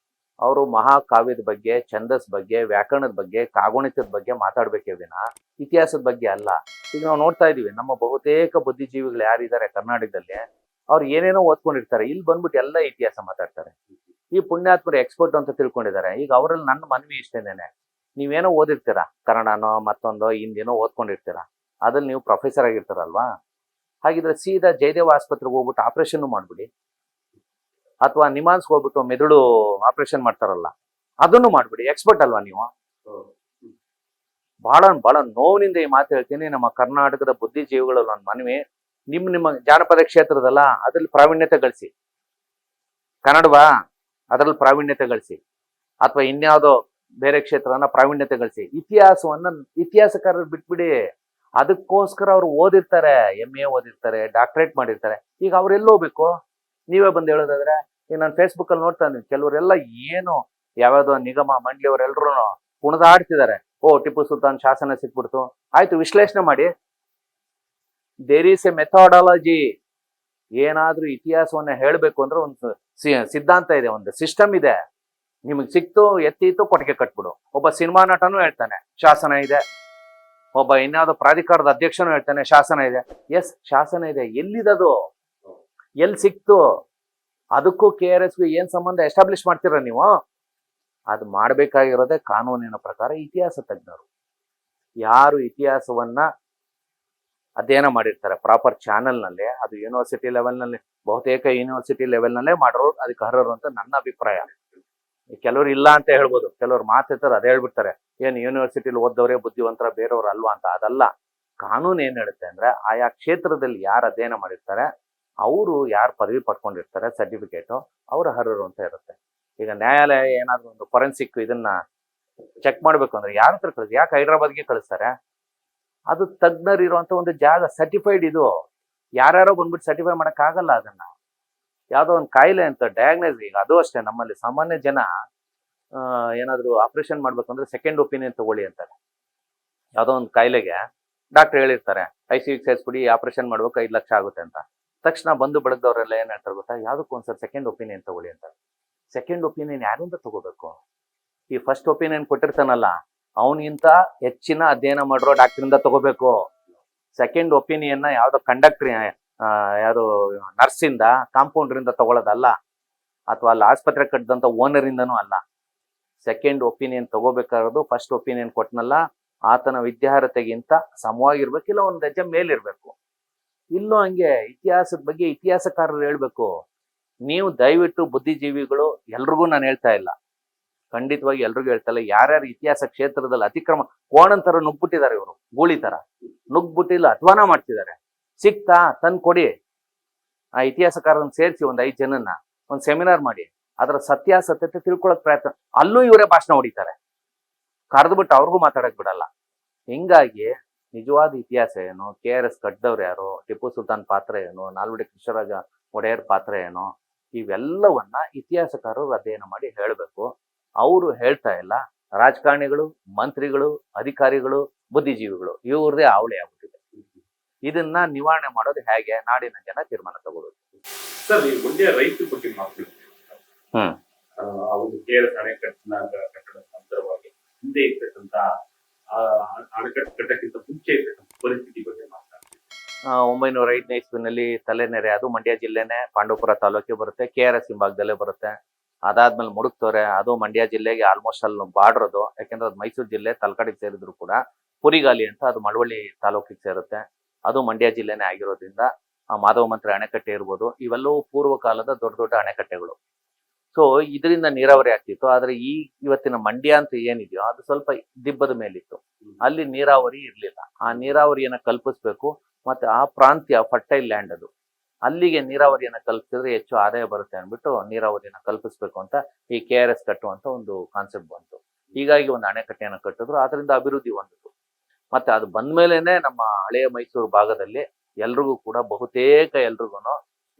ಅವರು ಮಹಾಕಾವ್ಯದ ಬಗ್ಗೆ, ಛಂದಸ್ ಬಗ್ಗೆ, ವ್ಯಾಕರಣದ ಬಗ್ಗೆ, ಕಾಗುಣಿತದ ಬಗ್ಗೆ ಮಾತಾಡ್ಬೇಕೇ ವಿನ ಇತಿಹಾಸದ ಬಗ್ಗೆ ಅಲ್ಲ. ಈಗ ನಾವು ನೋಡ್ತಾ ಇದೀವಿ, ನಮ್ಮ ಬಹುತೇಕ ಬುದ್ಧಿಜೀವಿಗಳು ಯಾರಿದ್ದಾರೆ ಕರ್ನಾಟಕದಲ್ಲಿ, ಅವ್ರು ಏನೇನೋ ಓದ್ಕೊಂಡಿರ್ತಾರೆ, ಇಲ್ಲಿ ಬಂದ್ಬಿಟ್ಟು ಎಲ್ಲ ಇತಿಹಾಸ ಮಾತಾಡ್ತಾರೆ. ಈ ಪುಣ್ಯಾತ್ಮರು ಎಕ್ಸ್ಪರ್ಟ್ ಅಂತ ತಿಳ್ಕೊಂಡಿದ್ದಾರೆ. ಈಗ ಅವರಲ್ಲಿ ನನ್ನ ಮನವಿ ಇಷ್ಟೇನೆ, ನೀವೇನೋ ಓದಿರ್ತೀರಾ, ಕನ್ನಡನೋ ಮತ್ತೊಂದೋ ಹಿಂದಿನೋ ಓದ್ಕೊಂಡಿರ್ತೀರಾ, ಅದ್ರಲ್ಲಿ ನೀವು ಪ್ರೊಫೆಸರ್ ಆಗಿರ್ತಾರಲ್ವಾ, ಹಾಗಿದ್ರೆ ಸೀದಾ ಜಯದೇವ ಆಸ್ಪತ್ರೆಗೆ ಹೋಗ್ಬಿಟ್ಟು ಆಪರೇಷನ್ ಮಾಡ್ಬಿಡಿ, ಅಥವಾ ನಿಮಾನ್ಸ್ಗೆ ಹೋಗ್ಬಿಟ್ಟು ಮೆದುಳು ಆಪರೇಷನ್ ಮಾಡ್ತಾರಲ್ಲ ಅದನ್ನು ಮಾಡ್ಬಿಡಿ, ಎಕ್ಸ್ಪರ್ಟ್ ಅಲ್ವಾ ನೀವು? ಬಹಳ ಬಹಳ ನೋವಿನಿಂದ ಈ ಮಾತು ಹೇಳ್ತೀನಿ. ನಮ್ಮ ಕರ್ನಾಟಕದ ಬುದ್ಧಿಜೀವಿಗಳಲ್ಲಿ ಒಂದು ಮನವಿ, ನಿಮ್ಮ ಜಾನಪದ ಕ್ಷೇತ್ರದಲ್ಲ ಅದ್ರಲ್ಲಿ ಪ್ರಾವೀಣ್ಯತೆ ಗಳಿಸಿ, ಕನ್ನಡವಾ ಅದ್ರಲ್ಲಿ ಪ್ರಾವೀಣ್ಯತೆ ಗಳಿಸಿ, ಅಥವಾ ಇನ್ಯಾವುದೋ ಬೇರೆ ಕ್ಷೇತ್ರನ ಪ್ರಾವೀಣ್ಯತೆ ಗಳಿಸಿ. ಇತಿಹಾಸಕಾರರು ಬಿಟ್ಬಿಡಿ. ಅದಕ್ಕೋಸ್ಕರ ಅವ್ರು ಓದಿರ್ತಾರೆ, MA ಓದಿರ್ತಾರೆ, ಡಾಕ್ಟರೇಟ್ ಮಾಡಿರ್ತಾರೆ. ಈಗ ಅವ್ರೆಲ್ಲ ಹೋಗ್ಬೇಕು? ನೀವೇ ಬಂದು ಹೇಳೋದಾದ್ರೆ, ಈಗ ನಾನು ಫೇಸ್ಬುಕ್ ಅಲ್ಲಿ ನೋಡ್ತಾ ಇದ್ದೀನಿ, ಕೆಲವರೆಲ್ಲ ಏನು ಯಾವ್ಯಾವ್ದೋ ನಿಗಮ ಮಂಡಳಿಯವರೆಲ್ಲರೂ ಕುಣಿದಾಡ್ತಿದ್ದಾರೆ. ಓ, ಟಿಪ್ಪು ಸುಲ್ತಾನ್ ಶಾಸನ ಸಿಕ್ಬಿಡ್ತು, ಆಯ್ತು ವಿಶ್ಲೇಷಣೆ ಮಾಡಿ. There is a methodology. ಏನಾದ್ರೂ ಇತಿಹಾಸವನ್ನ ಹೇಳ್ಬೇಕು ಅಂದ್ರೆ ಒಂದು ಸಿದ್ಧಾಂತ ಇದೆ, ಒಂದು ಸಿಸ್ಟಮ್ ಇದೆ. ನಿಮಗೆ ಸಿಕ್ತು, ಎತ್ತಿತ್ತು, ಕೊಟ್ಟಿಗೆ ಕಟ್ಬಿಡು. ಒಬ್ಬ ಸಿನಿಮಾ ನಟನೂ ಹೇಳ್ತಾನೆ ಶಾಸನ ಇದೆ, ಒಬ್ಬ ಇನ್ಯಾವುದೋ ಪ್ರಾಧಿಕಾರದ ಅಧ್ಯಕ್ಷನೂ ಹೇಳ್ತಾನೆ ಶಾಸನ ಇದೆ. ಎಸ್, ಶಾಸನ ಇದೆ, ಎಲ್ಲಿದದು? ಎಲ್ಲಿ ಸಿಕ್ತು? ಅದಕ್ಕೂ KRSಗೂ ಏನ್ ಸಂಬಂಧ ಎಸ್ಟಾಬ್ಲಿಷ್ ಮಾಡ್ತೀರ ನೀವು? ಅದು ಮಾಡ್ಬೇಕಾಗಿರೋದೇ ಕಾನೂನಿನ ಪ್ರಕಾರ ಇತಿಹಾಸ ತಜ್ಞರು. ಯಾರು ಇತಿಹಾಸವನ್ನ ಅಧ್ಯಯನ ಮಾಡಿರ್ತಾರೆ ಪ್ರಾಪರ್ ಚಾನೆಲ್ ನಲ್ಲಿ, ಅದು ಯೂನಿವರ್ಸಿಟಿ ಲೆವೆಲ್ ನಲ್ಲಿ, ಬಹುತೇಕ ಯೂನಿವರ್ಸಿಟಿ ಲೆವೆಲ್ ನಲ್ಲೇ ಮಾಡೋರು ಅದಕ್ಕೆ ಅರ್ಹರು ಅಂತ ನನ್ನ ಅಭಿಪ್ರಾಯ. ಕೆಲವ್ರು ಇಲ್ಲ ಅಂತ ಹೇಳ್ಬೋದು, ಕೆಲವ್ರು ಮಾತಾಡ್ತಾರೆ ಅದೇ ಹೇಳ್ಬಿಡ್ತಾರೆ, ಏನು ಯೂನಿವರ್ಸಿಟಿಲಿ ಓದ್ದವರೇ ಬುದ್ಧಿವಂತರ, ಬೇರೆಯವ್ರು ಅಲ್ವಾ ಅಂತ. ಅದಲ್ಲ. ಕಾನೂನು ಏನ್ ಹೇಳುತ್ತೆ ಅಂದ್ರೆ, ಆಯಾ ಕ್ಷೇತ್ರದಲ್ಲಿ ಯಾರು ಅಧ್ಯಯನ ಮಾಡಿರ್ತಾರೆ, ಅವರು ಯಾರು ಪದವಿ ಪಡ್ಕೊಂಡಿರ್ತಾರೆ ಸರ್ಟಿಫಿಕೇಟು, ಅವ್ರ ಅರ್ಹರು ಅಂತ ಇರುತ್ತೆ. ಈಗ ನ್ಯಾಯಾಲಯ ಏನಾದ್ರು ಒಂದು ಫೊರೆನ್ಸಿಕ್ ಇದನ್ನ ಚೆಕ್ ಮಾಡ್ಬೇಕು ಅಂದ್ರೆ ಯಾರ ಹತ್ರ ಕಳಿಸಿ? ಯಾಕೆ ಹೈದ್ರಾಬಾದ್ಗೆ ಕಳಿಸ್ತಾರೆ? ಅದು ತಜ್ಞರು ಇರುವಂತ ಒಂದು ಜಾಗ, ಸರ್ಟಿಫೈಡ್. ಇದು ಯಾರ್ಯಾರೋ ಬಂದ್ಬಿಟ್ಟು ಸರ್ಟಿಫೈ ಮಾಡಕ್ ಆಗಲ್ಲ ಅದನ್ನ. ಯಾವ್ದೋ ಒಂದು ಕಾಯಿಲೆ ಅಂತ ಡಯಾಗ್ನೈಸ್. ಈಗ ಅದು ಅಷ್ಟೇ, ನಮ್ಮಲ್ಲಿ ಸಾಮಾನ್ಯ ಜನ ಏನಾದ್ರು ಆಪರೇಷನ್ ಮಾಡ್ಬೇಕಂದ್ರೆ ಸೆಕೆಂಡ್ ಒಪಿನಿಯನ್ ತಗೊಳ್ಳಿ ಅಂತಾರೆ. ಯಾವ್ದೋ ಒಂದು ಕಾಯಿಲೆಗೆ ಡಾಕ್ಟರ್ ಹೇಳಿರ್ತಾರೆ, ICU ಸೇರಿಸ್ಬಿಡಿ, ಆಪರೇಷನ್ ಮಾಡ್ಬೇಕು, 5 ಲಕ್ಷ ಆಗುತ್ತೆ ಅಂತ. ತಕ್ಷಣ ಬಂದು ಬೆಳೆದವರೆಲ್ಲ ಏನ್ ಹೇಳ್ತಾರೆ ಗೊತ್ತಾ, ಯಾವ್ದಕ್ಕೂ ಒಂದ್ಸರಿ ಸೆಕೆಂಡ್ ಒಪಿನಿಯನ್ ತಗೊಳ್ಳಿ ಅಂತಾರೆ. ಸೆಕೆಂಡ್ ಒಪಿನಿಯನ್ ಯಾರಿಂದ ತಗೋಬೇಕು? ಈ ಫಸ್ಟ್ ಒಪಿನಿಯನ್ ಕೊಟ್ಟಿರ್ತಾನಲ್ಲ ಅವನಿಗಿಂತ ಹೆಚ್ಚಿನ ಅಧ್ಯಯನ ಮಾಡಿರೋ ಡಾಕ್ಟರಿಂದ ತಗೋಬೇಕು. ಸೆಕೆಂಡ್ ಒಪಿನಿಯನ್ ಯಾವ್ದೋ ಕಂಡಕ್ಟರ್, ಯಾವ್ದು ನರ್ಸಿಂದ, ಕಾಂಪೌಂಡ್ರಿಂದ ತಗೊಳ್ಳೋದಲ್ಲ, ಅಥವಾ ಅಲ್ಲಿ ಆಸ್ಪತ್ರೆ ಕಟ್ಟಿದಂತ ಓನರ್ ಇಂದನೂ ಅಲ್ಲ. ಸೆಕೆಂಡ್ ಒಪಿನಿಯನ್ ತಗೋಬೇಕಾಗಿರೋದು ಫಸ್ಟ್ ಒಪಿನಿಯನ್ ಕೊಟ್ಟನಲ್ಲ ಆತನ ವಿದ್ಯಾರ್ಹತೆಗಿಂತ ಸಮವಾಗಿರ್ಬೇಕು, ಇಲ್ಲ ಒಂದ್ ಹೆಜ್ಜೆ ಮೇಲಿರ್ಬೇಕು. ಇಲ್ಲೂ ಹಂಗೆ ಇತಿಹಾಸದ ಬಗ್ಗೆ ಇತಿಹಾಸಕಾರರು ಹೇಳ್ಬೇಕು. ನೀವು ದಯವಿಟ್ಟು ಬುದ್ಧಿಜೀವಿಗಳು, ಎಲ್ರಿಗೂ ನಾನು ಹೇಳ್ತಾ ಇಲ್ಲ, ಖಂಡಿತವಾಗಿ ಎಲ್ರಿಗೂ ಹೇಳ್ತಾ ಇಲ್ಲ, ಯಾರ್ಯಾರು ಇತಿಹಾಸ ಕ್ಷೇತ್ರದಲ್ಲಿ ಅತಿಕ್ರಮ ಕೋಣಂತರ ನುಗ್ಬಿಟ್ಟಿದ್ದಾರೆ, ಇವರು ಗೂಳಿ ತರ ನುಗ್ಬಿಟ್ಟಿಲ್ಲ, ಅಧ್ವಾನ ಮಾಡ್ತಿದ್ದಾರೆ. ಸಿಕ್ತಾ ತಂದು ಕೊಡಿ. ಆ ಇತಿಹಾಸಕಾರರನ್ನು ಸೇರಿಸಿ ಒಂದು 5 ಜನನ್ನ ಒಂದು ಸೆಮಿನಾರ್ ಮಾಡಿ, ಅದರ ಸತ್ಯಾಸತ್ಯತೆ ತಿಳ್ಕೊಳಕ್ ಪ್ರಯತ್ನ. ಅಲ್ಲೂ ಇವರೇ ಭಾಷಣ ಹೊಡಿತಾರೆ, ಕರೆದ್ಬಿಟ್ಟು ಅವ್ರಿಗೂ ಮಾತಾಡಕ್ ಬಿಡಲ್ಲ. ಹಿಂಗಾಗಿ ನಿಜವಾದ ಇತಿಹಾಸ ಏನು, KRS ಕಟ್ಟಿದವ್ರು ಯಾರು, ಟಿಪ್ಪು ಸುಲ್ತಾನ್ ಪಾತ್ರ ಏನು, ನಾಲ್ವಡಿ ಕೃಷ್ಣರಾಜ ಒಡೆಯರ್ ಪಾತ್ರ ಏನು, ಇವೆಲ್ಲವನ್ನ ಇತಿಹಾಸಕಾರರು ಅಧ್ಯಯನ ಮಾಡಿ ಹೇಳ್ಬೇಕು. ಅವರು ಹೇಳ್ತಾ ಇಲ್ಲ. ರಾಜಕಾರಣಿಗಳು, ಮಂತ್ರಿಗಳು, ಅಧಿಕಾರಿಗಳು, ಬುದ್ಧಿಜೀವಿಗಳು ಇವ್ರದೇ ಅವಳಿ ಆಗ್ಬಿಟ್ಟಿದೆ. ಇದನ್ನ ನಿವಾರಣೆ ಮಾಡೋದು ಹೇಗೆ? ನಾಡಿನ ಜನ ತೀರ್ಮಾನ ತಗೊಳ್ಳೋದು. ಸರ್, ಈ ಮಂಡ್ಯ ರೈತರ ಬಗ್ಗೆ ಮಾತಾಡ್ತೀವಿ. ಅವರು KRS ಅಣೆಕಟ್ಟಿನ ಕಟ್ಟಡ ನಂತರವಾಗಿ ಹಿಂದೆ ಇರ್ತಕ್ಕಂಥ ಅಣೆಕಟ್ಟು ಕಟ್ಟಕ್ಕಿಂತ ಮುಂಚೆ ಇರ್ತಕ್ಕಂಥ ಪರಿಸ್ಥಿತಿ ಬಗ್ಗೆ ಮಾತಾಡ್ತೀವಿ. 1905ನೇ ಇಸ್ವಿನಲ್ಲಿ ತಲೆನೆರೆ, ಅದು ಮಂಡ್ಯ ಜಿಲ್ಲೆನೆ, ಪಾಂಡವಪುರ ತಾಲೂಕಿಗೆ ಬರುತ್ತೆ, KRS ಹಿಂಭಾಗದಲ್ಲೇ ಬರುತ್ತೆ. ಅದಾದ್ಮೇಲೆ ಮುಡುಕ್ತೋರೆ, ಅದು ಮಂಡ್ಯ ಜಿಲ್ಲೆಗೆ ಆಲ್ಮೋಸ್ಟ್ ಅಲ್ಲಿ ಬಾರ್ಡ್ರದು, ಯಾಕೆಂದ್ರೆ ಅದು ಮೈಸೂರು ಜಿಲ್ಲೆ ತಲಕಾಡಿಗೆ ಸೇರಿದ್ರು ಕೂಡ. ಪುರಿಗಾಲಿ ಅಂತ ಅದು ಮಳವಳ್ಳಿ ತಾಲೂಕಿಗೆ ಸೇರುತ್ತೆ, ಅದು ಮಂಡ್ಯ ಜಿಲ್ಲೆನೇ ಆಗಿರೋದ್ರಿಂದ ಮಾಧವ ಮಂತ್ರಿ ಅಣೆಕಟ್ಟೆ ಇರ್ಬೋದು, ಇವೆಲ್ಲವೂ ಪೂರ್ವ ಕಾಲದ ದೊಡ್ಡ ದೊಡ್ಡ ಅಣೆಕಟ್ಟೆಗಳು. ಸೊ ಇದರಿಂದ ನೀರಾವರಿ ಆಗ್ತಿತ್ತು. ಆದ್ರೆ ಇವತ್ತಿನ ಮಂಡ್ಯ ಅಂತ ಏನಿದೆಯೋ ಅದು ಸ್ವಲ್ಪ ದಿಬ್ಬದ ಮೇಲಿತ್ತು, ಅಲ್ಲಿ ನೀರಾವರಿ ಇರ್ಲಿಲ್ಲ. ಆ ನೀರಾವರಿಯನ್ನ ಕಲ್ಪಿಸ್ಬೇಕು, ಮತ್ತೆ ಆ ಪ್ರಾಂತ್ಯ ಫರ್ಟೈಲ್ ಲ್ಯಾಂಡ್, ಅದು ಅಲ್ಲಿಗೆ ನೀರಾವರಿಯನ್ನ ಕಲ್ಪಿಸಿದ್ರೆ ಹೆಚ್ಚು ಆದಾಯ ಬರುತ್ತೆ ಅಂದ್ಬಿಟ್ಟು ನೀರಾವರಿಯನ್ನ ಕಲ್ಪಿಸ್ಬೇಕು ಅಂತ ಈ KRS ಕಟ್ಟುವಂತ ಒಂದು ಕಾನ್ಸೆಪ್ಟ್ ಬಂತು. ಹೀಗಾಗಿ ಒಂದು ಅಣೆಕಟ್ಟೆಯನ್ನು ಕಟ್ಟಿದ್ರು, ಅದರಿಂದ ಅಭಿವೃದ್ಧಿ ಹೊಂದಿತು. ಮತ್ತೆ ಅದು ಬಂದ್ಮೇಲೆನೆ ನಮ್ಮ ಹಳೆಯ ಮೈಸೂರು ಭಾಗದಲ್ಲಿ ಎಲ್ರಿಗೂ ಕೂಡ ಬಹುತೇಕ ಎಲ್ರಿಗೂ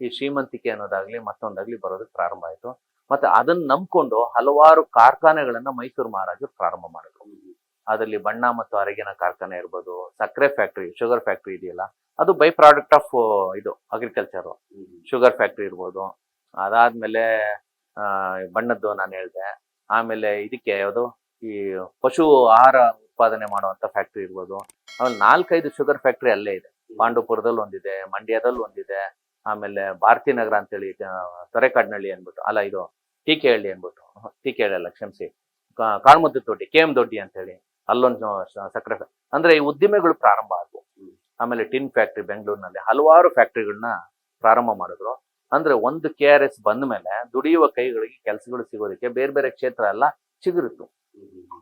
ಈ ಶ್ರೀಮಂತಿಕೆ ಅನ್ನೋದಾಗ್ಲಿ ಮತ್ತೊಂದಾಗ್ಲಿ ಬರೋದಕ್ಕೆ ಪ್ರಾರಂಭ ಆಯ್ತು. ಮತ್ತೆ ಅದನ್ನ ನಂಬ್ಕೊಂಡು ಹಲವಾರು ಕಾರ್ಖಾನೆಗಳನ್ನ ಮೈಸೂರು ಮಹಾರಾಜರು ಪ್ರಾರಂಭ ಮಾಡಿದ್ರು. ಅದರಲ್ಲಿ ಬಣ್ಣ ಮತ್ತು ಅರಗಿನ ಕಾರ್ಖಾನೆ ಇರ್ಬೋದು, ಸಕ್ಕರೆ ಫ್ಯಾಕ್ಟ್ರಿ, ಶುಗರ್ ಫ್ಯಾಕ್ಟ್ರಿ ಇದೆಯಲ್ಲ, ಅದು ಬೈ ಪ್ರಾಡಕ್ಟ್ ಆಫ್ ಇದು ಅಗ್ರಿಕಲ್ಚರ್. ಶುಗರ್ ಫ್ಯಾಕ್ಟ್ರಿ ಇರ್ಬೋದು, ಅದಾದ್ಮೇಲೆ ಬಣ್ಣದ್ದು ನಾನು ಹೇಳಿದೆ, ಆಮೇಲೆ ಇದಕ್ಕೆ ಯಾವುದು ಈ ಪಶು ಆಹಾರ ಉತ್ಪಾದನೆ ಮಾಡುವಂತ ಫ್ಯಾಕ್ಟ್ರಿ ಇರ್ಬೋದು. ಆಮೇಲೆ 4-5 ಶುಗರ್ ಫ್ಯಾಕ್ಟ್ರಿ ಅಲ್ಲೇ ಇದೆ. ಪಾಂಡವಪುರದಲ್ಲಿ ಒಂದಿದೆ, ಮಂಡ್ಯದಲ್ಲಿ ಒಂದಿದೆ, ಆಮೇಲೆ ಭಾರತಿ ನಗರ ಅಂತೇಳಿ ತೊರೆಕಾಡ್ನಳ್ಳಿ ಅಂದ್ಬಿಟ್ಟು, ಅಲ್ಲ ಇದು ಟೀಕೆಹಳ್ಳಿ ಅಂದ್ಬಿಟ್ಟು, ಟೀಕೆಹಳ್ಳಿ ಅಲ್ಲ ಕ್ಷಮಿಸಿ, ಕಾಳ್ಮುದ್ದು ದೊಡ್ಡಿ, KM ದೊಡ್ಡಿ ಅಂತೇಳಿ ಅಲ್ಲೊಂದು ಸಕ್ಕರೆ ಅಂದ್ರೆ ಈ ಉದ್ದಿಮೆಗಳು ಪ್ರಾರಂಭ ಆದವು. ಆಮೇಲೆ ಟಿನ್ ಫ್ಯಾಕ್ಟ್ರಿ ಬೆಂಗಳೂರಿನಲ್ಲಿ ಹಲವಾರು ಫ್ಯಾಕ್ಟ್ರಿಗಳನ್ನ ಪ್ರಾರಂಭ ಮಾಡಿದ್ರು. ಅಂದ್ರೆ ಒಂದು KRS ಬಂದ ಮೇಲೆ ದುಡಿಯುವ ಕೈಗಳಿಗೆ ಕೆಲಸಗಳು ಸಿಗೋದಕ್ಕೆ ಬೇರೆ ಬೇರೆ ಕ್ಷೇತ್ರ ಎಲ್ಲ ಚಿಗುರಿತು.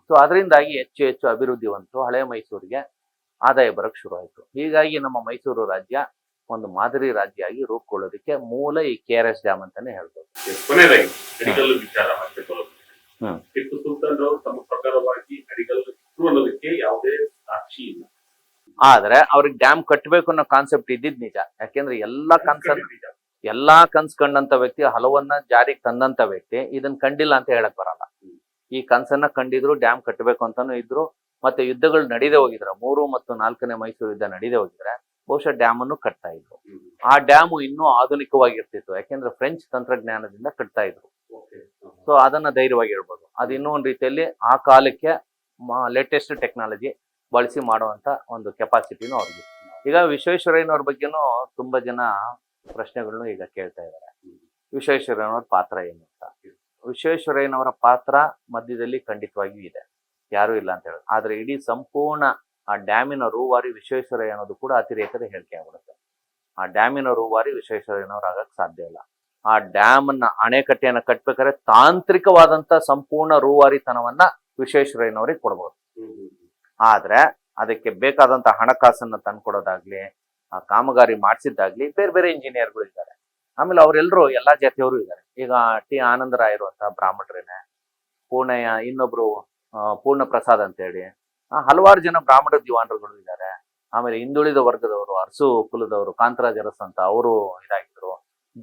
ಸೊ ಅದರಿಂದಾಗಿ ಹೆಚ್ಚು ಹೆಚ್ಚು ಅಭಿವೃದ್ಧಿವಂತರು ಹಳೆ ಮೈಸೂರಿಗೆ ಆದಾಯ ಬರಕ್ ಶುರು ಆಯ್ತು. ಹೀಗಾಗಿ ನಮ್ಮ ಮೈಸೂರು ರಾಜ್ಯ ಒಂದು ಮಾದರಿ ರಾಜ್ಯ ಆಗಿ ರೂಪುಗೊಳ್ಳೋದಕ್ಕೆ ಮೂಲ ಈ KRS ಡ್ಯಾಮ್ ಅಂತಾನೆ ಹೇಳ್ಬೋದು. ಕೊನೆಯದಾಗಿ ಅಡಿಗಲ್ಲು ವಿಚಾರ ಮತ್ತೆ ಬರೋದು. ಹ್ಮ್. ಟಿಪ್ಪು ಸುಲ್ತಾನ್ ಅವರು ತಮ್ಮ ಪ್ರಕಾರವಾಗಿ ಅಡಿಗಲ್ಲು ಇತ್ತು ಅನ್ನೋದಕ್ಕೆ ಯಾವುದೇ ಸಾಕ್ಷಿ ಇಲ್ಲ. ಆದ್ರೆ ಅವ್ರಿಗೆ ಡ್ಯಾಮ್ ಕಟ್ಟಬೇಕು ಅನ್ನೋ ಕಾನ್ಸೆಪ್ಟ್ ಇದ್ದಿದ್ ನಿಜ. ಯಾಕೆಂದ್ರೆ ಎಲ್ಲಾ ಕನ್ಸ್ ಕಂಡಂತ ವ್ಯಕ್ತಿ, ಹಲವನ್ನ ಜಾರಿಗೆ ತಂದಂತ ವ್ಯಕ್ತಿ ಇದನ್ನ ಕಂಡಿಲ್ಲ ಅಂತ ಹೇಳಕ್ ಬರಲ್ಲ. ಈ ಕನ್ಸನ್ನ ಕಂಡಿದ್ರು, ಡ್ಯಾಮ್ ಕಟ್ಟಬೇಕು ಅಂತಾನು ಇದ್ರು. ಮತ್ತೆ ಯುದ್ಧಗಳು ನಡೀದೇ ಹೋಗಿದ್ರೆ, 3 ಮತ್ತು 4ನೇ ಮೈಸೂರು ಯುದ್ಧ ನಡೀದೇ ಹೋಗಿದ್ರೆ ಬಹುಶಃ ಡ್ಯಾಮ್ ಅನ್ನು ಕಟ್ತಾ ಇದ್ರು. ಆ ಡ್ಯಾಮು ಇನ್ನೂ ಆಧುನಿಕವಾಗಿರ್ತಿತ್ತು, ಯಾಕೆಂದ್ರೆ ಫ್ರೆಂಚ್ ತಂತ್ರಜ್ಞಾನದಿಂದ ಕಟ್ತಾ ಇದ್ರು. ಸೊ ಅದನ್ನ ಧೈರ್ಯವಾಗಿ ಹೇಳ್ಬೋದು. ಅದು ಇನ್ನೂ ಒಂದು ರೀತಿಯಲ್ಲಿ ಆ ಕಾಲಕ್ಕೆ ಲೇಟೆಸ್ಟ್ ಟೆಕ್ನಾಲಜಿ ಬಳಸಿ ಮಾಡುವಂತ ಒಂದು ಕೆಪಾಸಿಟಿನೂ ಅವ್ರಿಗೆ. ಈಗ ವಿಶ್ವೇಶ್ವರಯ್ಯನವ್ರ ಬಗ್ಗೆನೂ ತುಂಬಾ ಜನ ಪ್ರಶ್ನೆಗಳನ್ನು ಈಗ ಕೇಳ್ತಾ ಇದ್ದಾರೆ. ವಿಶ್ವೇಶ್ವರಯ್ಯನವ್ರ ಪಾತ್ರ ಏನು ಅಂತ. ವಿಶ್ವೇಶ್ವರಯ್ಯನವರ ಪಾತ್ರ ಮಧ್ಯದಲ್ಲಿ ಖಂಡಿತವಾಗಿಯೂ ಇದೆ, ಯಾರು ಇಲ್ಲ ಅಂತ ಹೇಳೋದು. ಆದ್ರೆ ಇಡೀ ಸಂಪೂರ್ಣ ಆ ಡ್ಯಾಮಿನ ರೂವಾರಿ ವಿಶ್ವೇಶ್ವರಯ್ಯ ಅನ್ನೋದು ಕೂಡ ಅತಿರೇಕದ ಹೇಳಿಕೆ ಆಗ್ಬಿಡುತ್ತೆ. ಆ ಡ್ಯಾಮಿನ ರೂವಾರಿ ವಿಶ್ವೇಶ್ವರಯ್ಯನವ್ರು ಆಗಕ್ ಸಾಧ್ಯ ಇಲ್ಲ. ಆ ಡ್ಯಾಮ್ ಅನ್ನ, ಅಣೆಕಟ್ಟೆಯನ್ನ ಕಟ್ಬೇಕಾದ್ರೆ ತಾಂತ್ರಿಕವಾದಂತ ಸಂಪೂರ್ಣ ರೂವಾರಿತನವನ್ನ ವಿಶ್ವೇಶ್ವರಯ್ಯನವ್ರಿಗೆ ಕೊಡ್ಬೋದು. ಆದ್ರೆ ಅದಕ್ಕೆ ಬೇಕಾದಂತ ಹಣಕಾಸನ್ನ ತಂದ್ಕೊಡೋದಾಗ್ಲಿ, ಆ ಕಾಮಗಾರಿ ಮಾಡಿಸಿದ್ದಾಗ್ಲಿ ಬೇರೆ ಬೇರೆ ಇಂಜಿನಿಯರ್ಗಳು ಇದ್ದಾರೆ. ಆಮೇಲೆ ಅವರೆಲ್ಲರೂ ಎಲ್ಲಾ ಜಾತಿಯವರು ಇದ್ದಾರೆ. ಈಗ ಟಿ ಆನಂದರಾಯರು ಅಂತ ಬ್ರಾಹ್ಮಣರೇನೆ, ಪೂರ್ಣಯ್ಯ ಇನ್ನೊಬ್ರು ಪೂರ್ಣ ಪ್ರಸಾದ್ ಅಂತ ಹೇಳಿ ಹಲವಾರು ಜನ ಬ್ರಾಹ್ಮಣ ದಿವಾನರುಗಳು ಇದ್ದಾರೆ. ಆಮೇಲೆ ಹಿಂದುಳಿದ ವರ್ಗದವರು, ಅರಸು ಕುಲದವರು, ಕಾಂತರಾಜ್ ಅರಸ್ ಅಂತ ಅವರು ಇದಾಗಿದ್ರು.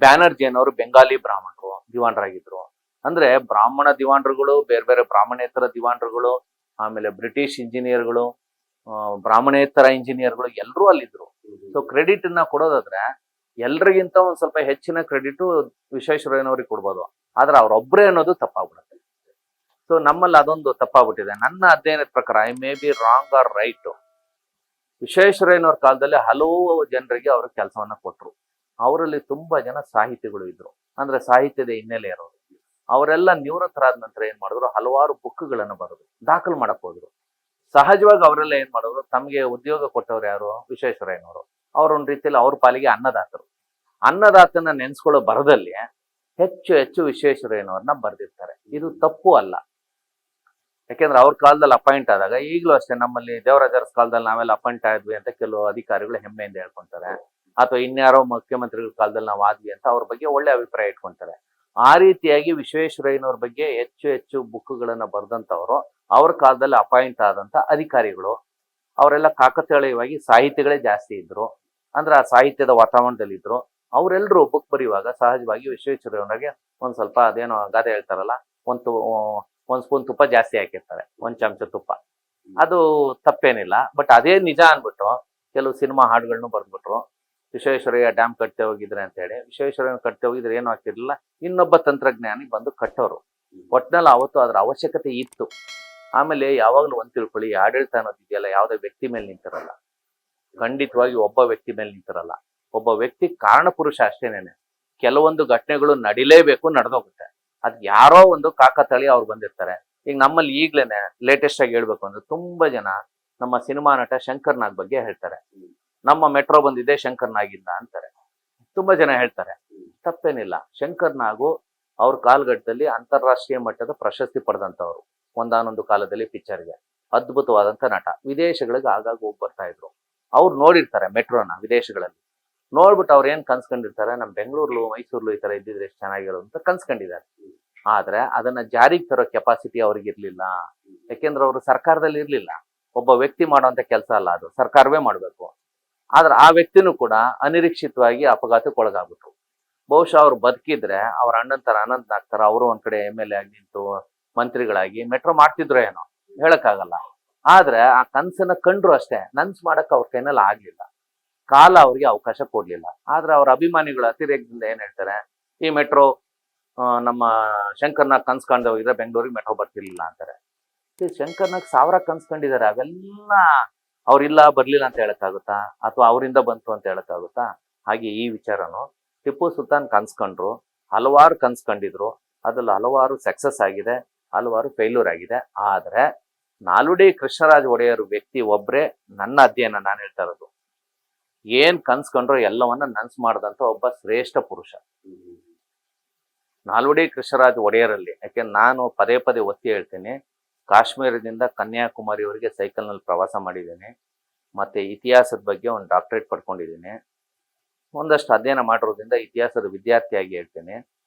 ಬ್ಯಾನರ್ಜಿ ಅನ್ನೋರು ಬೆಂಗಾಲಿ ಬ್ರಾಹ್ಮಣರು ದಿವಾನರಾಗಿದ್ರು. ಅಂದ್ರೆ ಬ್ರಾಹ್ಮಣ ದಿವಾನರುಗಳು, ಬೇರೆ ಬೇರೆ ಬ್ರಾಹ್ಮಣೇತರ ದಿವಾನರುಗಳು, ಆಮೇಲೆ ಬ್ರಿಟಿಷ್ ಇಂಜಿನಿಯರ್ಗಳು, ಬ್ರಾಹ್ಮಣೇತರ ಇಂಜಿನಿಯರ್ಗಳು ಎಲ್ಲರೂ ಅಲ್ಲಿದ್ರು. ಸೊ ಕ್ರೆಡಿಟ್ ಅನ್ನ ಕೊಡೋದಾದ್ರೆ ಎಲ್ರಿಗಿಂತ ಒಂದ್ ಸ್ವಲ್ಪ ಹೆಚ್ಚಿನ ಕ್ರೆಡಿಟ್ ವಿಶ್ವೇಶ್ವರಯ್ಯನವ್ರಿಗೆ ಕೊಡ್ಬೋದು. ಆದ್ರೆ ಅವ್ರೊಬ್ರೇ ಅನ್ನೋದು ತಪ್ಪಾಗ್ಬಿಡುತ್ತೆ. ಸೊ ನಮ್ಮಲ್ಲಿ ಅದೊಂದು ತಪ್ಪಾಗ್ಬಿಟ್ಟಿದೆ. ನನ್ನ ಅಧ್ಯಯನದ ಪ್ರಕಾರ, I may be wrong or right, ವಿಶ್ವೇಶ್ವರಯ್ಯನವ್ರ ಕಾಲದಲ್ಲಿ ಹಲವು ಜನರಿಗೆ ಅವರು ಕೆಲಸವನ್ನ ಕೊಟ್ರು. ಅವರಲ್ಲಿ ತುಂಬಾ ಜನ ಸಾಹಿತಿಗಳು ಇದ್ರು, ಅಂದ್ರೆ ಸಾಹಿತ್ಯದ ಹಿನ್ನೆಲೆ ಇರೋರು. ಅವರೆಲ್ಲ ನಿವೃತ್ತರಾದ ನಂತರ ಏನ್ ಮಾಡಿದ್ರು, ಹಲವಾರು ಬುಕ್ಗಳನ್ನು ಬರೆದ್ರು, ದಾಖಲು ಮಾಡಕ್ ಹೋದ್ರು. ಸಹಜವಾಗಿ ಅವರೆಲ್ಲ ಏನ್ ಮಾಡಿದ್ರು, ತಮಗೆ ಉದ್ಯೋಗ ಕೊಟ್ಟವ್ರು ಯಾರು, ವಿಶ್ವೇಶ್ವರಯ್ಯನವರು. ಅವ್ರೊಂದ್ ರೀತಿಯಲ್ಲಿ ಅವ್ರ ಪಾಲಿಗೆ ಅನ್ನದಾತರು. ಅನ್ನದಾತನ ನೆನ್ಸ್ಕೊಳ್ಳೋ ಬರದಲ್ಲಿ ಹೆಚ್ಚು ಹೆಚ್ಚು ವಿಶ್ವೇಶ್ವರಯ್ಯನವ್ರನ್ನ ಬರೆದಿರ್ತಾರೆ. ಇದು ತಪ್ಪು ಅಲ್ಲ. ಯಾಕೆಂದ್ರೆ ಅವ್ರ ಕಾಲದಲ್ಲಿ ಅಪಾಯಿಂಟ್ ಆದಾಗ, ಈಗಲೂ ಅಷ್ಟೇ ನಮ್ಮಲ್ಲಿ ದೇವರಾಜ ಅರಸ್ ಕಾಲದಲ್ಲಿ ನಾವೆಲ್ಲ ಅಪಾಯಿಂಟ್ ಆದ್ವಿ ಅಂತ ಕೆಲವು ಅಧಿಕಾರಿಗಳು ಹೆಮ್ಮೆಯಿಂದ ಹೇಳ್ಕೊಂತಾರೆ. ಅಥವಾ ಇನ್ಯಾರೋ ಮುಖ್ಯಮಂತ್ರಿಗಳ ಕಾಲದಲ್ಲಿ ನಾವು ಆದ್ವಿ ಅಂತ ಅವ್ರ ಬಗ್ಗೆ ಒಳ್ಳೆ ಅಭಿಪ್ರಾಯ ಇಟ್ಕೊಂತಾರೆ. ಆ ರೀತಿಯಾಗಿ ವಿಶ್ವೇಶ್ವರಯ್ಯನವ್ರ ಬಗ್ಗೆ ಹೆಚ್ಚು ಹೆಚ್ಚು ಬುಕ್ಗಳನ್ನ ಬರೆದಂತವ್ರು, ಅವ್ರ ಕಾಲದಲ್ಲಿ ಅಪಾಯಿಂಟ್ ಆದಂತ ಅಧಿಕಾರಿಗಳು, ಅವರೆಲ್ಲ ಕಾಕತಾಳೀಯವಾಗಿ ಸಾಹಿತ್ಯಗಳೇ ಜಾಸ್ತಿ ಇದ್ರು. ಅಂದ್ರೆ ಆ ಸಾಹಿತ್ಯದ ವಾತಾವರಣದಲ್ಲಿ ಇದ್ರು. ಅವರೆಲ್ಲರೂ ಬುಕ್ ಬರೆಯುವಾಗ ಸಹಜವಾಗಿ ವಿಶ್ವೇಶ್ವರಯ್ಯನವ್ರಿಗೆ ಒಂದ್ ಸ್ವಲ್ಪ ಅದೇನೋ ಗಾದೆ ಹೇಳ್ತಾರಲ್ಲ, ಒಂದ್ ಸ್ಪೂನ್ ತುಪ್ಪ ಜಾಸ್ತಿ ಹಾಕಿರ್ತಾರೆ, 1 ಚಮಚ ತುಪ್ಪ. ಅದು ತಪ್ಪೇನಿಲ್ಲ. ಬಟ್ ಅದೇ ನಿಜ ಅನ್ಬಿಟ್ಟು ಕೆಲವು ಸಿನಿಮಾ ಹಾಡುಗಳನ್ನು ಬರ್ದ್ಬಿಟ್ರು. ವಿಶ್ವೇಶ್ವರಯ್ಯ ಡ್ಯಾಮ್ ಕಟ್ತೆ ಹೋಗಿದ್ರೆ ಅಂತ ಹೇಳಿ. ವಿಶ್ವೇಶ್ವರಯ್ಯ ಕಟ್ತೆ ಹೋಗಿದ್ರೆ ಏನು ಆಗ್ತಿರ್ಲಿಲ್ಲ, ಇನ್ನೊಬ್ಬ ತಂತ್ರಜ್ಞಾನಿ ಬಂದು ಕಟ್ಟೋರು. ಒಟ್ನಲ್ಲಿ ಅವತ್ತು ಅದ್ರ ಅವಶ್ಯಕತೆ ಇತ್ತು. ಆಮೇಲೆ ಯಾವಾಗ್ಲೂ ಒಂದ್ ತಿಳ್ಕೊಳ್ಳಿ, ಆಡಳಿತ ಅನ್ನೋದು ಇದೆಯಲ್ಲ, ಯಾವುದೇ ವ್ಯಕ್ತಿ ಮೇಲೆ ನಿಂತಿರಲ್ಲ. ಖಂಡಿತವಾಗಿ ಒಬ್ಬ ವ್ಯಕ್ತಿ ಮೇಲೆ ನಿಂತಿರಲ್ಲ. ಒಬ್ಬ ವ್ಯಕ್ತಿ ಕಾರಣ ಪುರುಷ ಅಷ್ಟೇನೇನೆ. ಕೆಲವೊಂದು ಘಟನೆಗಳು ನಡಿಲೇಬೇಕು, ನಡೆದೋಗುತ್ತೆ. ಅದ್ ಯಾರೋ ಒಂದು ಕಾಕತಾಳಿ ಅವ್ರು ಬಂದಿರ್ತಾರೆ. ಈಗ ನಮ್ಮಲ್ಲಿ ಈಗ್ಲೇನೆ ಲೇಟೆಸ್ಟ್ ಆಗಿ ಹೇಳ್ಬೇಕು ಅಂದ್ರೆ, ತುಂಬಾ ಜನ ನಮ್ಮ ಸಿನಿಮಾ ನಟ ಶಂಕರ್ ನಾಗ್ ಬಗ್ಗೆ ಹೇಳ್ತಾರೆ. ನಮ್ಮ ಮೆಟ್ರೋ ಬಂದಿದೆ ಶಂಕರ್ ನಾಗಿಂದ ಅಂತಾರೆ. ತುಂಬಾ ಜನ ಹೇಳ್ತಾರೆ, ತಪ್ಪೇನಿಲ್ಲ. ಶಂಕರ್ ನಾಗು ಅವ್ರ ಕಾಲಘಟ್ಟದಲ್ಲಿ ಅಂತಾರಾಷ್ಟ್ರೀಯ ಮಟ್ಟದ ಪ್ರಶಸ್ತಿ ಪಡೆದಂತವ್ರು. ಒಂದಾನೊಂದು ಕಾಲದಲ್ಲಿ ಪಿಕ್ಚರ್ಗೆ ಅದ್ಭುತವಾದಂತ ನಟ. ವಿದೇಶಗಳಿಗೆ ಆಗಾಗ ಹೋಗಿ ಬರ್ತಾ ಇದ್ರು. ಅವ್ರು ನೋಡಿರ್ತಾರೆ ಮೆಟ್ರೋನ ವಿದೇಶಗಳಲ್ಲಿ. ನೋಡ್ಬಿಟ್ಟು ಅವ್ರು ಏನ್ ಕನ್ಸ್ಕೊಂಡಿರ್ತಾರೆ, ನಮ್ ಬೆಂಗಳೂರ್ಲು ಮೈಸೂರ್ಲು ಈ ತರ ಇದ್ದಿದ್ರೆ ಎಷ್ಟು ಚೆನ್ನಾಗಿರೋದು ಅಂತ ಕನ್ಸ್ಕೊಂಡಿದ್ದಾರೆ. ಆದ್ರೆ ಅದನ್ನ ಜಾರಿಗೆ ತರೋ ಕೆಪಾಸಿಟಿ ಅವ್ರಿಗೆ ಇರ್ಲಿಲ್ಲ. ಯಾಕೆಂದ್ರೆ ಅವರು ಸರ್ಕಾರದಲ್ಲಿ ಇರ್ಲಿಲ್ಲ. ಒಬ್ಬ ವ್ಯಕ್ತಿ ಮಾಡುವಂತ ಕೆಲಸ ಅಲ್ಲ ಅದು, ಸರ್ಕಾರವೇ ಮಾಡ್ಬೇಕು. ಆದ್ರೆ ಆ ವ್ಯಕ್ತಿನೂ ಕೂಡ ಅನಿರೀಕ್ಷಿತವಾಗಿ ಅಪಘಾತಕ್ಕೆ ಒಳಗಾಗ್ಬಿಟ್ರು. ಬಹುಶಃ ಅವ್ರು ಬದುಕಿದ್ರೆ ಅವ್ರ ಅಣ್ಣನ್ ತರ ಅನಂತ್ ನಾಗ್ ತರ ಅವರು ಒಂದ್ ಕಡೆ MLA ಆಗಿ ನಿಂತು ಮಂತ್ರಿಗಳಾಗಿ ಮೆಟ್ರೋ ಮಾಡ್ತಿದ್ರು ಏನೋ, ಹೇಳಕ್ಕಾಗಲ್ಲ. ಆದ್ರೆ ಆ ಕನ್ಸನ್ನ ಕಂಡ್ರು ಅಷ್ಟೇ, ನನ್ಸ್ ಮಾಡಕ್ ಅವ್ರ ಕೈನಲ್ಲಿ ಆಗ್ಲಿಲ್ಲ. ಕಾಲ ಅವ್ರಿಗೆ ಅವಕಾಶ ಕೊಡ್ಲಿಲ್ಲ. ಆದ್ರೆ ಅವ್ರ ಅಭಿಮಾನಿಗಳು ಅತಿರೇಕದಿಂದ ಏನ್ ಹೇಳ್ತಾರೆ, ಈ ಮೆಟ್ರೋ ನಮ್ಮ ಶಂಕರ್ನಾಗ್ ಕನ್ಸ್ ಕಾಣ್ದೋಗಿದ್ರೆ ಬೆಂಗಳೂರಿಗೆ ಮೆಟ್ರೋ ಬರ್ತಿರ್ಲಿಲ್ಲ ಅಂತಾರೆ. ಶಂಕರ್ನಾಗ್ 1000 ಕನ್ಸ್ಕೊಂಡಿದ್ದಾರೆ, ಅವೆಲ್ಲ ಅವ್ರಿಲ್ಲ ಬರ್ಲಿಲ್ಲ ಅಂತ ಹೇಳಕ್ಕಾಗುತ್ತಾ, ಅಥವಾ ಅವರಿಂದ ಬಂತು ಅಂತ ಹೇಳಕ್ಕಾಗುತ್ತಾ? ಹಾಗೆ ಈ ವಿಚಾರನು ಟಿಪ್ಪು ಸುಲ್ತಾನ್ ಕನ್ಸ್ಕೊಂಡ್ರು, ಹಲವಾರು ಕನ್ಸ್ಕೊಂಡಿದ್ರು, ಅದ್ರಲ್ಲಿ ಹಲವಾರು ಸಕ್ಸಸ್ ಆಗಿದೆ, ಹಲವಾರು ಫೇಲ್ಯೂರ್ ಆಗಿದೆ. ಆದ್ರೆ ನಾಲ್ವಡಿ ಕೃಷ್ಣರಾಜ ಒಡೆಯರ್ ವ್ಯಕ್ತಿ ಒಬ್ರೇ ನನ್ನ ಅಧ್ಯಯನ ನಾನು ಹೇಳ್ತಾ ಇರೋದು, ಏನ್ ಕನ್ಸ್ಕೊಂಡ್ರು ಎಲ್ಲವನ್ನ ನನ್ಸ್ ಮಾಡಿದಂತ ಒಬ್ಬ ಶ್ರೇಷ್ಠ ಪುರುಷ ನಾಲ್ವಡಿ ಕೃಷ್ಣರಾಜ ಒಡೆಯರಲ್ಲಿ. ಯಾಕೆ ನಾನು ಪದೇ ಪದೇ ಒತ್ತಿ ಹೇಳ್ತೀನಿ, ಕಾಶ್ಮೀರದಿಂದ ಕನ್ಯಾಕುಮಾರಿವರೆಗೆ ಸೈಕಲ್ನಲ್ಲಿ ಪ್ರವಾಸ ಮಾಡಿದ್ದೀನಿ, ಮತ್ತೆ ಇತಿಹಾಸದ ಬಗ್ಗೆ ಒಂದು ಡಾಕ್ಟರೇಟ್ ಪಡ್ಕೊಂಡಿದ್ದೀನಿ, ಒಂದಷ್ಟು ಅಧ್ಯಯನ ಮಾಡಿರೋದ್ರಿಂದ ಇತಿಹಾಸದ ವಿದ್ಯಾರ್ಥಿಯಾಗಿ ಹೇಳ್ತೀನಿ.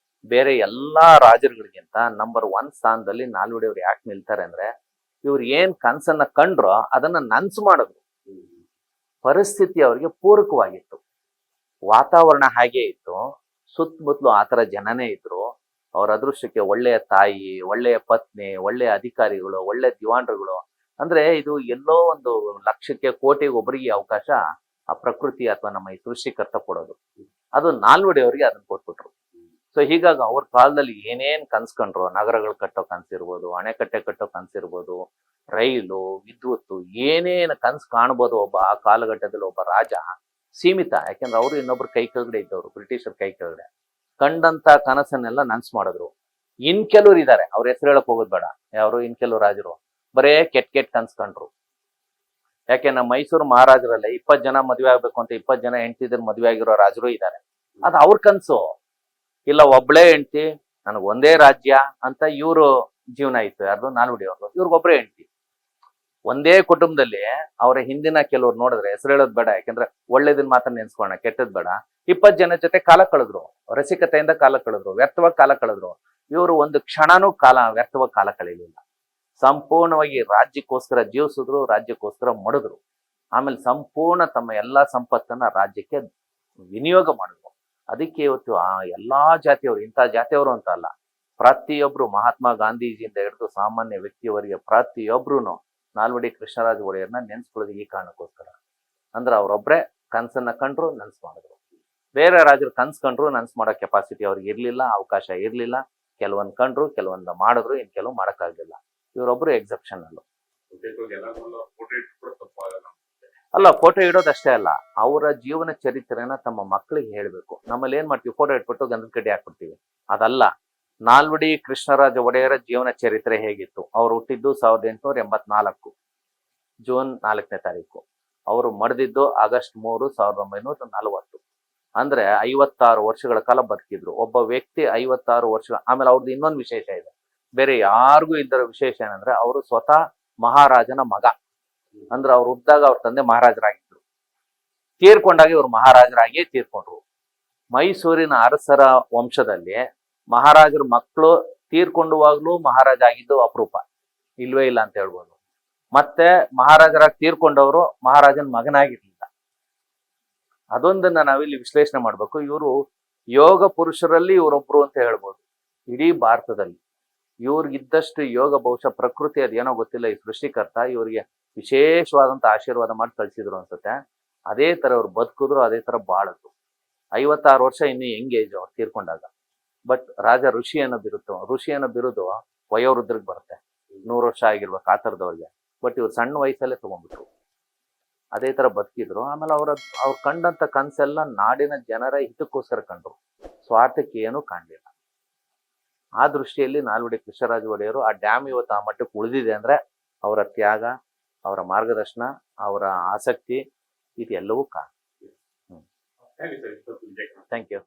ಬೇರೆ ಎಲ್ಲಾ ರಾಜರುಗಳಿಗಿಂತ ನಂಬರ್ 1 ಸ್ಥಾನದಲ್ಲಿ ನಾಲ್ವಡಿ ಅವ್ರು ಯಾಕೆ ನಿಲ್ತಾರೆ ಅಂದ್ರೆ, ಇವ್ರು ಏನ್ ಕನ್ಸನ್ನ ಕಂಡ್ರೋ ಅದನ್ನ ನನ್ಸು ಮಾಡಿದ್ರು. ಪರಿಸ್ಥಿತಿ ಅವ್ರಿಗೆ ಪೂರಕವಾಗಿತ್ತು, ವಾತಾವರಣ ಹಾಗೆ ಇತ್ತು, ಸುತ್ತಮುತ್ತಲು ಆತರ ಜನನೇ ಇದ್ರು. ಅವ್ರ ಅದೃಷ್ಟಕ್ಕೆ ಒಳ್ಳೆಯ ತಾಯಿ, ಒಳ್ಳೆಯ ಪತ್ನಿ, ಒಳ್ಳೆಯ ಅಧಿಕಾರಿಗಳು, ಒಳ್ಳೆಯ ದಿವಾಣರುಗಳು. ಅಂದ್ರೆ ಇದು ಎಲ್ಲೋ ಒಂದು ಲಕ್ಷಕ್ಕೆ ಕೋಟಿಗೆ ಒಬ್ಬರಿಗೆ ಅವಕಾಶ ಆ ಪ್ರಕೃತಿ ಅಥವಾ ನಮ್ಮ ಈ ಸೃಷ್ಟಿಕರ್ತ ಕೊಡೋದು. ಅದು ನಾಲ್ವಡಿ ಅವರಿಗೆ ಅದನ್ನ ಕೊಟ್ಬಿಟ್ರು. ಸೊ ಹೀಗಾಗಿ ಅವ್ರ ಕಾಲದಲ್ಲಿ ಏನೇನ್ ಕನ್ಸ್ಕೊಂಡ್ರು, ನಗರಗಳು ಕಟ್ಟೋ ಕನ್ಸಿರ್ಬೋದು, ಅಣೆಕಟ್ಟೆ ಕಟ್ಟೋ ಕನ್ಸಿರ್ಬೋದು, ರೈಲು, ವಿದ್ಯುತ್ತು, ಏನೇನು ಕನ್ಸು ಕಾಣ್ಬೋದು ಒಬ್ಬ ಆ ಕಾಲಘಟ್ಟದಲ್ಲಿ ಒಬ್ಬ ರಾಜ, ಸೀಮಿತ. ಯಾಕೆಂದ್ರೆ ಅವರು ಇನ್ನೊಬ್ರು ಕೈ ಕೆಳಗಡೆ ಇದ್ದವರು, ಬ್ರಿಟಿಷರ್ ಕೈ ಕೆಳಗಡೆ ಕಂಡಂತ ಕನಸನ್ನೆಲ್ಲ ನನ್ಸ್ ಮಾಡಿದ್ರು. ಇನ್ ಕೆಲವ್ರು ಇದ್ದಾರೆ, ಅವ್ರ ಹೆಸರು ಹೇಳಕ್ ಹೋಗೋದ್ ಬೇಡ, ಯಾರು ಇನ್ ಕೆಲವು ರಾಜರು ಬರೇ ಕೆಟ್ಟ ಕನ್ಸ್ಕೊಂಡ್ರು. ಯಾಕೆ ನಮ್ಮ ಮೈಸೂರು ಮಹಾರಾಜರಲ್ಲೇ 20 ಜನ ಮದುವೆ ಆಗ್ಬೇಕು ಅಂತ 20 ಜನ ಹೆಂಡತಿದ್ರು ಮದುವೆ ಆಗಿರೋ ರಾಜರು ಇದ್ದಾರೆ. ಅದು ಅವ್ರ ಕನ್ಸು. ಇಲ್ಲ ಒಬ್ಳೇ ಹೆಂಡತಿ, ನನಗ್ ಒಂದೇ ರಾಜ್ಯ ಅಂತ ಇವರು ಜೀವನ ಇತ್ತು. ಯಾರ್ದು ನಾಲ್ವಡಿ ಅವ್ರದ್ದು. ಇವ್ರಿಗೊಬ್ರೇ ಹೆಂಡತಿ. ಒಂದೇ ಕುಟುಂಬದಲ್ಲಿ ಅವರ ಹಿಂದಿನ ಕೆಲವ್ರು ನೋಡಿದ್ರೆ ಹೆಸರು ಹೇಳೋದ್ ಬೇಡ, ಯಾಕಂದ್ರೆ ಒಳ್ಳೇದನ್ನ ಮಾತ್ರ ನೆನ್ಸ್ಕೋಣ, ಕೆಟ್ಟದ್ ಬೇಡ. 20 ಜನ ಜೊತೆ ಕಾಲ ಕಳೆದ್ರು, ರಸಿಕತೆಯಿಂದ ಕಾಲ ಕಳೆದ್ರು, ವ್ಯರ್ಥವಾಗಿ ಕಾಲ ಕಳೆದ್ರು. ಇವರು ಒಂದು ಕ್ಷಣನೂ ವ್ಯರ್ಥವಾಗಿ ಕಾಲ ಕಳೀಲಿಲ್ಲ. ಸಂಪೂರ್ಣವಾಗಿ ರಾಜ್ಯಕ್ಕೋಸ್ಕರ ಜೀವಿಸಿದ್ರು, ರಾಜ್ಯಕ್ಕೋಸ್ಕರ ಮಡಿದ್ರು. ಆಮೇಲೆ ಸಂಪೂರ್ಣ ತಮ್ಮ ಎಲ್ಲಾ ಸಂಪತ್ತನ್ನ ರಾಜ್ಯಕ್ಕೆ ವಿನಿಯೋಗ ಮಾಡಿದ್ರು. ಅದಕ್ಕೆ ಇವತ್ತು ಆ ಎಲ್ಲಾ ಜಾತಿಯವರು, ಇಂಥ ಜಾತಿಯವರು ಅಂತ ಅಲ್ಲ, ಪ್ರತಿಯೊಬ್ರು ಮಹಾತ್ಮ ಗಾಂಧೀಜಿಯಿಂದ ಹಿಡಿದು ಸಾಮಾನ್ಯ ವ್ಯಕ್ತಿಯವರಿಗೆ ಪ್ರತಿಯೊಬ್ರು ನಾಲ್ವಡಿ ಕೃಷ್ಣರಾಜ ಒಡೆಯರ್ನ ನೆನ್ಸ್ಕೊಳ್ಳೋದು ಈ ಕಾರಣಕ್ಕೋಸ್ಕರ. ಅಂದ್ರೆ ಅವ್ರೊಬ್ರೆ ಕನ್ಸನ್ನ ಕಂಡ್ರು, ನನ್ಸ್ ಮಾಡಿದ್ರು. ಬೇರೆ ರಾಜರು ಕನ್ಸ್ಕೊಂಡ್ರು, ನನ್ಸ್ ಮಾಡೋ ಕೆಪಾಸಿಟಿ ಅವ್ರಿಗೆ ಇರ್ಲಿಲ್ಲ, ಅವಕಾಶ ಇರ್ಲಿಲ್ಲ. ಕೆಲವೊಂದ್ ಕಂಡ್ರು, ಕೆಲವೊಂದು ಮಾಡಿದ್ರು, ಇನ್ ಕೆಲವು ಮಾಡಕ್ಕಾಗ್ಲಿಲ್ಲ. ಇವರೊಬ್ರು ಎಕ್ಸೆಪ್ಷನ್ ಅಲ್ಲ. ಅಲ್ಲ, ಫೋಟೋ ಇಡೋದಷ್ಟೇ ಅಲ್ಲ, ಅವರ ಜೀವನ ಚರಿತ್ರೆನ ತಮ್ಮ ಮಕ್ಕಳಿಗೆ ಹೇಳ್ಬೇಕು. ನಮ್ಮಲ್ಲಿ ಏನ್ ಮಾಡ್ತೀವಿ, ಫೋಟೋ ಇಟ್ಬಿಟ್ಟು ಗಂಧದ ಕಡ್ಡಿ ಹಾಕ್ಬಿಡ್ತೀವಿ. ಅದಲ್ಲ, ನಾಲ್ವಡಿ ಕೃಷ್ಣರಾಜ ಒಡೆಯರ ಜೀವನ ಚರಿತ್ರೆ ಹೇಗಿತ್ತು. ಅವ್ರು ಹುಟ್ಟಿದ್ದು 1884 ಜೂನ್ 4ನೇ ತಾರೀಕು. ಅವರು ಮಡಿದಿದ್ದು ಆಗಸ್ಟ್ 3, 1940. ಅಂದ್ರೆ 56 ವರ್ಷಗಳ ಕಾಲ ಬದುಕಿದ್ರು ಒಬ್ಬ ವ್ಯಕ್ತಿ. 56 ವರ್ಷ. ಆಮೇಲೆ ಅವ್ರದ್ದು ಇನ್ನೊಂದು ವಿಶೇಷ ಇದೆ, ಬೇರೆ ಯಾರಿಗೂ ಇದ್ದರ ವಿಶೇಷ ಏನಂದ್ರೆ, ಅವರು ಸ್ವತಃ ಮಹಾರಾಜನ ಮಗ. ಅಂದ್ರೆ ಅವ್ರು ಹುಟ್ಟಿದಾಗ ಅವ್ರ ತಂದೆ ಮಹಾರಾಜರಾಗಿದ್ರು, ತೀರ್ಕೊಂಡಾಗ ಇವ್ರು ಮಹಾರಾಜರಾಗಿಯೇ ತೀರ್ಕೊಂಡ್ರು. ಮೈಸೂರಿನ ಅರಸರ ವಂಶದಲ್ಲಿ ಮಹಾರಾಜರ ಮಕ್ಕಳು ತೀರ್ಕೊಂಡುವಾಗ್ಲೂ ಮಹಾರಾಜ ಆಗಿದ್ದು ಅಪರೂಪ, ಇಲ್ವೇ ಇಲ್ಲ ಅಂತ ಹೇಳ್ಬೋದು. ಮತ್ತೆ ಮಹಾರಾಜರಾಗಿ ತೀರ್ಕೊಂಡವರು ಮಹಾರಾಜನ ಮಗನಾಗಿರ್ಲಿಲ್ಲ. ಅದೊಂದನ್ನ ನಾವಿಲ್ಲಿ ವಿಶ್ಲೇಷಣೆ ಮಾಡ್ಬೇಕು. ಇವರು ಯೋಗ ಪುರುಷರಲ್ಲಿ ಇವರೊಬ್ರು ಅಂತ ಹೇಳ್ಬೋದು. ಇಡೀ ಭಾರತದಲ್ಲಿ ಇವ್ರಿಗಿದ್ದಷ್ಟು ಯೋಗ ಬಹುಶಃ ಪ್ರಕೃತಿ ಅದೇನೋ ಗೊತ್ತಿಲ್ಲ, ಈ ಸೃಷ್ಟಿಕರ್ತ ಇವರಿಗೆ ವಿಶೇಷವಾದಂತ ಆಶೀರ್ವಾದ ಮಾಡಿ ಕಳ್ಸಿದ್ರು ಅನ್ಸುತ್ತೆ. ಅದೇ ತರ ಅವ್ರು ಬದುಕಿದ್ರು, ಅದೇ ತರ ಬಾಳದ್ರು. 56 ವರ್ಷ ಇನ್ನು ಯಂಗ್ ಏಜ್ ಅವ್ರು ತೀರ್ಕೊಂಡಾಗ. ಬಟ್ ರಾಜ ಋಷಿ ಅನ್ನೋ ಬಿರುದು ವಯೋವೃದ್ಧರಿಗೆ ಬರುತ್ತೆ, 100 ವರ್ಷ ಆಗಿರ್ಬೇಕು ಆ ಥರದವ್ರಿಗೆ. ಬಟ್ ಇವ್ರು ಸಣ್ಣ ವಯಸ್ಸಲ್ಲೇ ತಗೊಂಡ್ಬಿಟ್ರು. ಅದೇ ತರ ಬದುಕಿದ್ರು. ಆಮೇಲೆ ಅವ್ರು ಕಂಡಂತ ಕನ್ಸೆಲ್ಲ ನಾಡಿನ ಜನರ ಹಿತಕ್ಕೋಸ್ಕರ ಕಂಡ್ರು, ಸ್ವಾರ್ಥಕ್ಕೆ ಏನೂ ಕಾಣಲಿಲ್ಲ. ಆ ದೃಷ್ಟಿಯಲ್ಲಿ ನಾಲ್ವಡಿ ಕೃಷ್ಣರಾಜ ಒಡೆಯರು ಆ ಡ್ಯಾಮ್ ಇವತ್ತು ಆ ಮಟ್ಟಕ್ಕೆ ಉಳಿದಿದೆ ಅಂದ್ರೆ ಅವರ ತ್ಯಾಗ, ಅವರ ಮಾರ್ಗದರ್ಶನ, ಅವರ ಆಸಕ್ತಿ, ಇದೆಲ್ಲವೂ ಕಾರಣ. Thank you.